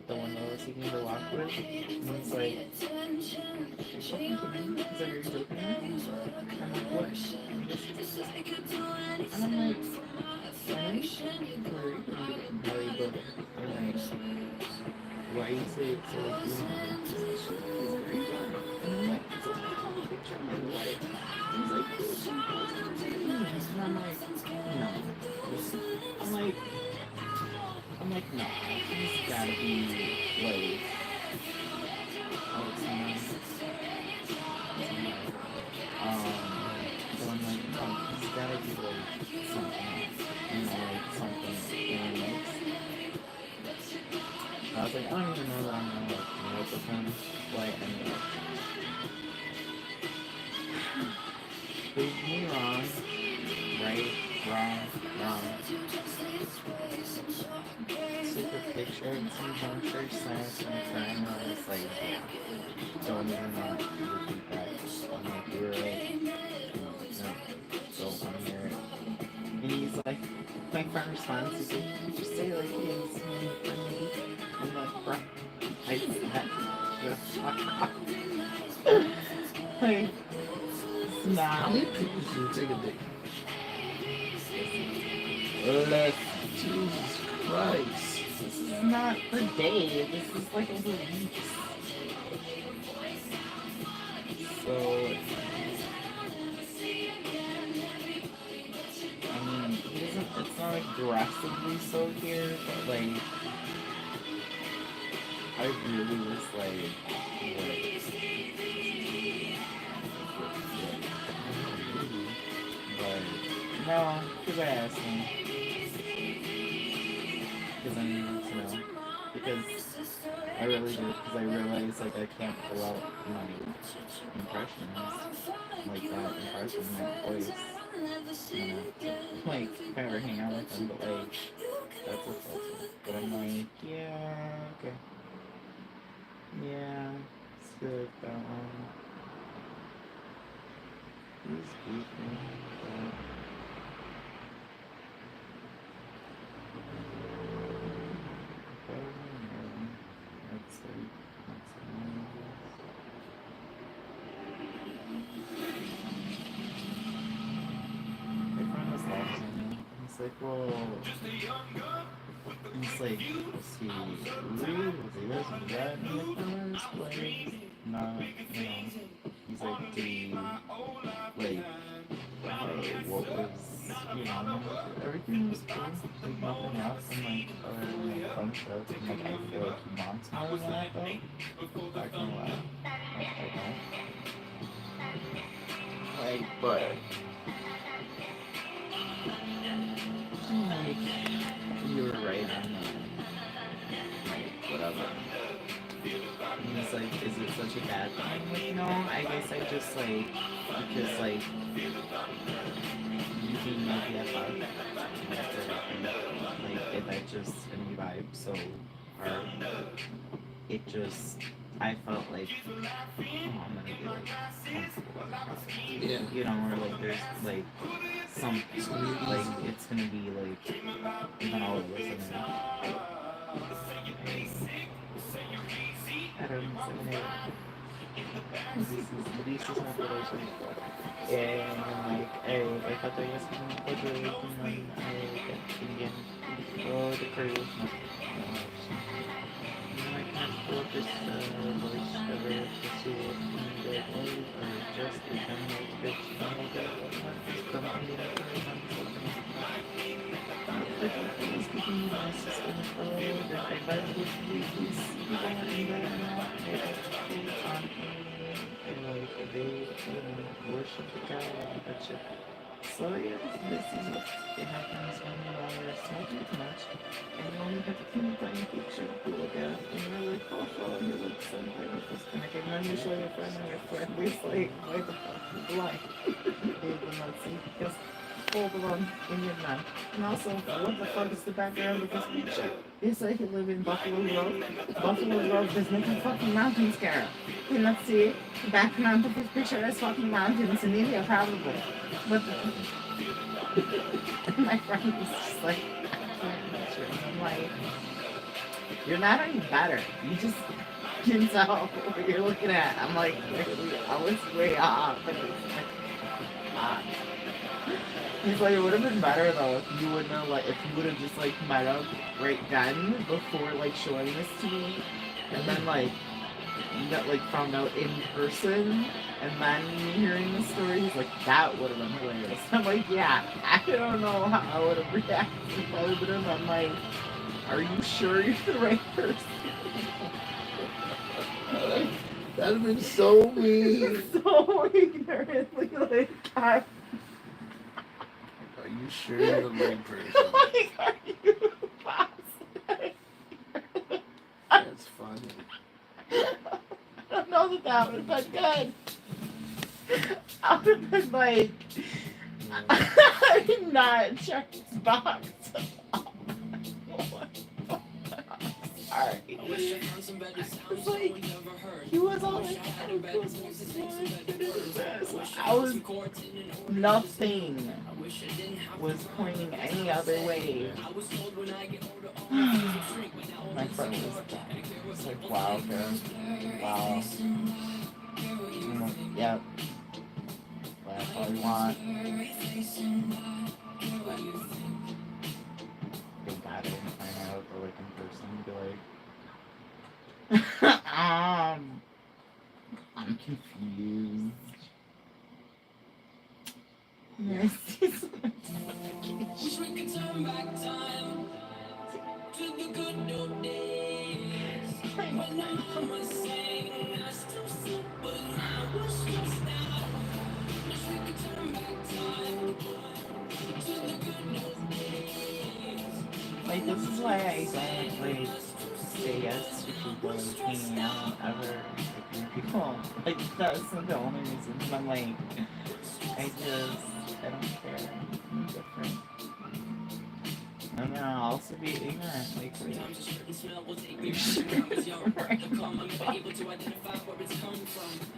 the one that I was taking the walk with, and he's Need like, attention. "You're She fucking only kidding me?" He's like, "Are made you two joking with me?" days with a I'm like, "What?" connection. He goes, It's like you do and I'm like, anything for my "Friend, affection. You who are go you?" all How are you about it both? I'm like, "Why you say it so like you know me?" He's like, "Are you done?" And I'm like, "It's a fucking picture." I'm like, "What?" He's like, "Dude, you posted it to me," and I'm like, "No, listen." I'm like, no, he's gotta be like, oh, it's someone, it's on my, but I'm like, no, he's gotta be like something else, like something anyways. I was like, I don't even know that I'm gonna like meet up with him, but I ended up. Prove me wrong, right, wrong, wrong. Took a picture and some juncture, sent it to my friend, and I was like, yeah, don't even want to repeat that. I'm like, you were right. No, don't want to hear it. And he's like, my friend responds, he's like, you just say like you didn't see me for me. I'm like, bro, I said, the fuck up. Like, How snap. many pictures do you take a day? Listen, Jesus Christ. this is not the day, this is like over weeks. So, I mean, he doesn't, it's not aggressively so here, but like, I really was like, what? Maybe. But no, because I asked him, because I needed to know, because I really did, because I realized like I can't pull out my impressions like that impression, that voice, and like if I ever hang out with him, but like that's a filter. But I'm like, yeah, okay, yeah, it's good that one. He's goofy, but that's like that's annoying, I guess. My friend was laughing at me. He's like, well, he's like, was he rude? Was he this? Was he that? And I'm like, no, it was like, not, you know. He's like, did he, like, what was, you know, and I'm like, everything was cool. Like, nothing happened, like, other than, like, friendship. And, like, I feel like he wants more than that, though. Not gonna lie. Like, I don't. Like, but, like, you were right on the, like, whatever. And he's like, is it such a bad thing? I'm like, no, I guess I just like, because like, you being my BFF after everything, like, that just made me vibe so hard. It just, I felt like, oh, I'm gonna be like comfortable with this person. Yeah. You know, or like there's like something, It's gonna be like easy. it's gonna be like, even all of us in there. 7, 8. This is my relation before. And like I thought I was going to graduate and then I got Indian for the career. No, no, I can't pull up this voice ever pursue it and like always or just become like bitch. I'm like what is come Indian career on but I was speaking to my sister that I buy this please people in there now. I on like they worship the guy and that shit. So yeah, this is what it happens when you're smoking too much and you only have a teeny tiny picture to look at and you're like, oh, well, you look so magnificent. And then you show your friend and your friend is like, why the fuck you blind? They will not see because full blown Indian man. And also, what the fuck is the background of this picture? They say he live in Buffalo Grove. Buffalo Grove is nothing fucking mountains, Cara. You not see the background of his picture is fucking mountains in India, probably. But my friend was just like, I'm like, you're not any better. You just can tell what you're looking at. I'm like, I was way off. But it's like, ah. He's like, it would have been better though if you would have like if you would have just like met up right then before like showing this to me, and then like you got like found out in person, and then me hearing the story, he's like, that would have been hilarious. I'm like, yeah, I don't know how I would have reacted if I would have been like, are you sure you're the right person? That'd have been so mean. So ignorantly like I. Are you sure you're the right person? Like, are you positive? That's funny. I don't know that would have been good. I would have been like, I did not check this box. Sorry. It's like, he was all like, I was, nothing was pointing any other way. My friend was like, wow, girl. Wow. Yep. That's all you want. Thank God I didn't find out or like in person and be like, I'm confused. Yes. Wish we could turn back time to the good old days when my mama sang, I still sleep, but I was stressed out. Wish we could turn back time to the good old days. Like, this is why I don't like say yes to people hanging out ever. Like, when people like that's the only reason. I'm like, I don't care. I'm different. I'm gonna also be ignorant, like right.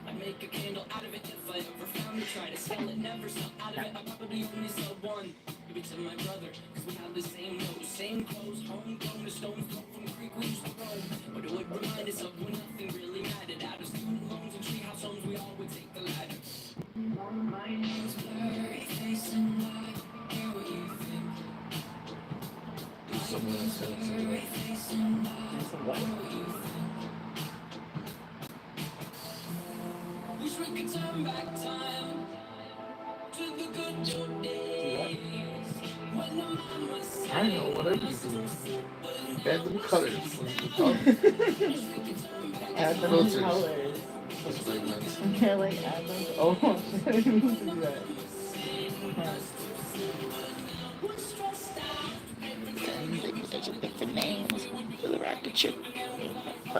I make a candle out of it if I ever found it. Try to sell it, never sell out of it. I probably only sell one. Maybe to my brother, cause we have the same nose, same clothes, homegrown, a stone's throw from the creek we used to roam. But it would remind us of when nothing really mattered. Out of student loans and treehouse homes, we all would take the ladder. My name's blurry face and I hear what you think. Someone else said something. Wish we could turn back time to the good old days. I don't know, whatever you do. Add them colors. Add them Filters. colors. That's what I meant. Okay, like add them. Oh, I didn't mean to do that. Different names for the rocket ship.